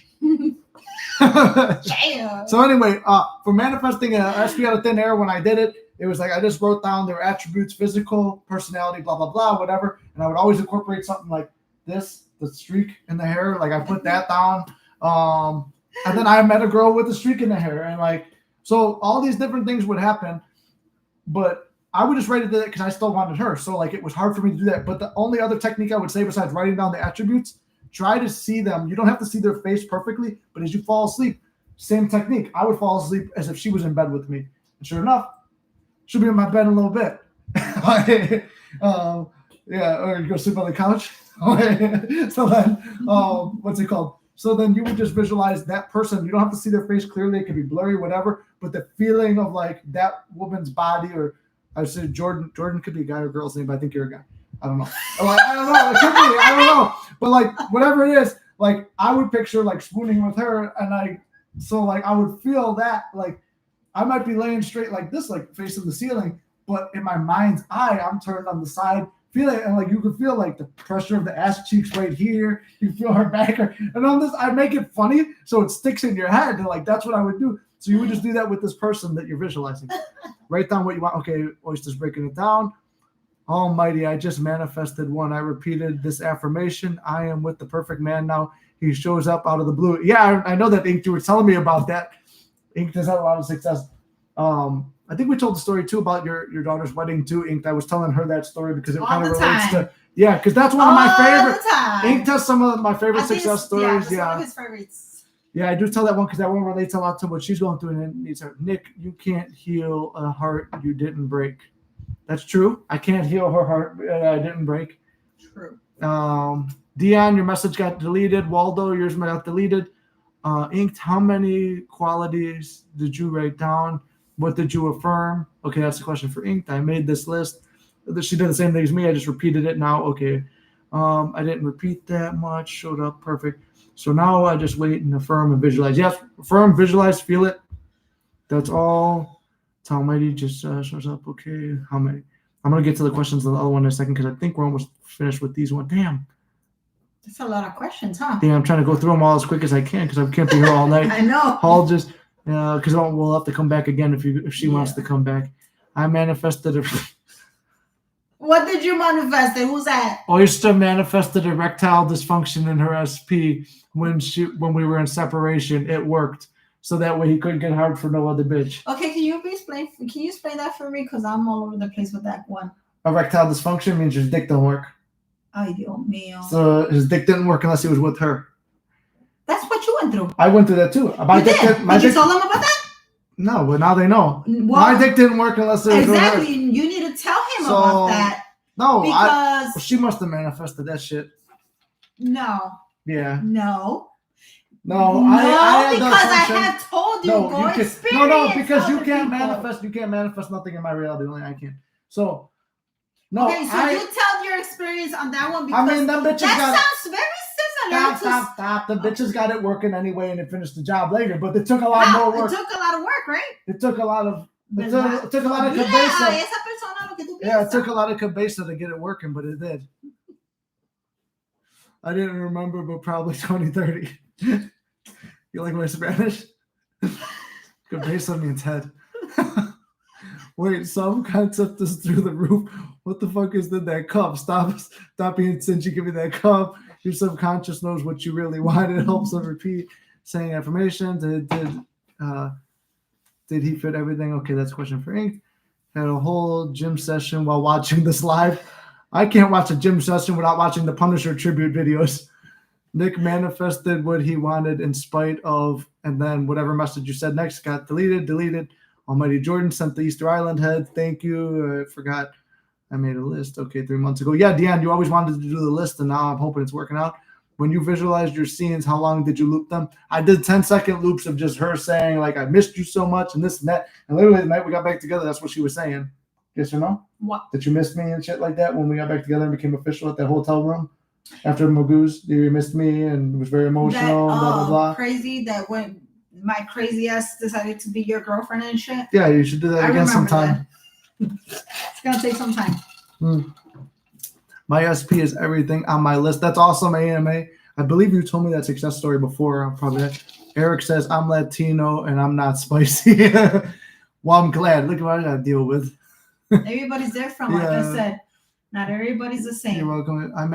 So anyway, for manifesting a SP out of thin air, when I did it, it was like I just wrote down their attributes: physical, personality, blah, blah, blah, whatever. And I would always incorporate something like this, the streak in the hair. Like I put that down. And then I met a girl with a streak in the hair. And so all these different things would happen. But I would just write it there because I still wanted her. So it was hard for me to do that. But the only other technique I would say besides writing down the attributes, try to see them. You don't have to see their face perfectly, but as you fall asleep, same technique. I would fall asleep as if she was in bed with me. And sure enough, she'll be in my bed in a little bit. Or you go sleep on the couch. So then, what's it called? So then you would just visualize that person. You don't have to see their face clearly. It could be blurry, whatever. But the feeling of that woman's body, or I would say Jordan could be a guy or girl's name, but I think you're a guy. I don't know. I don't know. It could be. I don't know. But whatever it is, I would picture spooning with her, and I would feel that I might be laying straight like this, facing the ceiling, but in my mind's eye, I'm turned on the side, feeling, and you can feel the pressure of the ass cheeks right here. You feel her back, and on this, I make it funny so it sticks in your head. And that's what I would do. So you would just do that with this person that you're visualizing. Write down what you want. Okay, Oyster's breaking it down. Almighty, I just manifested one. I repeated this affirmation. I am with the perfect man now. He shows up out of the blue. Yeah, I know that, Ink. You were telling me about that. Ink has had a lot of success. I think we told the story too about your daughter's wedding too, Ink. I was telling her that story because it kind of relates to because that's one of my favorite. Ink does some of my favorite success stories. Yeah, one of his favorites. Yeah, I do tell that one because that one relates a lot to what she's going through, and it needs her. Nick, you can't heal a heart you didn't break. That's true. I can't heal her heart I didn't break. True. Dion, your message got deleted. Waldo, yours got deleted. Inked, how many qualities did you write down? What did you affirm? Okay, that's the question for Inked. I made this list. She did the same thing as me. I just repeated it now. Okay. I didn't repeat that much. Showed up. Perfect. So now I just wait and affirm and visualize. Yes, affirm, visualize, feel it. That's all. Tell Almighty just shows up. Okay. How many? I'm going to get to the questions of the other one in a second because I think we're almost finished with these one. Damn. That's a lot of questions, huh? Yeah, I'm trying to go through them all as quick as I can because I can't be here all night. I know. I'll just because we'll have to come back again if she wants to come back. I manifested What did you manifest? Who's that? Oyster manifested erectile dysfunction in her SP when we were in separation. It worked. so that way he couldn't get hard for no other bitch. Okay, can you explain that for me? Because I'm all over the place with that one. Erectile dysfunction means his dick don't work. Ay, Dios mío. So his dick didn't work unless he was with her. That's what you went through. I went through that too. Did you tell them about that? No, but now they know. Well, my dick didn't work unless it was exactly. with her. You need to tell him about that. No, because she must have manifested that shit. No. Yeah. No. No, because I have told you. No, because you can't manifest. You can't manifest nothing in my reality. Only I can. So, no. Okay, so you tell your experience on that one because them bitches sounds very similar. Stop. The bitches got it working anyway, and it finished the job later. But it took a lot more work. It took a lot of work, right? It took a lot of. It took a lot of cabeza. Yeah, it took a lot of cabeza to get it working, but it did. I didn't remember, but probably 2030. You like my Spanish? Cabeza means head. Wait, some concept is through the roof. What the fuck is in that cup? Stop being stingy. Give me that cup. Your subconscious knows what you really want. It helps them repeat saying affirmations. Did he fit everything? Okay, that's a question for Ink. Had a whole gym session while watching this live. I can't watch a gym session without watching the Punisher tribute videos. Nick manifested what he wanted in spite of, and then whatever message you said next got deleted. Almighty Jordan sent the Easter Island head. Thank you. I forgot. I made a list. Okay, 3 months ago. Yeah, Deanne, you always wanted to do the list, and now I'm hoping it's working out. When you visualized your scenes, how long did you loop them? I did 10-second loops of just her saying, like, I missed you so much and this and that. And literally the night we got back together, that's what she was saying. Yes or no? What? That you missed me and shit like that when we got back together and became official at that hotel room after Magoo's. You missed me and was very emotional. Blah, blah, blah. Crazy that when my crazy ass decided to be your girlfriend and shit. Yeah, you should do that again sometime. It's going to take some time. My SP is everything on my list. That's awesome, AMA. I believe you told me that success story before. I'm probably Eric says, I'm Latino and I'm not spicy. Well, I'm glad. Look at what I got to deal with. Everybody's different, like I said. Not everybody's the same. You're welcome. I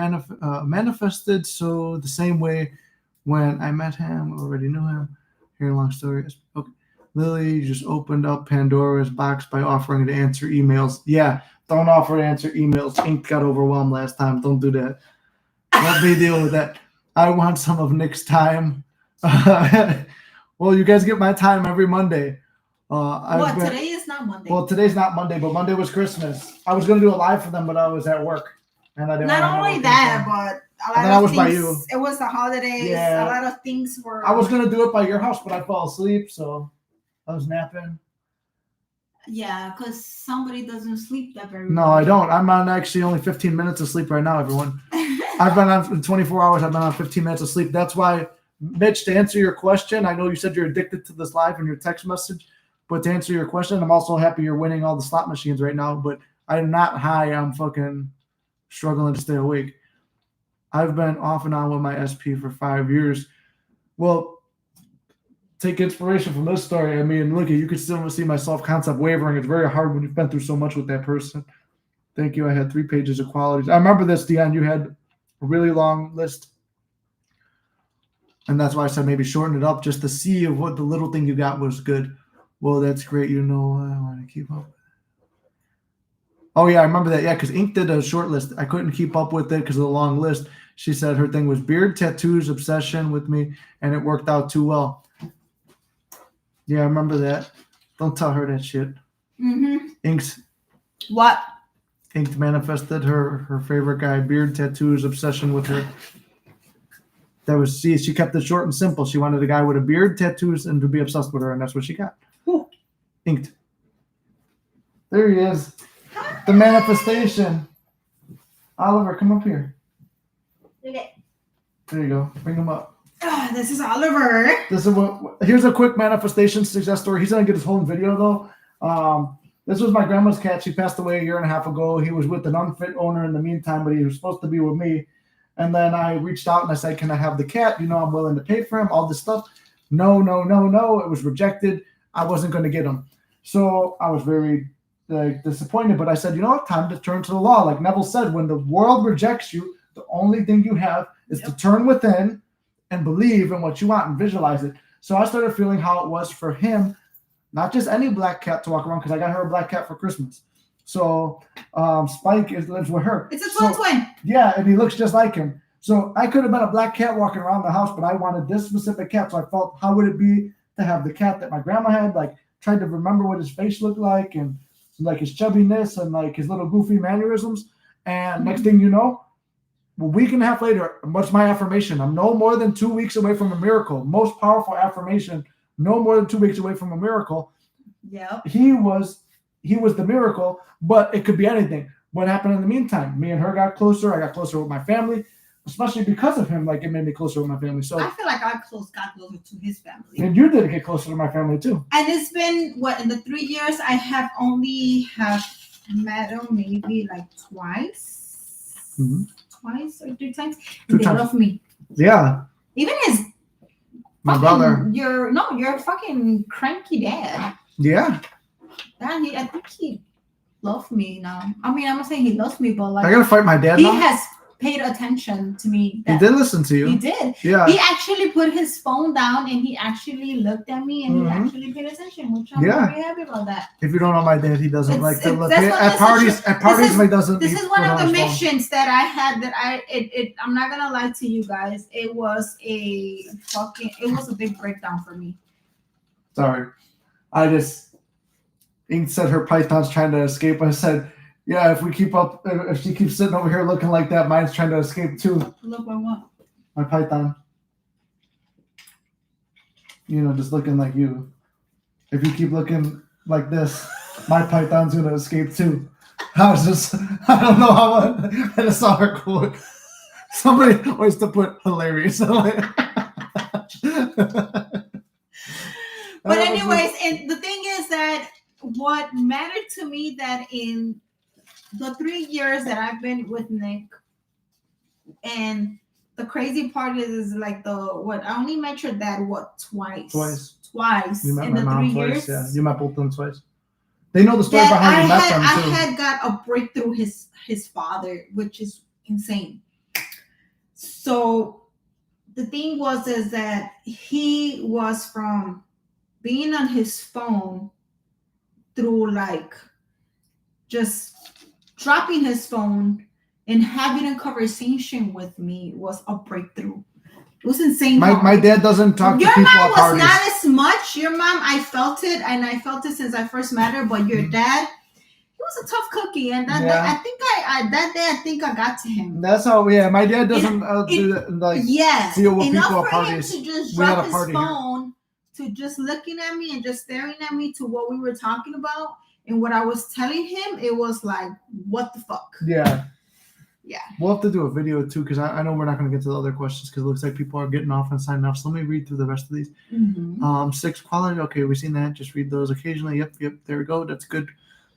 manifested so the same way when I met him, already knew him. Here, long story. Okay. Lily just opened up Pandora's box by offering to answer emails. Yeah, don't offer to answer emails. Ink got overwhelmed last time. Don't do that. Let me deal with that. I want some of Nick's time. Well, you guys get my time every Monday. Today is not Monday. Well, today's not Monday, but Monday was Christmas. I was going to do a live for them, but I was at work. And I didn't Not only that, but a lot of things. By you. It was the holidays. Yeah. A lot of things were. I was going to do it by your house, but I fell asleep, so I was napping. Yeah, because somebody doesn't sleep that very No, I don't. I'm on actually only 15 minutes of sleep right now, everyone. I've been on 24 hours. I've been on 15 minutes of sleep. That's why, Mitch, to answer your question, I know you said you're addicted to this live in your text message, but to answer your question, I'm also happy you're winning all the slot machines right now, but I'm not high. I'm fucking struggling to stay awake. I've been off and on with my SP for 5 years. Well, take inspiration from this story. I mean, look, you can still see my self-concept wavering. It's very hard when you've been through so much with that person. Thank you. I had 3 pages of qualities. I remember this, Dion. You had a really long list. And that's why I said maybe shorten it up just to see if what the little thing you got was good. Well, that's great. You know, I want to keep up. Oh, yeah, I remember that. Yeah, because Ink did a short list. I couldn't keep up with it because of the long list. She said her thing was beard, tattoos, obsession with me, and it worked out too well. Yeah, I remember that. Don't tell her that shit. Mm-hmm. Ink's. What? Ink manifested her favorite guy, beard, tattoos, obsession with her. That was, she kept it short and simple. She wanted a guy with a beard, tattoos, and to be obsessed with her, and that's what she got. Ooh. Inked. There he is. The manifestation. Oliver, come up here. Okay. There you go. Bring him up. This is Oliver. Here's a quick manifestation success story. He's gonna get his whole video though. This was my grandma's cat. She passed away 1.5 years ago. He was with an unfit owner in the meantime, but he was supposed to be with me. And then I reached out and I said, "Can I have the cat? You know, I'm willing to pay for him. All this stuff." No. It was rejected. I wasn't gonna get him. So I was very disappointed. But I said, you know what? Time to turn to the law. Like Neville said, when the world rejects you, the only thing you have is to turn within and believe in what you want and visualize it. So I started feeling how it was for him, not just any black cat to walk around, because I got her a black cat for Christmas. So Spike lives with her. It's a twin. Yeah, and he looks just like him. So I could have been a black cat walking around the house, but I wanted this specific cat. So I felt, how would it be to have the cat that my grandma had? Like, tried to remember what his face looked like, and like his chubbiness and like his little goofy mannerisms. And next thing you know, a week and a half later, what's my affirmation? I'm no more than 2 weeks away from a miracle. Most powerful affirmation, no more than 2 weeks away from a miracle. Yeah. He was the miracle, but it could be anything. What happened in the meantime? Me and her got closer. I got closer with my family, especially because of him. Like, it made me closer with my family. So I feel like I got closer to his family. And you did get closer to my family too. And it's been in the 3 years I have only met him maybe like twice. Mm-hmm. Twice or 3 times. Two They times. love me. Yeah. Even his My brother. Your fucking cranky dad. Yeah. Dad, I think he loves me now. I mean, I'm not saying he loves me, but like I gotta fight my dad he now. has paid attention to me. He did listen to you. He did. Yeah. He actually put his phone down and he actually looked at me and he actually paid attention, which I'm very happy about that. If you don't know my dad, he doesn't like to look that's at parties. At parties, he doesn't. This is one of the missions that I had that I'm not gonna lie to you guys. It was a big breakdown for me. Sorry, Ink said her python's trying to escape. I said, yeah, if she keeps sitting over here looking like that, mine's trying to escape too. Look like what? My python. Just looking like you. If you keep looking like this, my python's gonna escape too. I don't know how I just saw her quote. Somebody always to put hilarious. But anyways, and the thing is that what mattered to me that in the 3 years that I've been with Nick, and the crazy part is like I only met your dad twice You met in my the mom 3 twice, years. yeah. You met both of them twice. They know the story behind you met them too. I had got a breakthrough his father, which is insane. So the thing is that he was from being on his phone through like just dropping his phone and having a conversation with me was a breakthrough. It was insane. My dad doesn't talk to people at parties. Your mom was not as much. Your mom, I felt it, and I felt it since I first met her. But your dad, he was a tough cookie, and that day I think I got to him. That's how. Yeah, my dad doesn't deal with people at parties. Enough for him to just drop his phone to just looking at me and just staring at me to what we were talking about and what I was telling him. It was like, what the fuck? Yeah. Yeah. We'll have to do a video too, because I know we're not going to get to the other questions because it looks like people are getting off and signing off. So let me read through the rest of these. 6 quality. Okay, we've seen that. Just read those occasionally. Yep. There we go. That's good.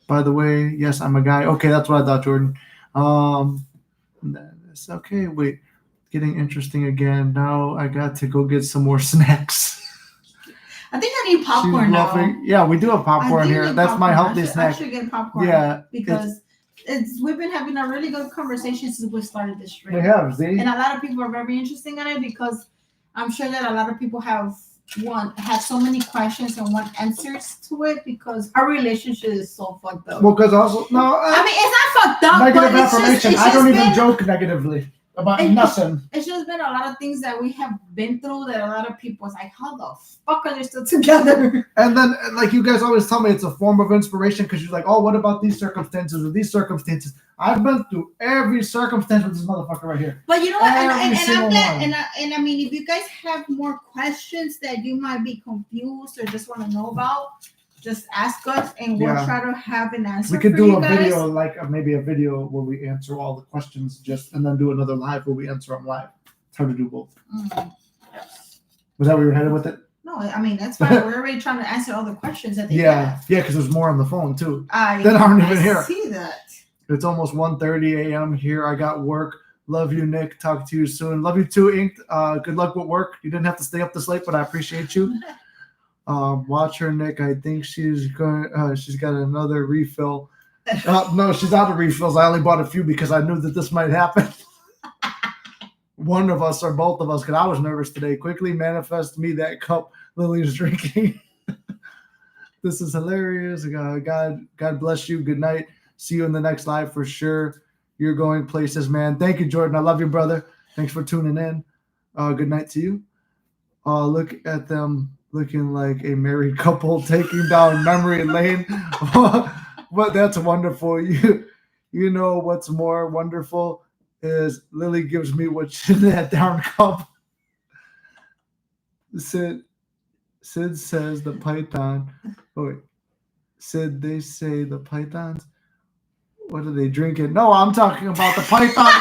By the way, yes, I'm a guy. Okay, that's what I thought, Jordan. That's okay. Wait, getting interesting again. Now I got to go get some more snacks. I think I need popcorn now. Yeah, we do have popcorn here. That's my healthy snack. I should get popcorn. Yeah, because we've been having a really good conversation since we started this stream. We have, see? And a lot of people are very interested in it because I'm sure that a lot of people have so many questions and want answers to it because our relationship is so fucked up. Well, because also it's not fucked up. Negative affirmation. I don't even joke negatively about nothing. It's just been a lot of things that we have been through that a lot of people is like, how the fuck are they still together? And then, like you guys always tell me, it's a form of inspiration because you're like, oh, what about these circumstances or these circumstances? I've been through every circumstance with this motherfucker right here. But you know what? And I'm glad. And I mean, if you guys have more questions that you might be confused or just want to know about, just ask us and we'll try to have an answer. We could do a video, maybe a video where we answer all the questions and then do another live where we answer them live. It's hard to do both. Was that where you were headed with it? No, I mean, that's fine. We're already trying to answer all the questions that they have. Yeah, because there's more on the phone too. I aren't even here. I see that. It's almost 1:30 a.m. here. I got work. Love you, Nick. Talk to you soon. Love you too, Ink. Good luck with work. You didn't have to stay up this late, but I appreciate you. Watch her, Nick. I think she's going. She's got another refill. No, she's out of refills. I only bought a few because I knew that this might happen. One of us or both of us, because I was nervous today. Quickly manifest me that cup Lily's drinking. This is hilarious. God bless you. Good night. See you in the next live for sure. You're going places, man. Thank you, Jordan. I love you, brother. Thanks for tuning in. Good night to you. Look at them looking like a married couple taking down memory lane. But that's wonderful. You know what's more wonderful is Lily gives me what she that down cup. Sid says the python. Oh wait. Sid, they say the pythons. What are they drinking? No, I'm talking about the python.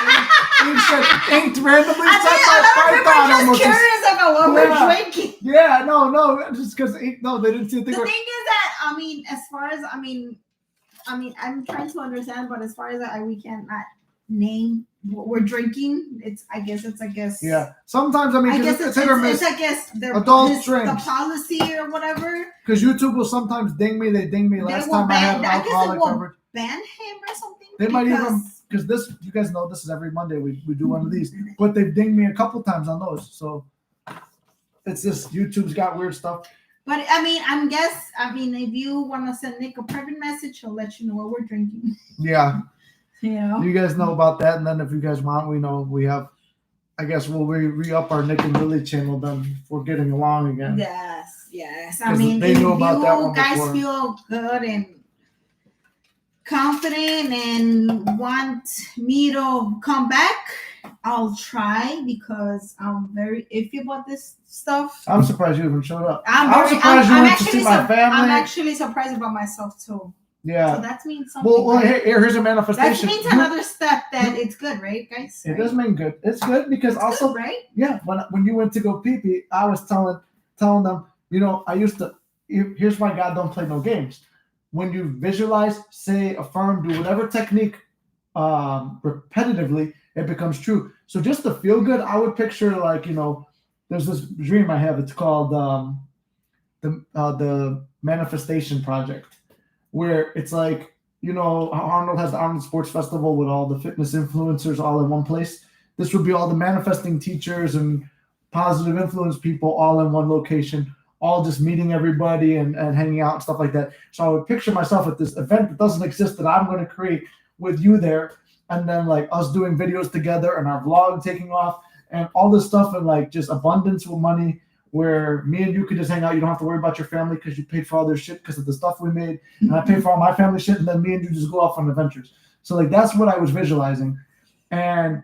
Inked randomly said the python. I'm just curious about what we're drinking. Yeah, no, just because they didn't see a thing. The thing is that as far as I'm trying to understand, but as far as we cannot name what we're drinking, I guess. Yeah. Sometimes it's hit or miss. I guess adult drinks. The policy or whatever. Because YouTube will sometimes ding me. They ding me last time I had an alcoholic coverage. Ban him or something. They might even because this, you guys know, this is every Monday we do one of these, but they've dinged me a couple times on those. So it's just YouTube's got weird stuff. But if you want to send Nick a private message, he'll let you know what we're drinking. Yeah. Yeah. You guys know about that, and then if you guys want, we know we have. I guess we'll re-up our Nick and Lily channel then if we're getting along again. Yes. They knew about that one guys before. Feel good and confident and want me to come back, I'll try, because I'm very iffy about this stuff. I'm surprised you even showed up. I'm surprised you went to see my family. I'm actually surprised about myself too. Yeah. So that means something. Well, here's a manifestation. That means another step that it's good, right, guys? It does mean good. It's good because it's also, good, right? Yeah. When you went to go pee-pee, I was telling them, I used to. Here's why God don't play no games. When you visualize, say, affirm, do whatever technique repetitively, it becomes true. So just to feel good, I would picture there's this dream I have. It's called the Manifestation Project, where it's like, Arnold has the Arnold Sports Festival with all the fitness influencers all in one place. This would be all the manifesting teachers and positive influence people all in one location, all just meeting everybody and hanging out and stuff like that. So I would picture myself at this event that doesn't exist that I'm going to create with you there. And then us doing videos together and our vlog taking off and all this stuff and just abundance with money where me and you could just hang out. You don't have to worry about your family because you paid for all their shit because of the stuff we made. And I paid for all my family shit. And then me and you just go off on adventures. So that's what I was visualizing. And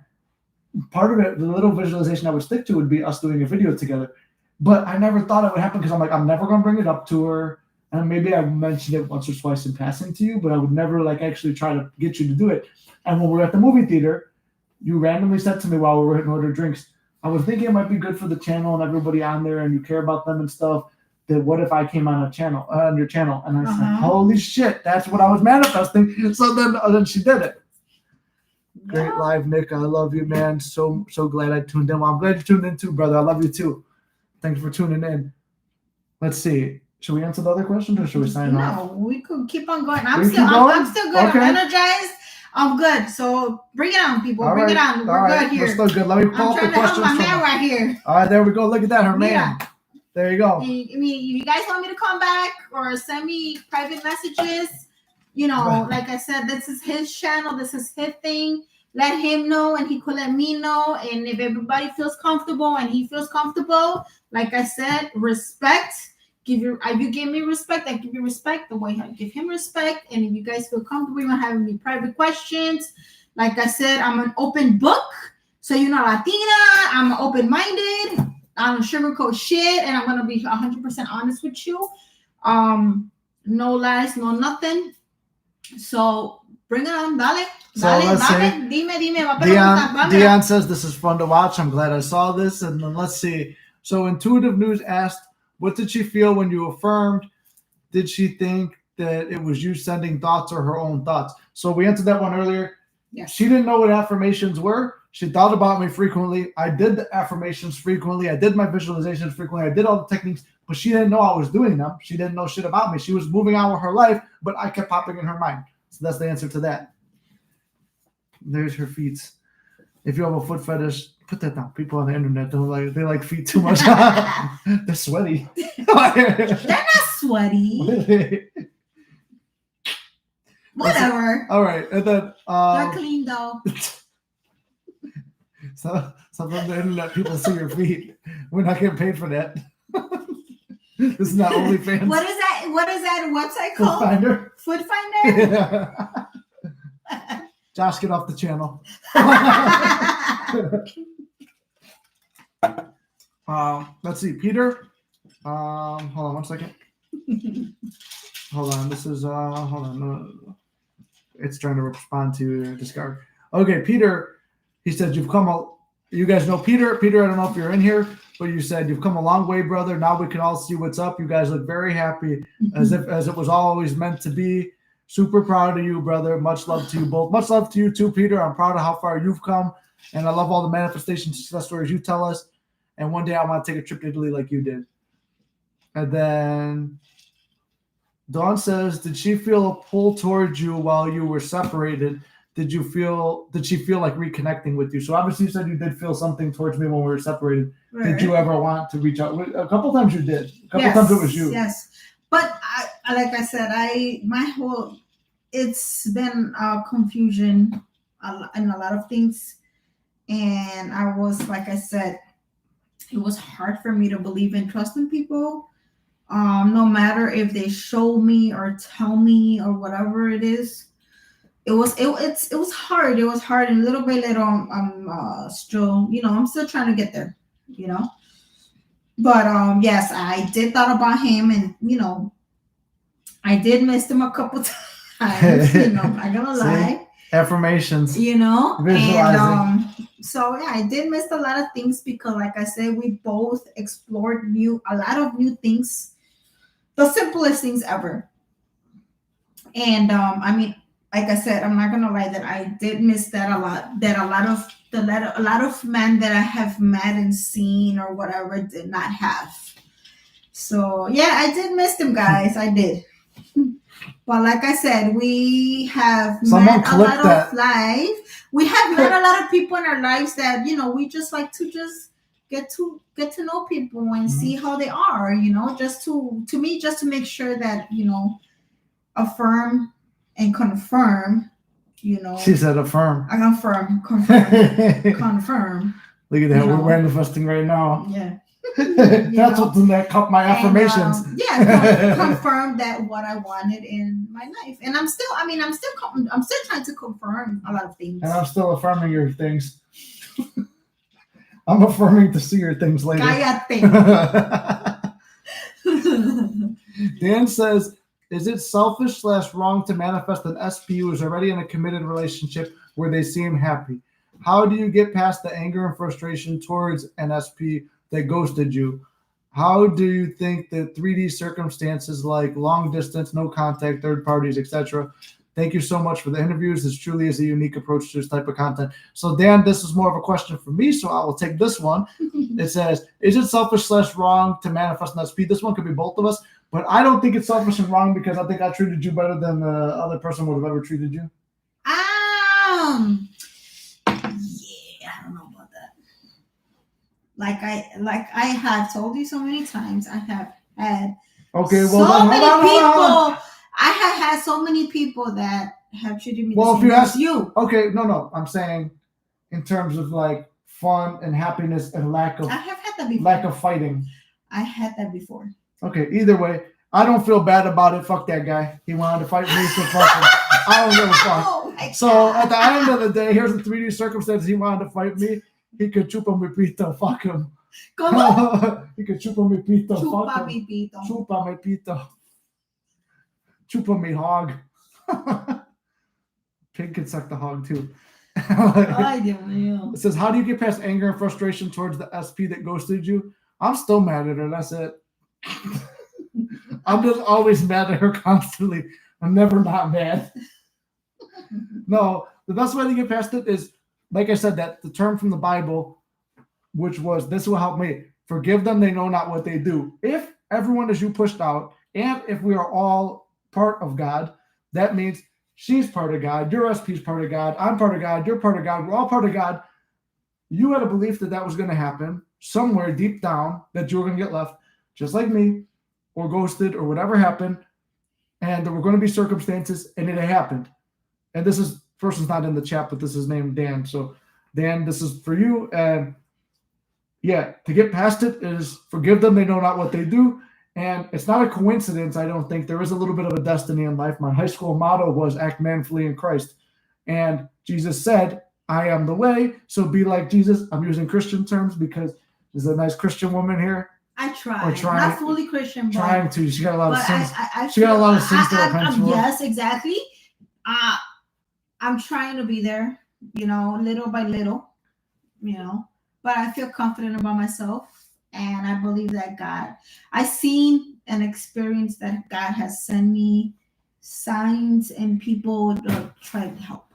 part of it, the little visualization I would stick to would be us doing a video together. But I never thought it would happen because I'm I'm never going to bring it up to her. And maybe I mentioned it once or twice in passing to you, but I would never actually try to get you to do it. And when we were at the movie theater, you randomly said to me while we were hitting order drinks, I was thinking it might be good for the channel and everybody on there and you care about them and stuff, that what if I came on your channel? And I said, holy shit, that's what I was manifesting. So then she did it. Great live, Nick. I love you, man. So glad I tuned in. Well, I'm glad you tuned in too, brother. I love you too. Thanks for tuning in. Let's see. Should we answer the other questions or should we sign off? No, we could keep on going. I'm still good. Okay. I'm energized. I'm good. So bring it on, people. Bring it on. We're good here. We're still good. Let me pull up the questions. I'm trying to help my man right here. All right, there we go. Look at that, her man. There you go. If you guys want me to come back or send me private messages, like I said, this is his channel. This is his thing. Let him know and he could let me know. And if everybody feels comfortable and he feels comfortable, like I said, respect. If you give me respect, I give you respect the way I give him respect. And if you guys feel comfortable even having me private questions, like I said, I'm an open book. So you're not Latina. I'm open-minded. I don't sugarcoat shit. And I'm going to be 100% honest with you. No lies, no nothing. So bring it on, dale. Dime. Dion says this is fun to watch. I'm glad I saw this. And then let's see. So Intuitive News asked, what did she feel when you affirmed? Did she think that it was you sending thoughts or her own thoughts? So we answered that one earlier. Yes. She didn't know what affirmations were. She thought about me frequently. I did the affirmations frequently. I did my visualizations frequently. I did all the techniques, but she didn't know I was doing them. She didn't know shit about me. She was moving on with her life, but I kept popping in her mind. So that's the answer to that. There's her feet. If you have a foot fetish, Put that down. People on the internet they like feet too much. They're sweaty. They're not sweaty. Whatever. All right, and then they're clean though. So from the internet, people see your feet. We're not getting paid for that. This is not OnlyFans. What is that? What is that website Foot called? Finder. Foot Finder. Yeah. Josh, get off the channel. Let's see, Peter. Hold on 1 second. Hold on. This is hold on. No. It's trying to respond to discard. Okay, Peter. He said you've come. You guys know Peter. Peter, I don't know if you're in here, but you said you've come a long way, brother. Now we can all see what's up. You guys look very happy, as it was always meant to be. Super proud of you, brother. Much love to you both. Much love to you too, Peter. I'm proud of how far you've come, and I love all the manifestation success stories you tell us. And one day I want to take a trip to Italy like you did. And then Dawn says, did she feel a pull towards you while you were separated? Did she feel like reconnecting with you? So obviously you said you did feel something towards me when we were separated. Right. Did you ever want to reach out? A couple times you did. A couple times it was you. Yes. But like I said, it's been confusion in a lot of things. And I was, like I said, it was hard for me to believe and trust in people. No matter if they show me or tell me or whatever it is. It was hard. It was hard, and little by little, I'm still, I'm still trying to get there, But yes, I did thought about him, and I did miss him a couple times. I'm not gonna lie. Affirmations. Visualizing. And so yeah, I did miss a lot of things because, like I said, we both explored a lot of new things, the simplest things ever. And like I said, I'm not gonna lie that I did miss that a lot. That a lot of men that I have met and seen or whatever did not have. So yeah, I did miss them, guys. I did. But like I said, we have met a lot of life. We have met a lot of people in our lives that we just like to just get to know people and see how they are. Just to make sure that affirm and confirm, She said affirm. I confirm. Look at that. We're manifesting right now. Yeah. That's what's in that cup, my affirmations. Confirm that what I wanted in my life. And I'm still trying to confirm a lot of things. And I'm still affirming your things. I'm affirming to see your things later. Dan says, is it selfish/wrong to manifest an SP who is already in a committed relationship where they seem happy? How do you get past the anger and frustration towards an SP that ghosted you? How do you think that 3D circumstances like long distance, no contact, third parties, etc.? Thank you so much for the interviews. This truly is a unique approach to this type of content. So Dan, this is more of a question for me, so I will take this one. It says, is it selfish/wrong to manifest an SP? This one could be both of us, but I don't think it's selfish and wrong because I think I treated you better than the other person would have ever treated you. Yeah, I don't know about that. Like I have told you so many times, I have had I have had so many people that have treated me the same as you. Okay, no. I'm saying in terms of like fun and happiness and lack of I have had that before. Lack of fighting. I had that before. Okay, either way, I don't feel bad about it. Fuck that guy. He wanted to fight me, so fuck him. I don't give a fuck. So at the end of the day, here's the 3D circumstances. He wanted to fight me. He could chupa mi pito. Fuck him. He could chupa mi pito. Chupa mi pito. Chupa mi pito. Chupa me hog. Pig can suck the hog too. It says, how do you get past anger and frustration towards the SP that ghosted you? I'm still mad at her. That's it. I'm just always mad at her constantly. I'm never not mad. No, the best way to get past it is, like I said, that the term from the Bible, which was, this will help me. Forgive them, they know not what they do. If everyone is you pushed out, and if we are all part of God, that means she's part of God, your SP is part of God, I'm part of God, you're part of God, we're all part of God. you had a belief that that was going to happen somewhere deep down, that you were going to get left, just like me, or ghosted, or whatever happened, and there were going to be circumstances, and it happened. And this is, person's not in the chat, but this is named Dan. So, Dan, this is for you. And yeah, to get past it is forgive them. They know not what they do. And it's not a coincidence, I don't think. There is a little bit of a destiny in life. My high school motto was act manfully in Christ. And Jesus said, I am the way, so be like Jesus. I'm using Christian terms because there's a nice Christian woman here. I try. Not fully Christian, but trying to. She got a lot of sins. She got a lot of sins to repent for. Yes, exactly. I'm trying to be there, little by little, but I feel confident about myself, and I believe that I've seen and experienced that God has sent me signs and people to try to help.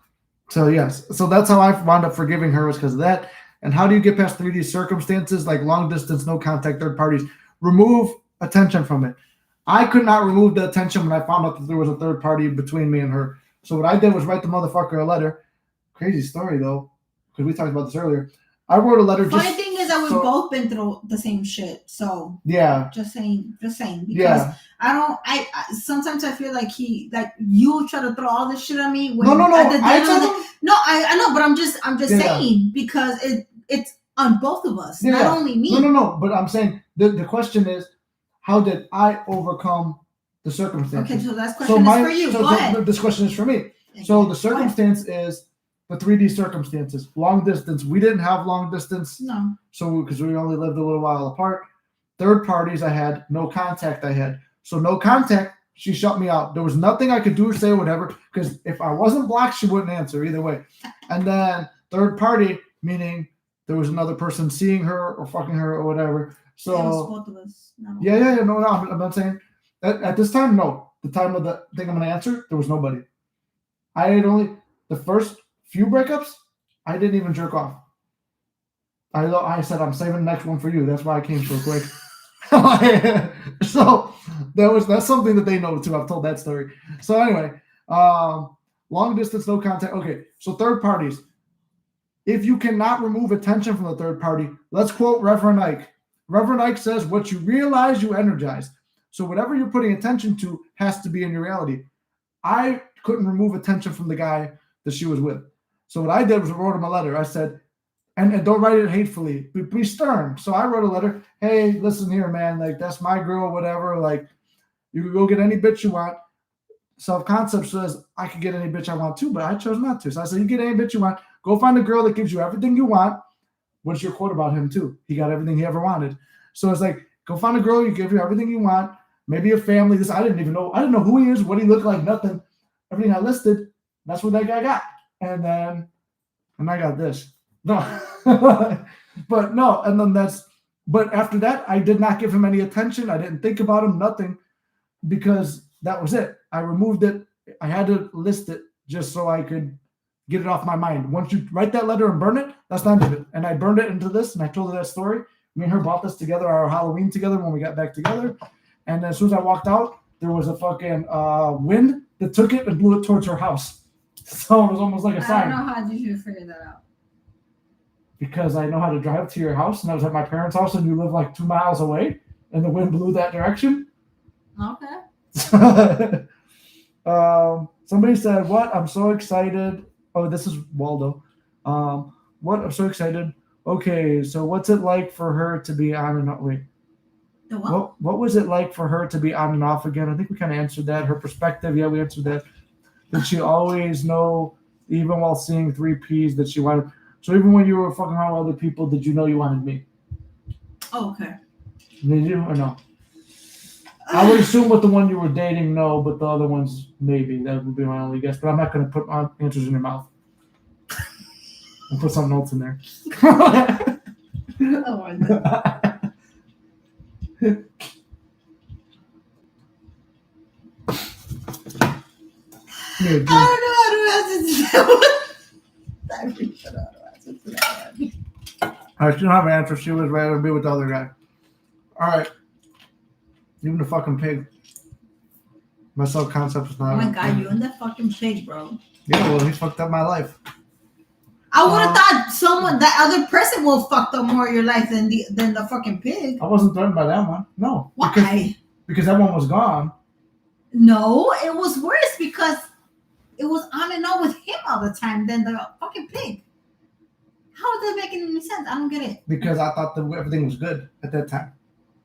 So yes, so that's how I wound up forgiving her, was because of that. And how do you get past 3D circumstances like long distance, no contact, third parties? Remove attention from it. I could not remove the attention when I found out that there was a third party between me and her. So what I did was write the motherfucker a letter. Crazy story though, because we talked about this earlier. I wrote a letter. Funny thing is that we've both been through the same shit. So yeah, just saying, because I sometimes I feel like you try to throw all this shit at me. When no, I know, but I'm just saying, because it's on both of us, not only me. No, but I'm saying the question is, how did I overcome the circumstances? Okay, so that question is for you. Go ahead. This question is for me. Okay. So the circumstance is the 3D circumstances. Long distance. We didn't have long distance. No. So because we only lived a little while apart. Third parties I had. No contact I had. So no contact, she shut me out. There was nothing I could do or say or whatever, because if I wasn't blocked, she wouldn't answer either way. And then third party, meaning there was another person seeing her or fucking her or whatever. So it was both of us. No. Yeah. No, I'm not saying at this time. No, the time of the thing I'm going to answer, there was nobody. I had only the first few breakups. I didn't even jerk off. I said I'm saving the next one for you. That's why I came so quick. So that's something that they know too. I've told that story. So anyway, long distance, no contact. Okay, so third parties. If you cannot remove attention from the third party, let's quote Reverend Ike. Reverend Ike says, what you realize, you energize. So whatever you're putting attention to has to be in your reality. I couldn't remove attention from the guy that she was with. So what I did was I wrote him a letter. I said, and don't write it hatefully, be stern. So I wrote a letter. Hey, listen here, man. Like, that's my girl, whatever. Like, you can go get any bitch you want. Self-concept says I could get any bitch I want too, but I chose not to. So I said, you get any bitch you want. Go find a girl that gives you everything you want. What's your quote about him too? He got everything he ever wanted. So it's like, go find a girl, you give you everything you want. Maybe a family. This I didn't know who he is, what he looked like, nothing. Everything I listed, that's what that guy got. And I got this. No. But no, and then but after that, I did not give him any attention. I didn't think about him, nothing, because that was it. I removed it. I had to list it just so I could get it off my mind. Once you write that letter and burn it, that's the end of it. And I burned it into this, and I told her that story. Me and her bought this together, our Halloween together when we got back together. And as soon as I walked out, there was a fucking wind that took it and blew it towards her house. So it was almost like a sign. I don't know how did you figure that out. Because I know how to drive to your house, and I was at my parents' house, and you live like 2 miles away, and the wind blew that direction. Okay. Somebody said, "What? I'm so excited." Oh, this is Waldo. What? I'm so excited. Okay, so what's it like for her to be on and off? Wait. The what? What was it like for her to be on and off again? I think we kind of answered that. Her perspective, yeah, we answered that. Did she always know, even while seeing 3Ps, that she wanted? So even when you were fucking around with other people, did you know you wanted me? Oh, okay. Did you or no? I would assume with the one you were dating, no, but the other ones, maybe. That would be my only guess. But I'm not going to put my answers in your mouth. I'll put something else in there. Oh, my God. I don't know how to answer I still have an answer. She was rather be with the other guy. All right. Even the fucking pig. My self-concept is not. Oh my God, you and that fucking pig, bro. Yeah, well, he fucked up my life. I would have thought that other person will fuck up more of your life than the fucking pig. I wasn't threatened by that one. No. Why? Because that one was gone. No, it was worse because it was on and on with him all the time than the fucking pig. How does that make any sense? I don't get it. Because I thought that everything was good at that time.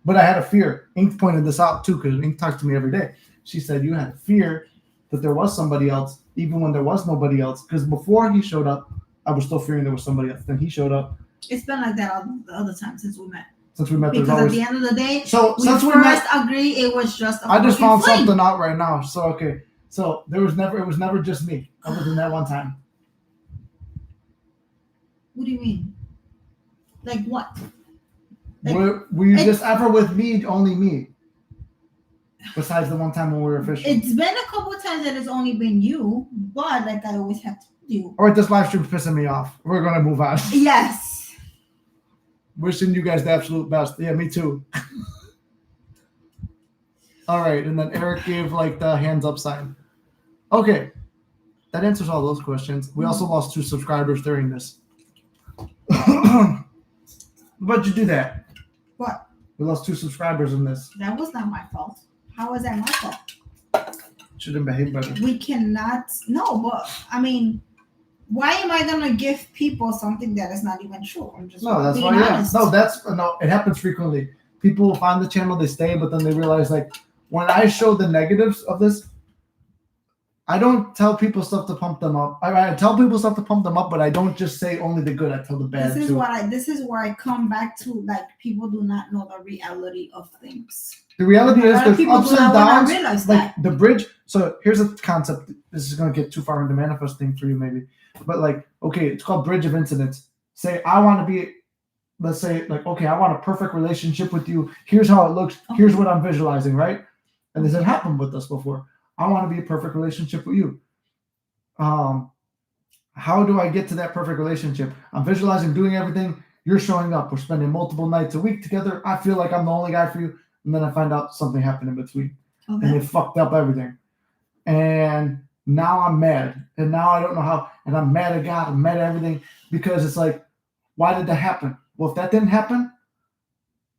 But I had a fear. Ink pointed this out too, because Ink talks to me every day. She said you had a fear that there was somebody else, even when there was nobody else. Because before he showed up, I was still fearing there was somebody else. Then he showed up. It's been like that all the other time since we met. Because at the end of the day, since we first agreed it was just I just found something out right now. So okay. So it was never just me, other than that one time. What do you mean? Like what? Like, were you just ever with me, only me? Besides the one time when we were official. It's been a couple of times that it's only been you, but like I always have to do. All right, this live stream's pissing me off. We're gonna move on. Yes. Wishing you guys the absolute best. Yeah, me too. All right, and then Eric gave like the hands up sign. Okay, that answers all those questions. We also lost 2 subscribers during this. Why'd you do that? What? We lost 2 subscribers in this. That was not my fault. How was that my fault? Shouldn't behave better. We cannot. No, but I mean, why am I gonna give people something that is not even true? I'm just that's being why. honest. Yeah, no. It happens frequently. People will find the channel, they stay, but then they realize like when I show the negatives of this, I don't tell people stuff to pump them up. I tell people stuff to pump them up, but I don't just say only the good. I tell the bad too. This is where I come back to, like, people do not know the reality of things. The reality is there's ups and downs. Realize like that. The bridge. So here's a concept. This is going to get too far into manifesting for you maybe. But like, okay, it's called bridge of incidents. Say I want to be, let's say like, okay, I want a perfect relationship with you. Here's how it looks. Okay. Here's what I'm visualizing, right? And this had happened with us before. I want to be a perfect relationship with you. How do I get to that perfect relationship? I'm visualizing doing everything. You're showing up. We're spending multiple nights a week together. I feel like I'm the only guy for you. And then I find out something happened in between. Okay. And it fucked up everything. And now I'm mad. And now I don't know how. And I'm mad at God. I'm mad at everything. Because it's like, why did that happen? Well, if that didn't happen,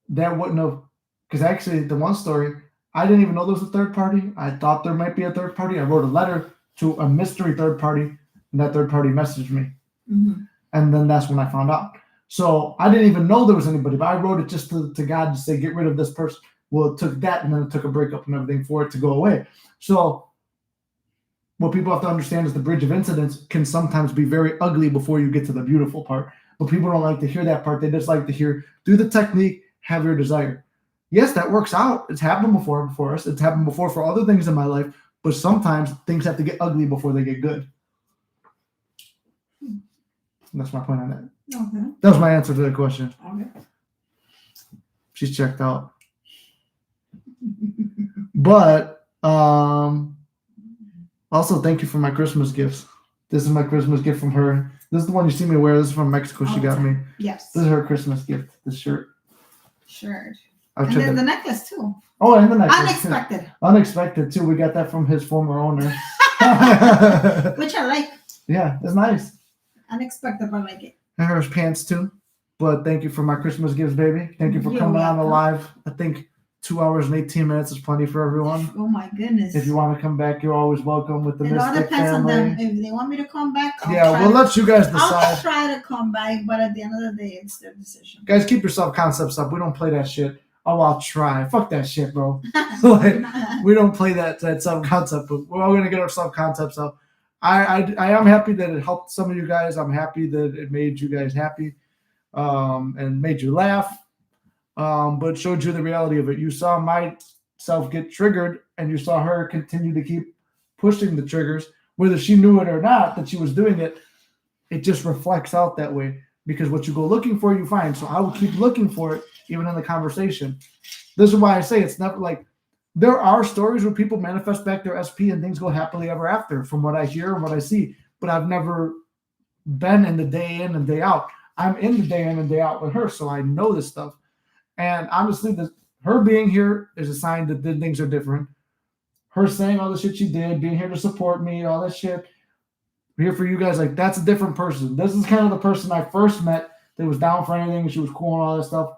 that wouldn't have. Because actually, the one story, I didn't even know there was a third party. I thought there might be a third party. I wrote a letter to a mystery third party, and that third party messaged me. Mm-hmm. And then that's when I found out. So I didn't even know there was anybody, but I wrote it just to God to say, get rid of this person. Well, it took that, and then it took a breakup and everything for it to go away. So what people have to understand is the bridge of incidents can sometimes be very ugly before you get to the beautiful part. But people don't like to hear that part. They just like to hear, do the technique, have your desire. Yes, that works out. It's happened before us. It's happened before for other things in my life. But sometimes things have to get ugly before they get good. And that's my point on that. Okay. That was my answer to the question. Okay. She's checked out. But also thank you for my Christmas gifts. This is my Christmas gift from her. This is the one you see me wear. This is from Mexico. She got me. Yes. This is her Christmas gift. This shirt. Shirt. And then the necklace too. Oh, and the necklace. Unexpected. Too. Unexpected too. We got that from his former owner. Which I like. Yeah, it's nice. Unexpected, but I like it. And her pants too. But thank you for my Christmas gifts, baby. Thank you for coming on the live. I think 2 hours and 18 minutes is plenty for everyone. Oh my goodness. If you want to come back, you're always welcome with the Mystic family. It all depends on them. If they want me to come back, we'll let you guys decide. I'll try to come back, but at the end of the day, it's their decision. Guys, keep your self-concepts up. We don't play that shit. Oh, I'll try. Fuck that shit, bro. Like, we don't play that self-concept, but we're all going to get our self-concepts up. I am happy that it helped some of you guys. I'm happy that it made you guys happy and made you laugh. But showed you the reality of it. You saw myself get triggered, and you saw her continue to keep pushing the triggers, whether she knew it or not that she was doing it. It just reflects out that way, because what you go looking for, you find. So I will keep looking for it, even in the conversation. This is why I say it's never like, there are stories where people manifest back their SP and things go happily ever after, from what I hear and what I see. But I've never been in the day in and day out. I'm in the day in and day out with her, so I know this stuff. And honestly, her being here is a sign that things are different. Her saying all the shit she did, being here to support me, all that shit, here for you guys. Like, that's a different person. This is kind of the person I first met that was down for anything. She was cool and all that stuff.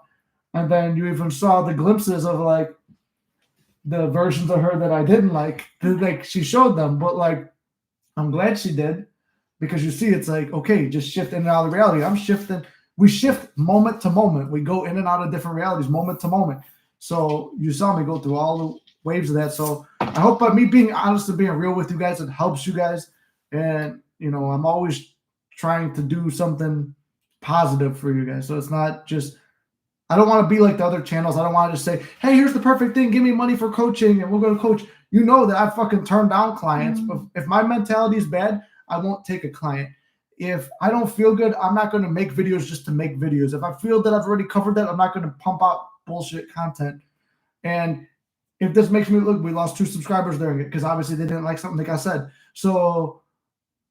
And then you even saw the glimpses of like the versions of her that I didn't like. Like, she showed them, but like, I'm glad she did, because you see, it's like, okay, just shift in and out of reality. I'm shifting. We shift moment to moment. We go in and out of different realities, moment to moment. So you saw me go through all the waves of that. So I hope by me being honest and being real with you guys, it helps you guys. And, you know, I'm always trying to do something positive for you guys. So it's not just, I don't want to be like the other channels. I don't want to just say, hey, here's the perfect thing. Give me money for coaching and we're going to coach. You know that I fucking turn down clients. But if my mentality is bad, I won't take a client. If I don't feel good, I'm not going to make videos just to make videos. If I feel that I've already covered that, I'm not going to pump out bullshit content. And if this makes me look, we lost 2 subscribers during it because obviously they didn't like something like I said. So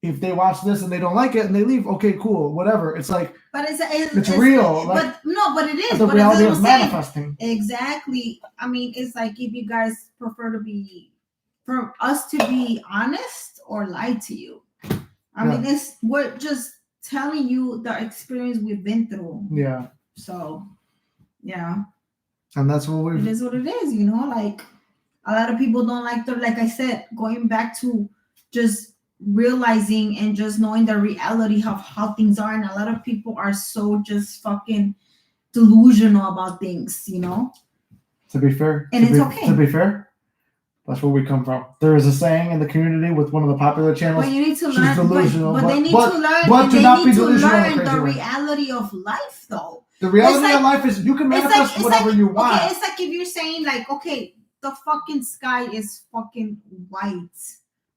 if they watch this and they don't like it and they leave, okay, cool, whatever. It's like, but it's real. But it is. The reality of manifesting. Exactly. I mean, it's like if you guys prefer for us to be honest or lie to you. I mean, we're just telling you the experience we've been through. Yeah. So, yeah. And that's what it is what it is, you know, like a lot of people don't like like I said, going back to just realizing and just knowing the reality of how things are. And a lot of people are so just fucking delusional about things, you know? To be fair. And it's okay. To be fair, that's where we come from. There is a saying in the community with one of the popular channels. But you need to learn. Delusional, but they need to learn. But they need to learn the reality of life, though. The reality of life is you can manifest whatever you want. Okay, it's like if you're saying like, okay, the fucking sky is fucking white,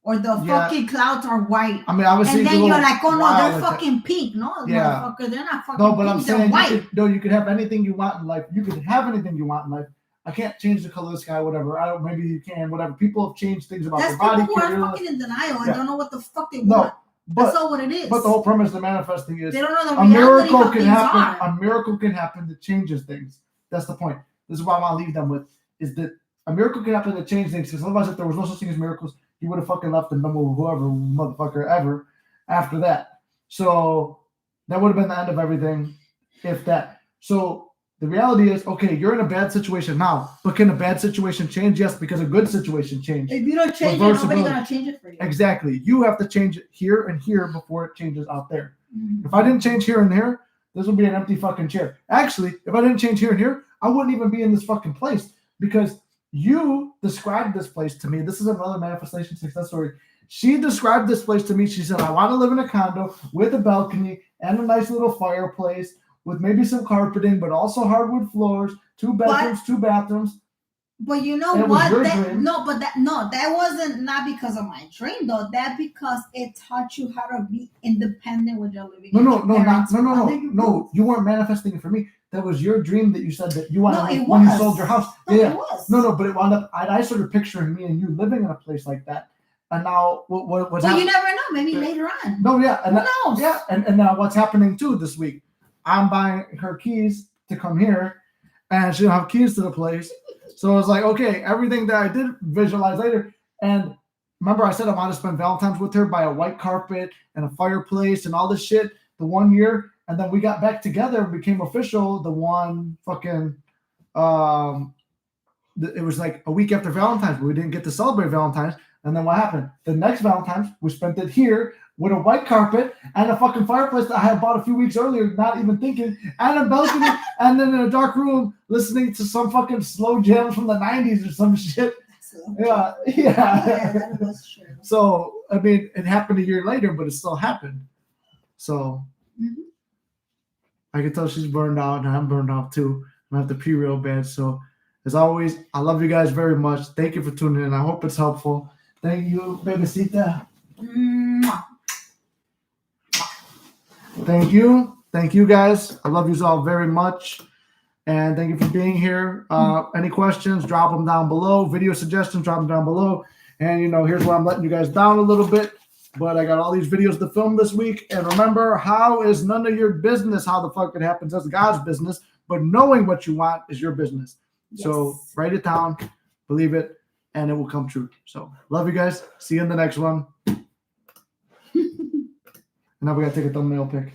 or the fucking clouds are white. I mean, obviously, and then you're like, oh no, they're fucking pink. No, motherfucker, they're not fucking pink. No, but I'm saying, white. You can have anything you want in life. You can have anything you want in life. I can't change the color of the sky, whatever. Maybe you can, whatever. People have changed things about their body. That's people who are fucking in denial and don't know what the fuck they want. That's all what it is. But the whole premise of manifesting is they don't know the reality of things are. A miracle can happen that changes things. That's the point. This is what I want to leave them with, is that a miracle can happen to change things. Because otherwise, if there was no such thing as miracles, you would have fucking left and done with whoever motherfucker ever after that. So that would have been the end of everything, if that. So the reality is, okay, you're in a bad situation now, but can a bad situation change? Yes, because a good situation changed. If you don't change it, nobody's gonna change it for you. Exactly. You have to change it here and here before it changes out there. If I didn't change here and here, this would be an empty fucking chair. Actually, if I didn't change here and here, I wouldn't even be in this fucking place, because you described this place to me. This is another manifestation success story. She described this place to me. She said, I want to live in a condo with a balcony and a nice little fireplace with maybe some carpeting, but also hardwood floors, 2 bedrooms, 2 bathrooms. But you know what? That wasn't not because of my dream though. That because it taught you how to be independent when you're living. No. You weren't manifesting it for me. That was your dream that you said that you wanted when you sold your house. It was. But it wound up. I started picturing me and you living in a place like that. And now what's happening? Well, you never know. Maybe later on. No, yeah. And who knows? Yeah, and now what's happening too this week? I'm buying her keys to come here, and she don't have keys to the place. So it's like, okay, everything that I did visualize later. And remember, I said I want to spend Valentine's with her by a white carpet and a fireplace and all this shit the 1 year. And then we got back together and became official the one fucking, it was like a week after Valentine's, but we didn't get to celebrate Valentine's. And then what happened? The next Valentine's, we spent it here with a white carpet and a fucking fireplace that I had bought a few weeks earlier, not even thinking, and a balcony, and then in a dark room listening to some fucking slow jams from the 90s or some shit. Yeah. That was true. So, I mean, it happened a year later, but it still happened. So, I can tell she's burned out, and I'm burned out too. I have to pee real bad. So, as always, I love you guys very much. Thank you for tuning in. I hope it's helpful. Thank you, babysita. Thank you guys. I love you all very much, and thank you for being here. Any questions, drop them down below. Video suggestions, drop them down below. And here's where I'm letting you guys down a little bit, but I got all these videos to film this week. And remember, how is none of your business how the fuck it happens? That's God's business, but knowing what you want is your business. Yes. So write it down, believe it, and it will come true. So love you guys. See you in the next one. Now we gotta take a thumbnail pic.